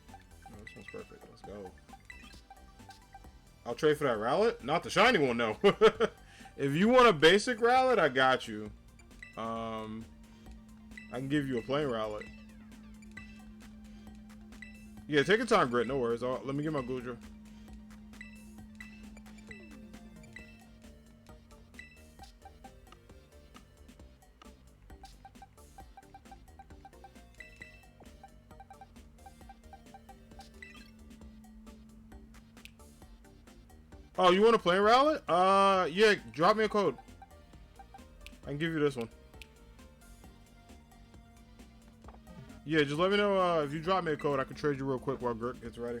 Oh, this one's perfect. Let's go. I'll trade for that Rowlet. Not the shiny one, no. If you want a basic Rowlet, I got you. I can give you a plain Rowlet. Yeah, take your time, Grit. No worries. Let me get my Goodra. Oh, you want to play Rowlet? Yeah, drop me a code. I can give you this one. Yeah, just let me know if you drop me a code. I can trade you real quick while Gert gets ready.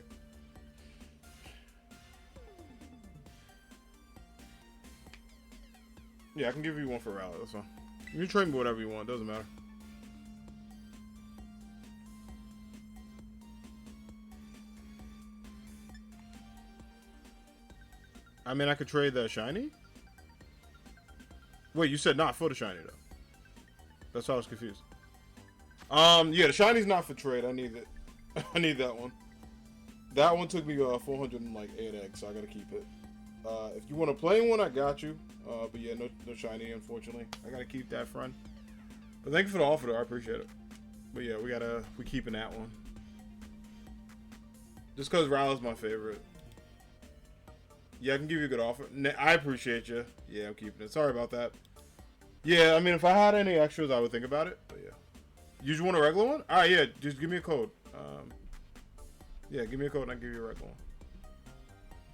Yeah, I can give you one for Rowlet. That's fine. You can trade me whatever you want. Doesn't matter. I mean, I could trade that shiny? Wait, you said not for the shiny, though. That's why I was confused. Yeah, the shiny's not for trade. I need it. I need that one. That one took me 408 eggs, so I gotta keep it. If you want to play one, I got you. But yeah, no shiny, unfortunately. I gotta keep that, friend. But thank you for the offer, though. I appreciate it. But yeah, we keeping that one. Just because Rowlet's my favorite. Yeah, I can give you a good offer. I appreciate you. Yeah, I'm keeping it. Sorry about that. Yeah, I mean, if I had any extras, I would think about it. But yeah. You just want a regular one? Alright, yeah. Just give me a code. Yeah, give me a code and I'll give you a regular one.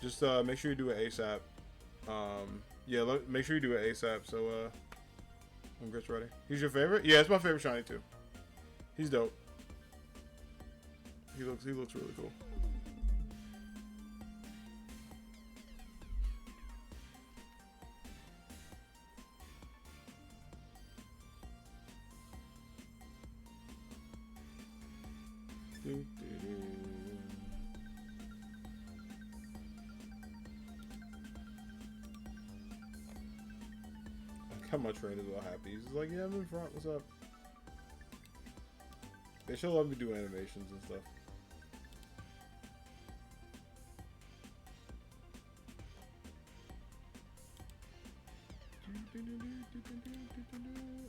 Just make sure you do it ASAP. Yeah, make sure you do it ASAP. So, when Grit's ready. He's your favorite? Yeah, it's my favorite shiny too. He's dope. He looks really cool. How my trainers all happy. He's like, yeah, I'm in front. What's up? They should let me do animations and stuff.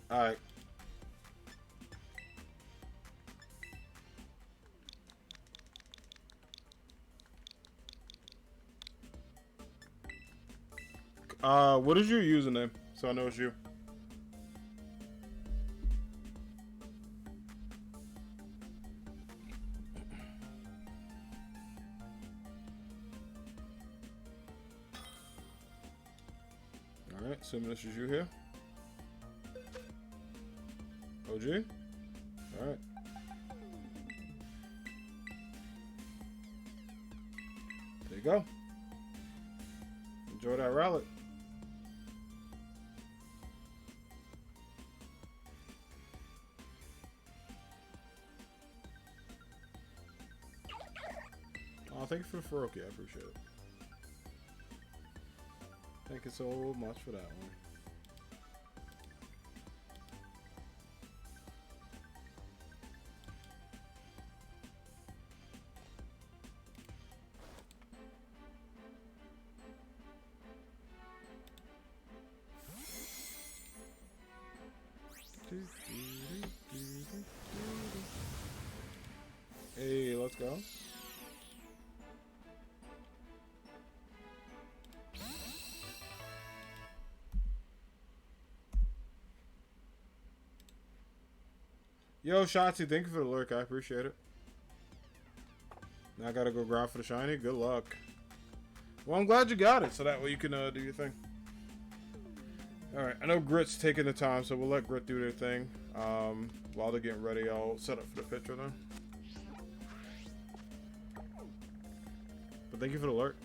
Alright. What is your username? So I know it's you. Alright, assuming this is you here. OG? Alright. There you go. Enjoy that rally. Oh, thank you for the Faroki. I appreciate it. Thank you so much for that one. Hey, let's go. Yo, Shotzi, thank you for the lurk. I appreciate it. Now I gotta go grind for the shiny. Good luck. Well, I'm glad you got it, so that way you can do your thing. Alright, I know Grit's taking the time, so we'll let Grit do their thing. While they're getting ready, I'll set up for the picture then. But thank you for the alert.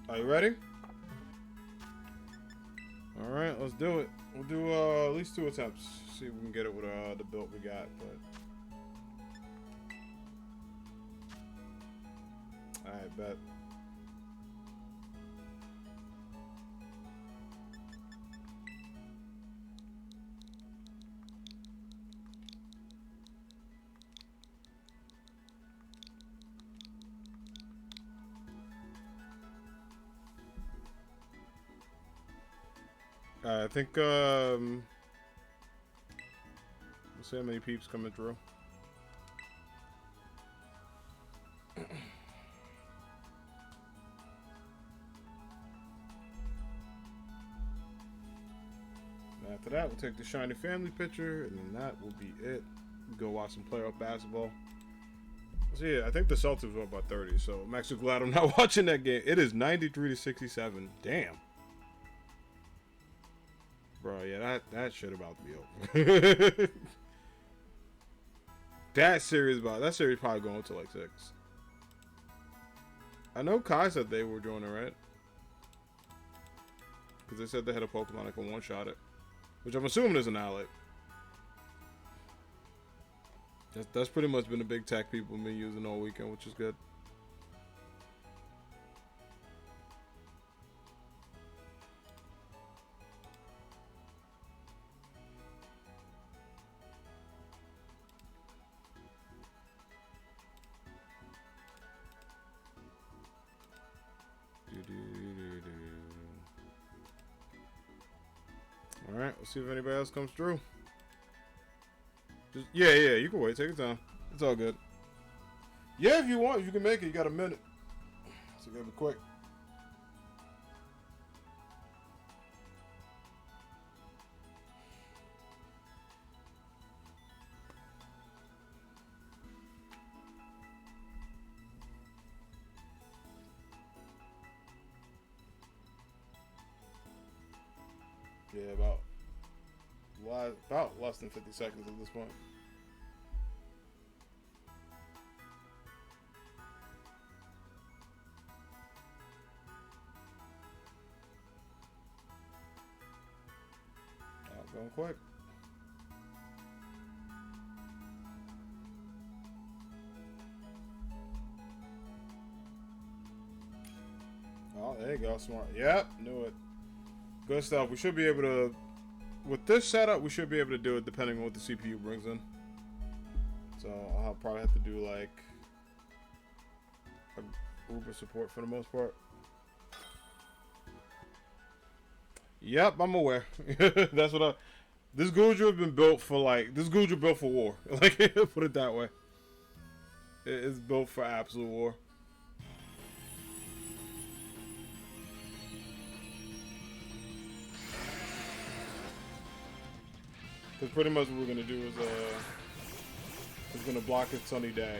Are you ready? Alright, let's do it. We'll do at least 2 attempts. See if we can get it with the build we got, but alright, bet. I think, let's see how many peeps coming through. After that, we'll take the shiny family picture, and then that will be it. Go watch some playoff basketball. So yeah, I think the Celtics were up by 30, so I'm actually glad I'm not watching that game. It is 93-67. Damn. Bro, yeah, that shit about to be over. that series probably going to like 6. I know Kai said they were doing it right, because they said they had a Pokemon that can one-shot it, which I'm assuming is an ally. That's pretty much been the big tech people have been using all weekend, which is good. Alright, let's see if anybody else comes through. Yeah, you can wait. Take your time. It's all good. Yeah, if you want, if you can make it, you got a minute. So you gotta be quick. Yeah, about less than 50 seconds at this point. Going quick. Oh, there you go, smart. Yep, knew it. Good stuff. We should be able to, with this setup, we should be able to do it depending on what the CPU brings in. So I'll probably have to do like a group of support for the most part. Yep, I'm aware. That's what I. This Gudra has been built for like this Gudra built for war. Like put it that way. It's built for absolute war. Because pretty much what we're gonna do is gonna block its sunny day.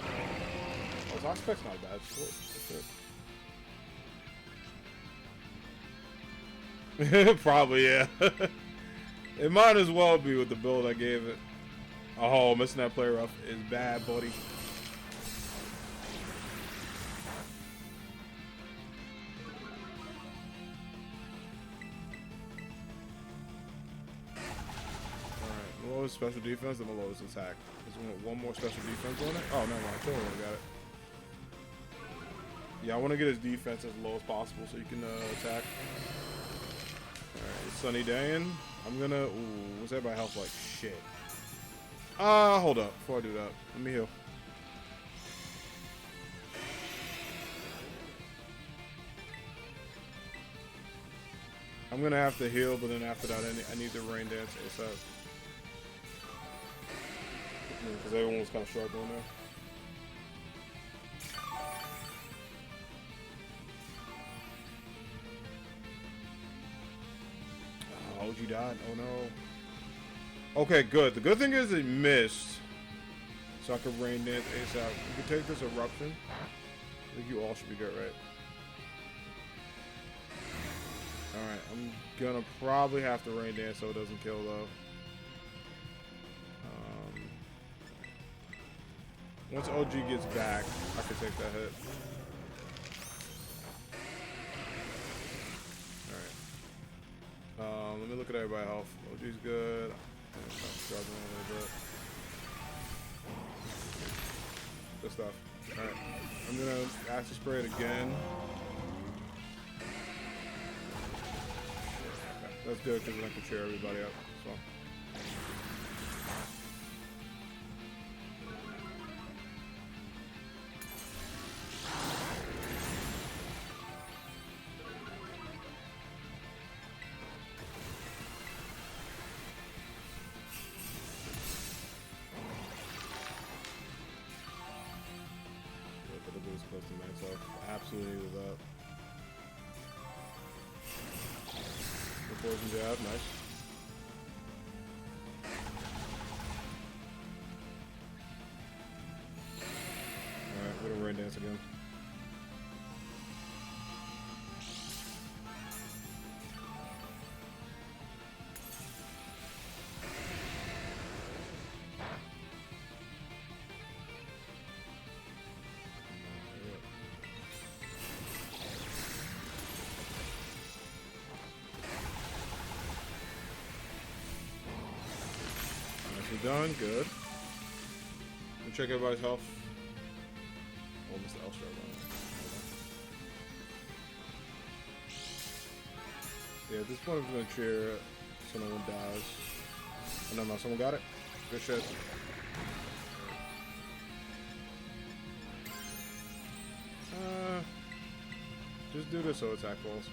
Oh, our spec's not bad. Probably, yeah. It might as well be with the build I gave it. Oh, missing that play rough is bad, buddy. Alright, lowest special defense and the lowest attack. There's one more special defense on it. Oh, no, I totally got it. Yeah, I want to get his defense as low as possible so you can attack. Alright, Sunny Dayan. I'm gonna. Ooh, what's everybody health like? Shit. Hold up. Before I do that, let me heal. I'm gonna have to heal, but then after that, I need to rain dance ASAP. Because everyone was kind of struggling there. OG died. Oh no. Okay, good. The good thing is it missed. So I could rain dance ASAP. You can take this eruption. I think you all should be good, right? Alright, I'm gonna probably have to rain dance so it doesn't kill though. Once OG gets back, I can take that hit. Alright. Let me look at everybody's health. OG's good. I'm struggling a little bit. Good stuff. Alright. I'm gonna acid spray it again. That's good because then I can cheer everybody up. So. Absolutely needed that. The poison jab, nice. Alright, we're gonna rain dance again. Done, good. We'll check everybody's health. Oh, Mr. Elstra. Yeah, at this point I'm gonna cheer so no one dies. Oh, no, someone got it? Good shit. Just do this so attack falls.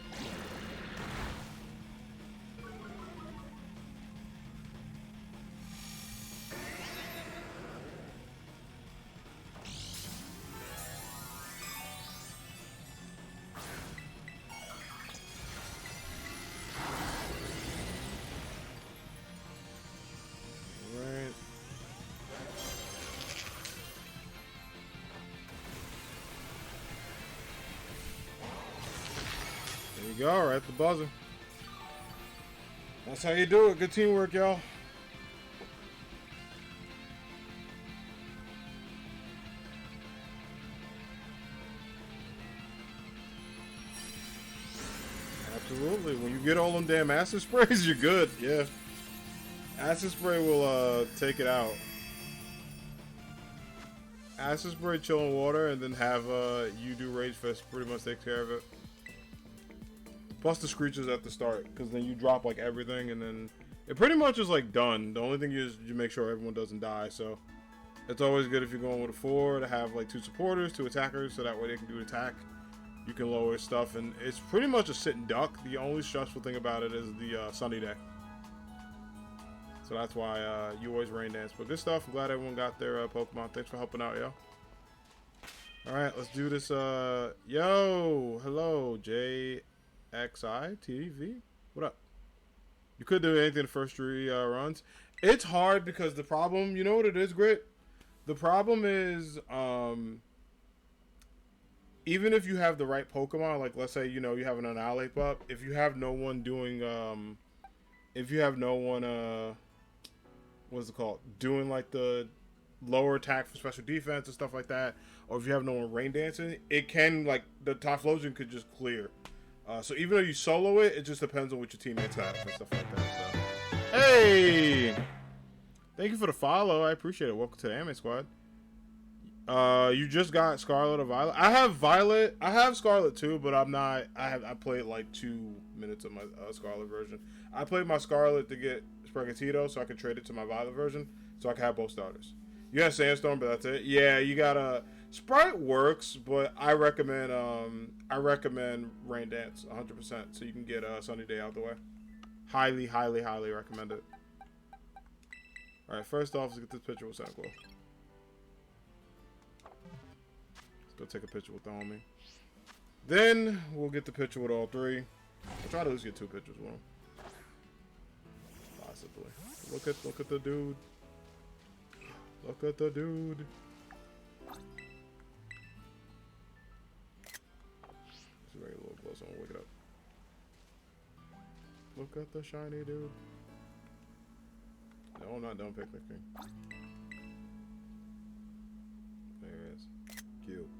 Go right at the buzzer. That's how you do it. Good teamwork, y'all. Absolutely. When you get all them damn acid sprays, you're good. Yeah. Acid spray will take it out. Acid spray, chill in water, and then have you do Rage Fist. Pretty much takes care of it. Plus the screeches at the start, because then you drop like everything, and then it pretty much is like done. The only thing is you make sure everyone doesn't die. So it's always good if you're going with a 4 to have like 2 supporters, 2 attackers, so that way they can do attack. You can lower stuff, and it's pretty much a sit and duck. The only stressful thing about it is the sunny day. So that's why you always rain dance. But good stuff. I'm glad everyone got their Pokemon. Thanks for helping out, yo. Alright, let's do this. Yo, hello, JXI What up? You could do anything the first 3 runs. It's hard because the problem, you know what it is, Grit? The problem is, even if you have the right Pokemon, like let's say, you know, you have an Annihilate up, if you have no one doing, if you have no one, what's it called? Doing like the lower attack for special defense and stuff like that, or if you have no one rain dancing, it can, like, the Typhlosion could just clear. So even though you solo it, it just depends on what your teammates have and stuff like that. So, hey! Thank you for the follow. I appreciate it. Welcome to the Anime Squad. You just got Scarlet or Violet? I have Violet. I have Scarlet too, but I'm not. I played like 2 minutes of my Scarlet version. I played my Scarlet to get Sprigatito so I could trade it to my Violet version so I can have both starters. You have Sandstorm, but that's it. Yeah, you gotta. Sprite works, but I recommend Rain Dance 100% so you can get Sunny Day out the way. Highly, highly, highly recommend it. All right, first off, let's get this picture with Cyndaquil. Let's go take a picture with the homie. Then we'll get the picture with all 3. I'll try to at least get 2 pictures with him. Possibly. Look at the dude. Look at the dude. Just make it a little closer. I'm gonna wake it up. Look at the shiny dude. No, I'm not done picnicking. There it is. Cute.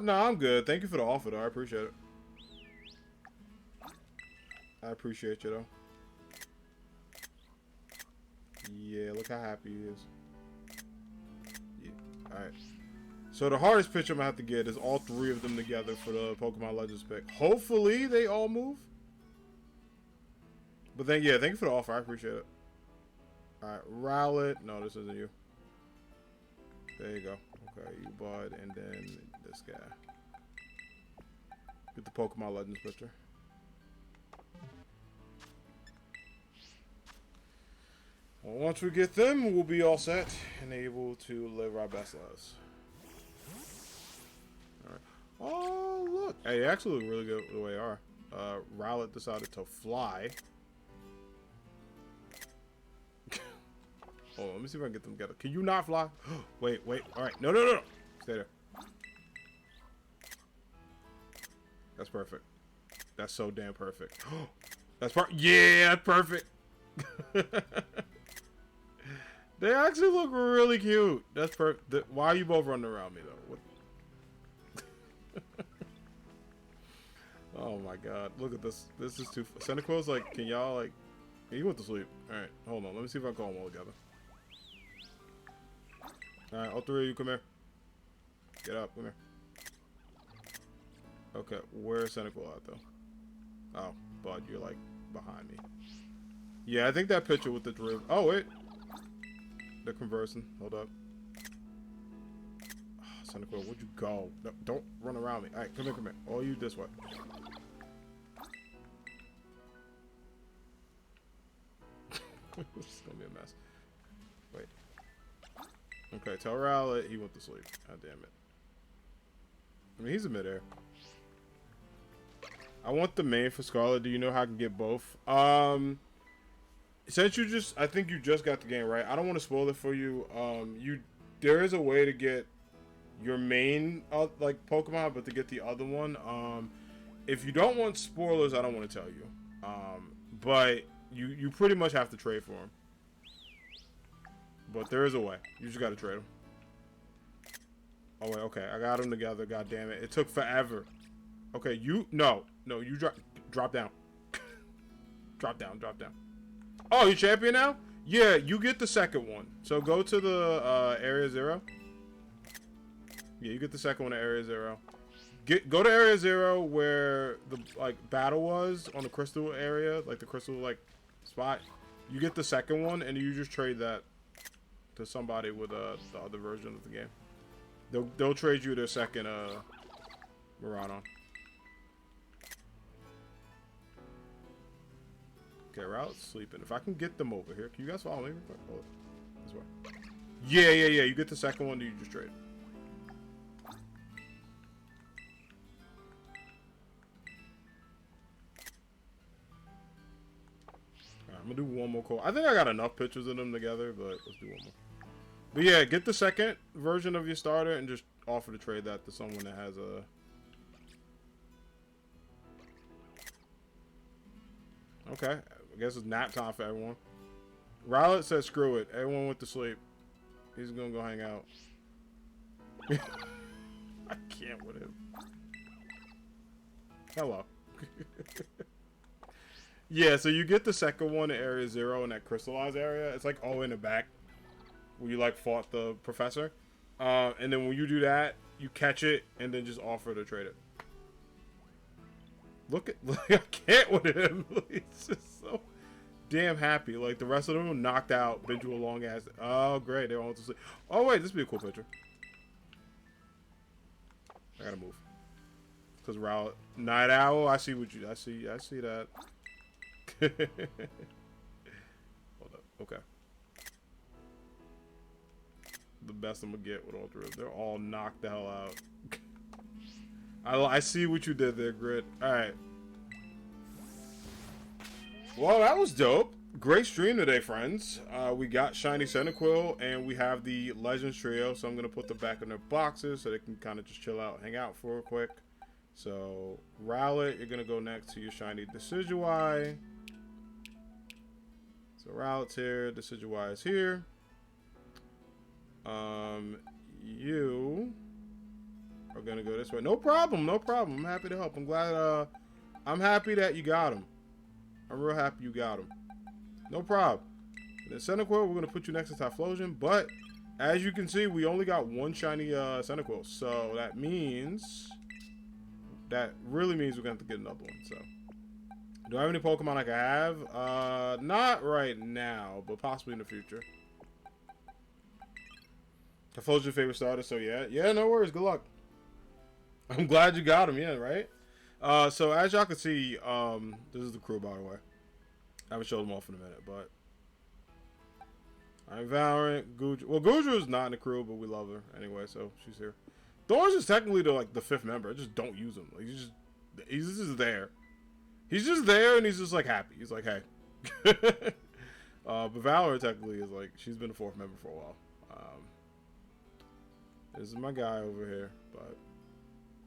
No, I'm good. Thank you for the offer, though. I appreciate it. I appreciate you, though. Yeah, look how happy he is. Yeah. Alright. So the hardest picture I'm going to have to get is all 3 of them together for the Pokemon Legends pick. Hopefully they all move. But then, yeah, thank you for the offer. I appreciate it. Alright, Rowlet. No, this isn't you. There you go. Okay, you Bud, and then this guy. Get the Pokemon Legends picture. Well, once we get them, we'll be all set and able to live our best lives. Alright. Oh, look. Hey, they actually look really good the way they are. Rowlet decided to fly. Hold on, let me see if I can get them together. Can you not fly? Wait. Alright. No. Stay there. That's perfect. That's so damn perfect. That's yeah, that's perfect. They actually look really cute. That's perfect. Why are you both running around me, though? What? Oh, my God. Look at this. This is too... Cyndaquil's like, can y'all, like... He went to sleep. Alright, hold on. Let me see if I can call them all together. Alright, all 3 of you, come here. Get up, come here. Okay, where's Cyndaquil at, though? Oh, Bud, you're, like, behind me. Yeah, I think that picture with the drift... Oh, wait. They're conversing. Hold up. Oh, Cyndaquil, where'd you go? No, don't run around me. Alright, come here. All you this way. This is gonna be a mess. Wait. Okay, tell Rowlet he went to sleep. God damn it. I mean, he's in midair. I want the main for Scarlet. Do you know how I can get both? Since I think you just got the game, right? I don't want to spoil it for you. There is a way to get your main, like, Pokemon, but to get the other one, if you don't want spoilers, I don't want to tell you. But you pretty much have to trade for them. But there is a way. You just got to trade them. Oh, wait, okay. I got them together. God damn it. It took forever. Okay, no, you drop down. Drop down. Oh, you champion now? Yeah, you get the second one. So go to the area 0. Yeah, you get the second one at area 0. Go to area 0 where the like battle was on the crystal area, like the crystal like spot. You get the second one and you just trade that to somebody with the other version of the game. They'll trade you their second Miraidon. Okay, Route's sleeping. If I can get them over here, can you guys follow me? Oh, this way. Yeah. You get the second one that you just trade. Alright, I'm gonna do one more call. I think I got enough pictures of them together, but let's do one more. But yeah, get the second version of your starter and just offer to trade that to someone that has a... Okay, I guess it's nap time for everyone. Rowlet says screw it. Everyone went to sleep. He's gonna go hang out. I can't with him. Hello. Yeah, so you get the second one at area 0 in that crystallized area. It's like all in the back where you like fought the professor. And then when you do that, you catch it and then just offer to trade it. Look, I can't with him. He's just so damn happy. Like the rest of them knocked out, been through a long ass. Oh great, they're all to sleep. Oh wait, this would be a cool picture. I gotta move. Cause Rowlet, Night Owl. I see what you. I see that. Hold up. Okay. The best I'm gonna get with all three. They're all knocked the hell out. I see what you did there, Grit. Alright. Well, that was dope. Great stream today, friends. We got Shiny Cyndaquil, and we have the Legends Trio, so I'm going to put them back in their boxes so they can kind of just chill out, hang out for a quick. So, Rowlet, you're going to go next to your Shiny Decidueye. So, Rowlet's here, Decidueye is here. You... are gonna go this way. No problem, no problem. I'm happy to help. I'm glad, I'm happy that you got him. I'm real happy you got him. No problem. The Cyndaquil, we're gonna put you next to Typhlosion, but as you can see, we only got one shiny Cyndaquil, so that really means we're gonna have to get another one. So, do I have any Pokemon I can have? Not right now, but possibly in the future. Typhlosion's your favorite starter, so yeah, no worries. Good luck. I'm glad you got him, yeah, right? So as y'all can see, this is the crew, by the way. I haven't showed them off in a minute, but I'm Valorant, Guju. Well, Guju is not in the crew, but we love her anyway, so she's here. Thorns is technically the 5th member. I just don't use him. Like he's just there. He's just there, and he's just like happy. He's like, hey. But Valorant technically is like she's been the 4th member for a while. This is my guy over here, but.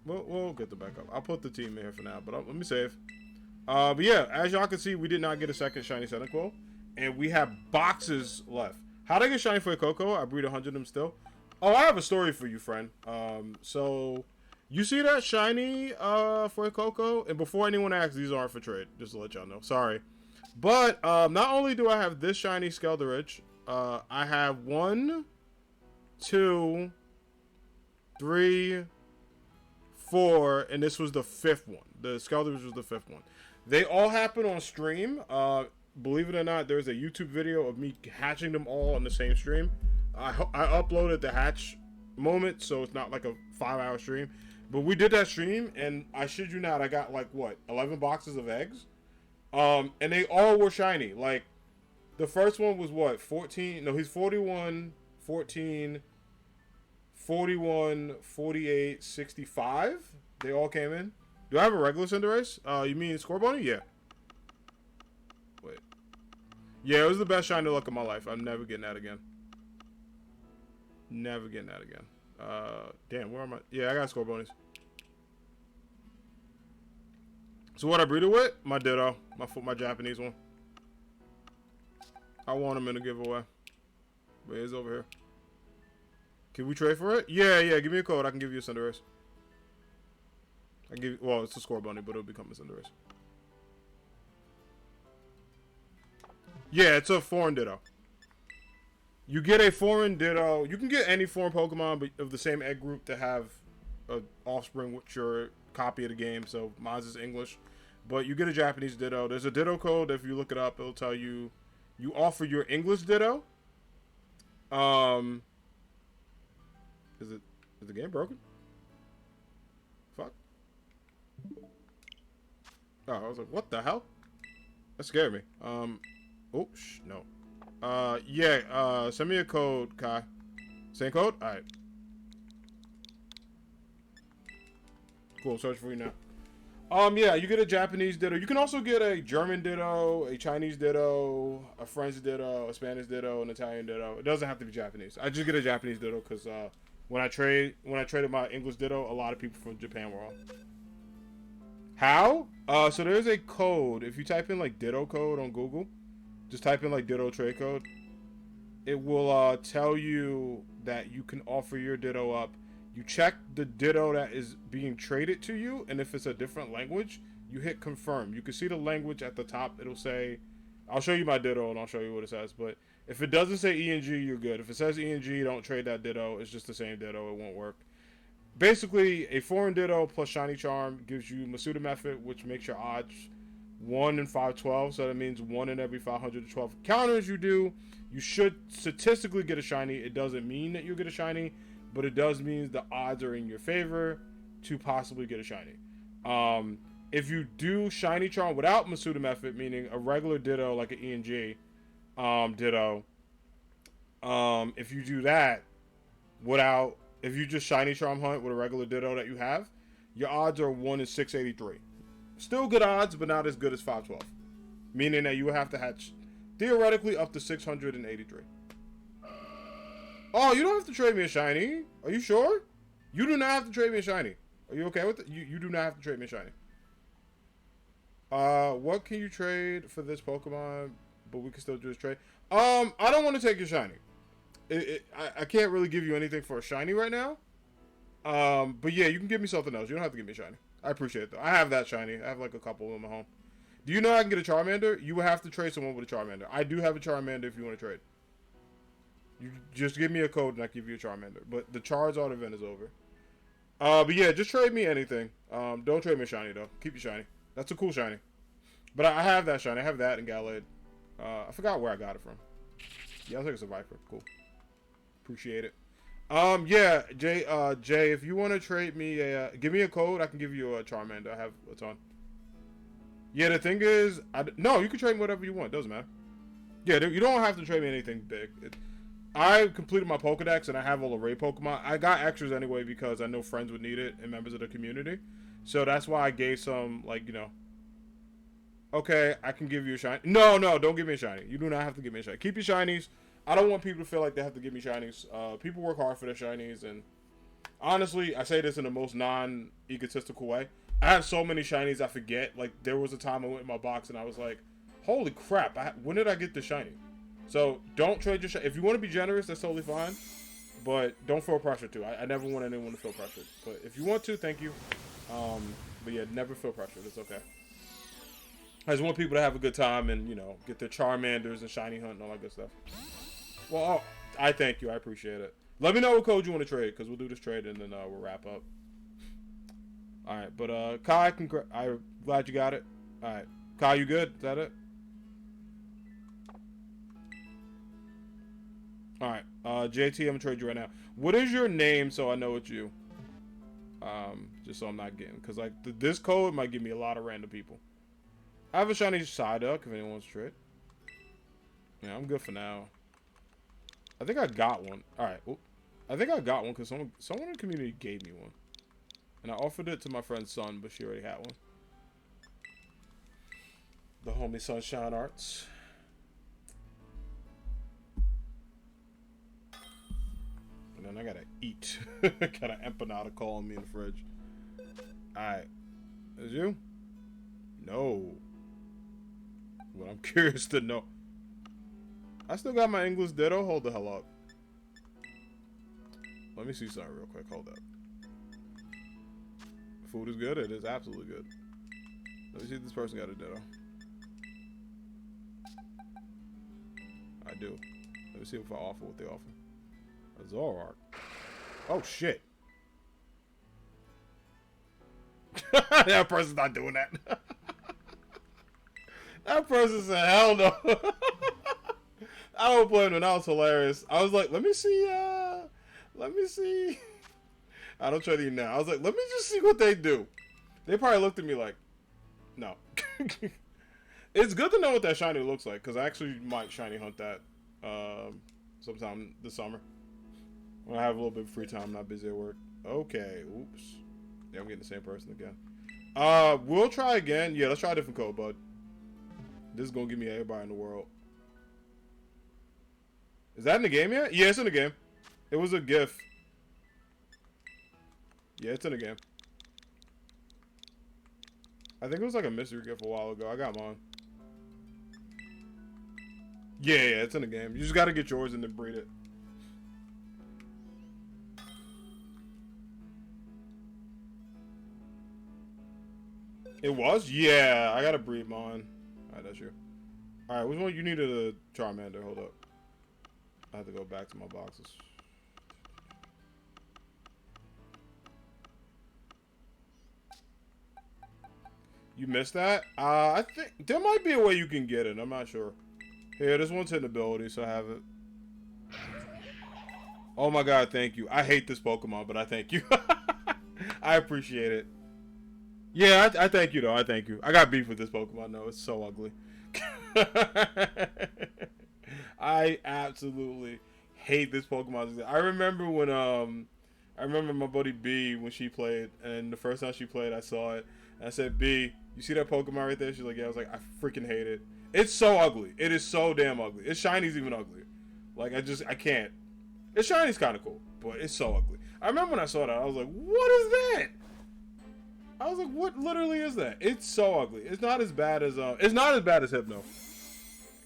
We'll get the backup. I'll put the team in here for now, but let me save. But yeah, as y'all can see, we did not get a second shiny Cyndaquil, and we have boxes left. How'd I get shiny Fuecoco? I breed 100 of them still. Oh, I have a story for you, friend. So you see that shiny Fuecoco? And before anyone asks, these aren't for trade. Just to let y'all know. Sorry, but not only do I have this shiny Skeldridge, I have 1, 2, 3, 4, and this was the 5th one. The Skeldridge was the 5th one. They all happen on stream. Believe it or not, there's a YouTube video of me hatching them all on the same stream. I uploaded the hatch moment, so it's not like a 5-hour stream. But we did that stream, and I shit you not, I got like, what, 11 boxes of eggs? And they all were shiny. Like, the first one was what, 14? No, he's 41, 14... 41, 48, 65. They all came in. Do I have a regular Cinderace? You mean Scorbunny? Yeah. Wait. Yeah, it was the best shiny luck of my life. I'm never getting that again. Never getting that again. Damn, where am I? Yeah, I got Scorbunnies. So what I breed it with? My Ditto. My Japanese one. I want him in a giveaway. But he's over here. Can we trade for it? Yeah, give me a code. I can give you a Cinderace. Well, it's a Scorbunny, but it'll become a Cinderace. Yeah, it's a foreign Ditto. You get a foreign Ditto. You can get any foreign Pokemon but of the same egg group to have a offspring with your copy of the game. So mine's is English. But you get a Japanese Ditto. There's a Ditto code. If you look it up, it'll tell you offer your English Ditto. Is the game broken? Fuck. Oh, I was like, what the hell? That scared me. Oh, no. Yeah, send me a code, Kai. Same code? Alright. Cool, search for you now. Yeah, you get a Japanese Ditto. You can also get a German Ditto, a Chinese Ditto, a French Ditto, a Spanish Ditto, an Italian Ditto. It doesn't have to be Japanese. I just get a Japanese Ditto because when I traded my English Ditto, a lot of people from Japan were on. How? So there's a code. If you type in like Ditto code on Google, just type in like Ditto trade code. It will tell you that you can offer your Ditto up. You check the Ditto that is being traded to you, and if it's a different language, you hit confirm. You can see the language at the top. It'll say, I'll show you my Ditto, and I'll show you what it says. But if it doesn't say ENG, you're good. If it says ENG, don't trade that Ditto. It's just the same Ditto. It won't work. Basically, a foreign Ditto plus Shiny Charm gives you Masuda Method, which makes your odds 1 in 512. So that means 1 in every 512 encounters you do. You should statistically get a Shiny. It doesn't mean that you'll get a Shiny, but it does mean the odds are in your favor to possibly get a Shiny. If you do Shiny Charm without Masuda Method, meaning a regular Ditto like an ENG Ditto, if you do that without, if you just Shiny Charm hunt with a regular Ditto that you have, your odds are 1 in 683. Still good odds, but not as good as 512. Meaning that you would have to hatch theoretically up to 683. Oh, you don't have to trade me a Shiny. Are you sure? You do not have to trade me a Shiny. Are you okay with it? You do not have to trade me a Shiny. What can you trade for this Pokemon? But we can still do this trade. I don't want to take your Shiny. I can't really give you anything for a Shiny right now. But yeah, you can give me something else. You don't have to give me a Shiny. I appreciate it though. I have that Shiny. I have like a couple in my home. Do you know I can get a Charmander? You would have to trade someone with a Charmander. I do have a Charmander if you want to trade. You just give me a code and I give you a Charmander. But the Charizard event is over. But yeah, just trade me anything. Don't trade me a Shiny though. Keep your Shiny. That's a cool Shiny. But I have that Shiny. I have that in Gallade. I forgot where I got it from. Yeah, I think it's a Viper. Cool. Appreciate it. Yeah, Jay, if you want to trade me give me a code, I can give you a Charmander. I have a ton. Yeah, the thing is, no, you can trade me whatever you want. Doesn't matter. Yeah, you don't have to trade me anything big. I completed my Pokedex and I have all the raid Pokemon. I got extras anyway because I know friends would need it and members of the community. So that's why I gave some, like, you know. Okay, I can give you a shiny. No, don't give me a shiny. You do not have to give me a shiny. Keep your shinies. I don't want people to feel like they have to give me shinies. People work hard for their shinies, and honestly, I say this in the most non-egotistical way. I have so many shinies I forget. Like, there was a time I went in my box and I was like, holy crap, when did I get this shiny? So, don't trade your shiny. If you want to be generous, that's totally fine. But don't feel pressure to. I never want anyone to feel pressured. But if you want to, thank you. But yeah, never feel pressured. It's okay. I just want people to have a good time and, you know, get their Charmanders and shiny hunt and all that good stuff. Well, I thank you. I appreciate it. Let me know what code you want to trade, because we'll do this trade and then we'll wrap up. Alright, but Kai, I'm glad you got it. Alright. Kai, you good? Is that it? Alright. JT, I'm gonna trade you right now. What is your name so I know it's you? Just so I'm not getting, because like this code might give me a lot of random people. I have a shiny Psyduck if anyone wants to trade. Yeah, I'm good for now. I think I got one. Alright. I think I got one because someone in the community gave me one. And I offered it to my friend's son, but she already had one. The homie Sunshine Arts. And then I gotta eat. Got an empanada calling me in the fridge. Alright. Is you? No. Well, I'm curious to know. I still got my English Ditto. Hold the hell up. Let me see something real quick. Hold up. Food is good. It is absolutely good. Let me see if this person got a Ditto. I do. Let me see if I offer what they offer. A Zoroark. Oh, shit. That person's not doing that. That person said, hell no. I don't blame them. That was hilarious. I was like, let me see. I don't try to eat now. I was like, let me just see what they do. They probably looked at me like, no. It's good to know what that shiny looks like, because I actually might shiny hunt that sometime this summer. When I have a little bit of free time, not busy at work. Okay, oops. Yeah, I'm getting the same person again. We'll try again. Yeah, let's try a different code, bud. This is gonna give me everybody in the world. Is that in the game yet? Yeah, it's in the game. It was a GIF. Yeah, it's in the game. I think it was like a mystery GIF a while ago. I got mine. Yeah, it's in the game. You just gotta get yours and then breed it. It was? Yeah, I gotta breed mine. Alright, that's you. Alright, which one you needed a Charmander? Hold up. I have to go back to my boxes. You missed that? I think there might be a way you can get it. I'm not sure. Here, this one's hidden ability, so I have it. Oh my god, thank you. I hate this Pokemon, but I thank you. I appreciate it. Yeah, I thank you, though. I thank you. I got beef with this Pokemon, though. It's so ugly. I absolutely hate this Pokemon. I remember when, I remember my buddy B, when she played, and the first time she played, I saw it. And I said, B, you see that Pokemon right there? She's like, yeah. I was like, I freaking hate it. It's so ugly. It is so damn ugly. Its shiny's even uglier. Like, I can't. Its shiny's kind of cool, but it's so ugly. I remember when I saw that, I was like, what is that? I was like, what literally is that? It's so ugly. It's not as bad as Hypno.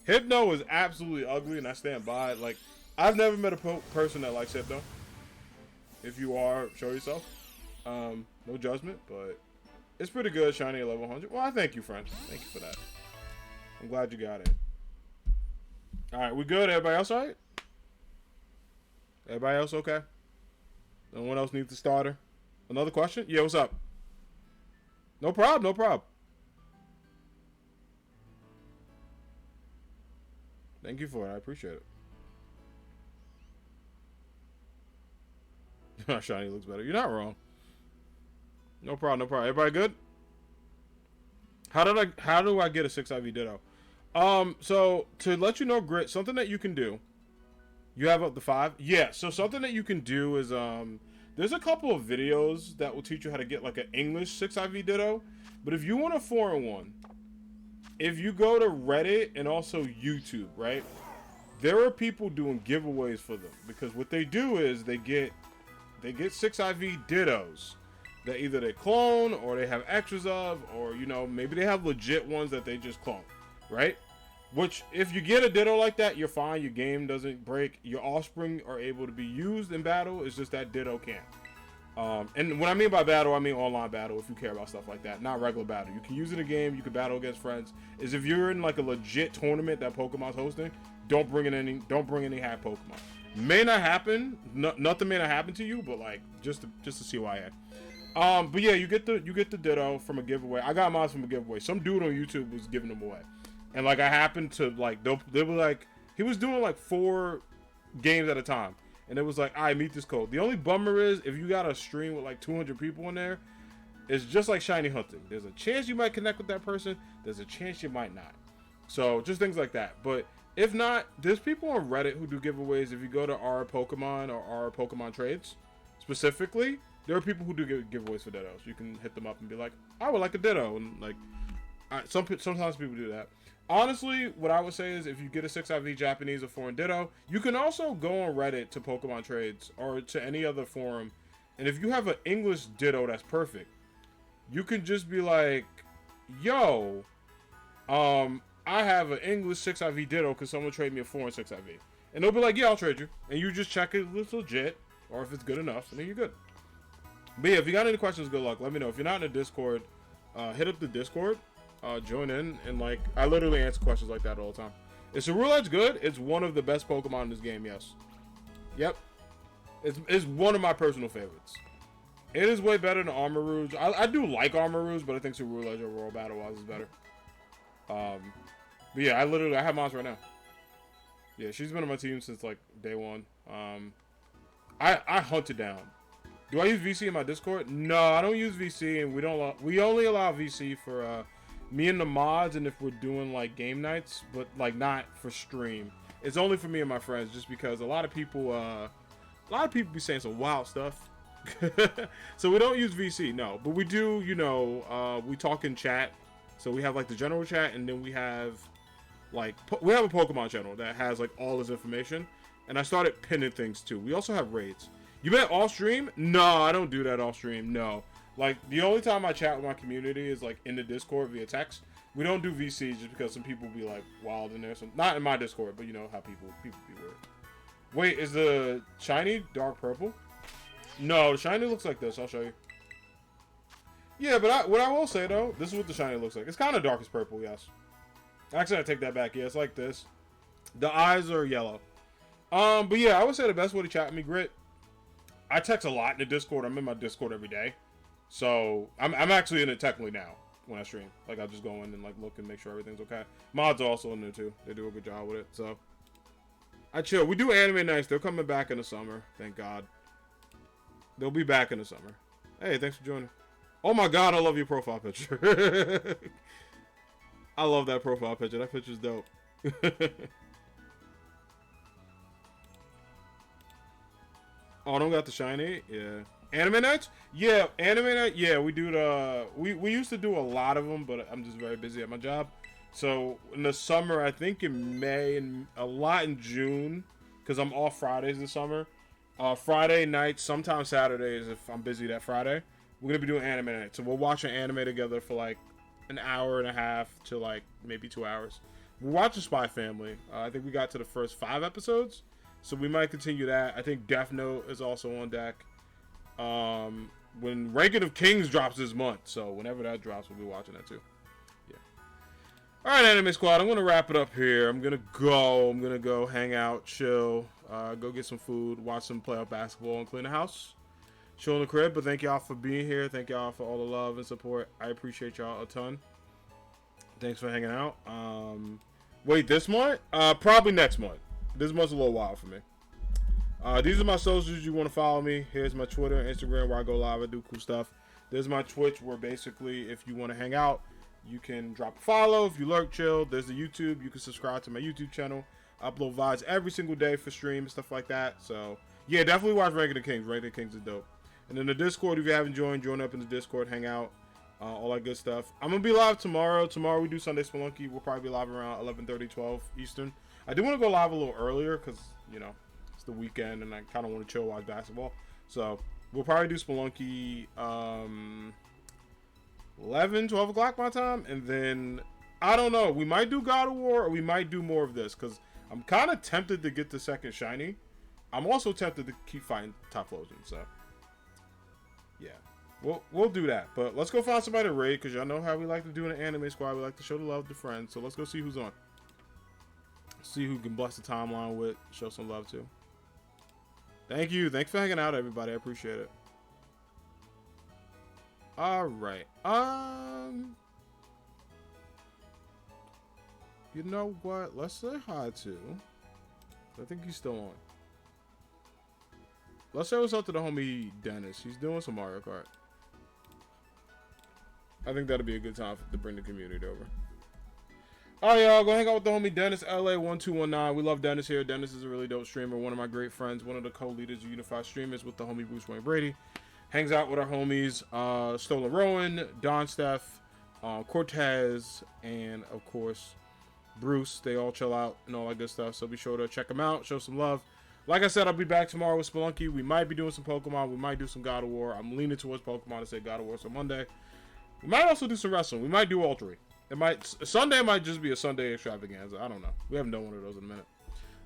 Hypno is absolutely ugly, and I stand by it. Like, I've never met a person that likes Hypno. If you are, show yourself. No judgment, but it's pretty good. Shiny at level 100. Well, I thank you, friend. Thank you for that. I'm glad you got it. All right, we good? Everybody else all right? Everybody else okay? No one else needs a starter? Another question? Yeah, what's up? No problem, no problem. Thank you for it. I appreciate it. Shiny looks better. You're not wrong. No problem, no problem. Everybody good? How do I get a 6 IV Ditto? So to let you know, Grit, something that you can do. You have up to 5? Yeah, so something that you can do is there's a couple of videos that will teach you how to get like an English 6 IV Ditto. But if you want a foreign one, if you go to Reddit and also YouTube, right? There are people doing giveaways for them, because what they do is they get 6 IV Dittos that either they clone or they have extras of, or you know, maybe they have legit ones that they just clone, right? Which, if you get a Ditto like that, you're fine. Your game doesn't break. Your offspring are able to be used in battle. It's just that Ditto can't. And when I mean by battle, I mean online battle, if you care about stuff like that. Not regular battle. You can use it in a game. You can battle against friends. Is if you're in like a legit tournament that Pokemon's hosting, don't bring in any hack Pokemon. May not happen. Nothing may not happen to you, but like just to see why. But yeah, you get the Ditto from a giveaway. I got mine from a giveaway. Some dude on YouTube was giving them away. And like I happened to like they were like, he was doing like 4 games at a time, and it was like, I meet this code. The only bummer is if you got a stream with like 200 people in there, it's just like shiny hunting. There's a chance you might connect with that person. There's a chance you might not. So just things like that. But if not, there's people on Reddit who do giveaways. If you go to our Pokemon or our Pokemon trades specifically, there are people who do giveaways for Dittos. You can hit them up and be like, I would like a Ditto, and like sometimes people do that. Honestly, what I would say is if you get a 6 IV Japanese or foreign Ditto, you can also go on Reddit to Pokemon Trades or to any other forum. And if you have an English Ditto that's perfect, you can just be like, yo, I have an English 6 IV Ditto. Could someone trade me a foreign 6 IV? And they'll be like, yeah, I'll trade you. And you just check if it's legit or if it's good enough, and then you're good. But yeah, if you got any questions, good luck. Let me know. If you're not in the Discord, hit up the Discord. Join in, and like I literally answer questions like that all the time. Is Ceruledge good? It's one of the best Pokemon in this game, yes. Yep. It's one of my personal favorites. It is way better than Armarouge. I do like Armarouge, but I think Ceruledge overall battle-wise is better. But yeah, I have Mons right now. Yeah, she's been on my team since like day one. I hunt it down. Do I use VC in my Discord? No, I don't use VC, and we only allow VC for me and the mods, and if we're doing like game nights, but like not for stream. It's only for me and my friends, just because a lot of people be saying some wild stuff. So we don't use VC, no, but we do, you know, we talk in chat. So we have like the general chat, and then we have like we have a Pokemon channel that has like all this information, and I started pinning things too. We also have raids. You meant off stream? No, I don't do that off stream. No, like the only time I chat with my community is like in the Discord via text. We don't do VC just because some people be like wild in there. So not in my Discord, but you know how people be weird. Wait, is the shiny dark purple? No, the shiny looks like this. I'll show you. Yeah, but what I will say though, this is what the shiny looks like. It's kind of dark as purple, yes. Actually, I take that back. Yeah, it's like this. The eyes are yellow. But yeah, I would say the best way to chat with me, Grit. I text a lot in the Discord. I'm in my Discord every day, so I'm actually in it technically now when I stream. Like I just go in and like look and make sure everything's okay. Mods are also in there too. They do a good job with it. So I chill. We do anime nights. They're coming back in the summer. Thank God. They'll be back in the summer. Hey, thanks for joining. Oh my God, I love your profile picture. I love that profile picture. That picture's dope. Oh, I don't got the shiny? Yeah. Anime nights? Yeah, anime night. Yeah, we do the... We used to do a lot of them, but I'm just very busy at my job. So, in the summer, I think in May, and a lot in June, because I'm off Fridays this summer. Friday nights, sometimes Saturdays, if I'm busy that Friday, we're going to be doing anime night. So, we'll watch an anime together for like an hour and a half to like maybe 2 hours. We're watching Spy Family. I think we got to the first 5 episodes. So we might continue that. I think Death Note is also on deck. When Ranking of Kings drops this month. So whenever that drops, we'll be watching that too. Yeah. Alright, Anime Squad. I'm going to wrap it up here. I'm going to go hang out, chill, go get some food, watch some playoff basketball, and clean the house. Chill in the crib. But thank y'all for being here. Thank y'all for all the love and support. I appreciate y'all a ton. Thanks for hanging out. Wait, this month? Probably next month. This month's a little wild for me. These are my socials. You want to follow me. Here's my Twitter and Instagram where I go live. I do cool stuff. There's my Twitch where basically if you want to hang out, you can drop a follow. If you lurk, chill. There's the YouTube. You can subscribe to my YouTube channel. I upload VODs every single day for stream and stuff like that. So, yeah, definitely watch Ranking of Kings. Ranking of Kings is dope. And then the Discord, if you haven't joined, join up in the Discord, hang out. All that good stuff. I'm going to be live tomorrow. Tomorrow we do Sunday Spelunky. We'll probably be live around 11:30, 12 Eastern. I do want to go live a little earlier because, you know, it's the weekend and I kind of want to chill, watch basketball. So we'll probably do Spelunky 11, 12 o'clock my time. And then, I don't know, we might do God of War or we might do more of this because I'm kind of tempted to get the second shiny. I'm also tempted to keep fighting Typhlosion. So, yeah, we'll do that. But let's go find somebody to raid because y'all know how we like to do in the Anime Squad. We like to show the love to friends. So let's go see who's on. See who can bless the timeline with. Show some love to. Thank you. Thanks for hanging out, everybody. I appreciate it. Alright. You know what? Let's say hi to... I think he's still on. Let's say what's up to the homie Dennis. He's doing some Mario Kart. I think that'd be a good time to bring the community over. Alright, y'all, go hang out with the homie Dennis, LA1219. We love Dennis here. Dennis is a really dope streamer, one of my great friends, one of the co-leaders of Unified Streamers with the homie Bruce Wayne Brady. Hangs out with our homies, Stolen Rowan, Don Steph, Cortez, and of course, Bruce. They all chill out and all that good stuff, so be sure to check them out, show some love. Like I said, I'll be back tomorrow with Spelunky. We might be doing some Pokemon. We might do some God of War. I'm leaning towards Pokemon to say God of War, so Monday. We might also do some wrestling. We might do all three. Sunday might just be a Sunday extravaganza. I don't know. We haven't done one of those in a minute.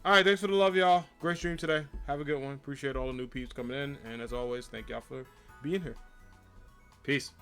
Alright, thanks for the love, y'all. Great stream today. Have a good one. Appreciate all the new peeps coming in. And as always, thank y'all for being here. Peace.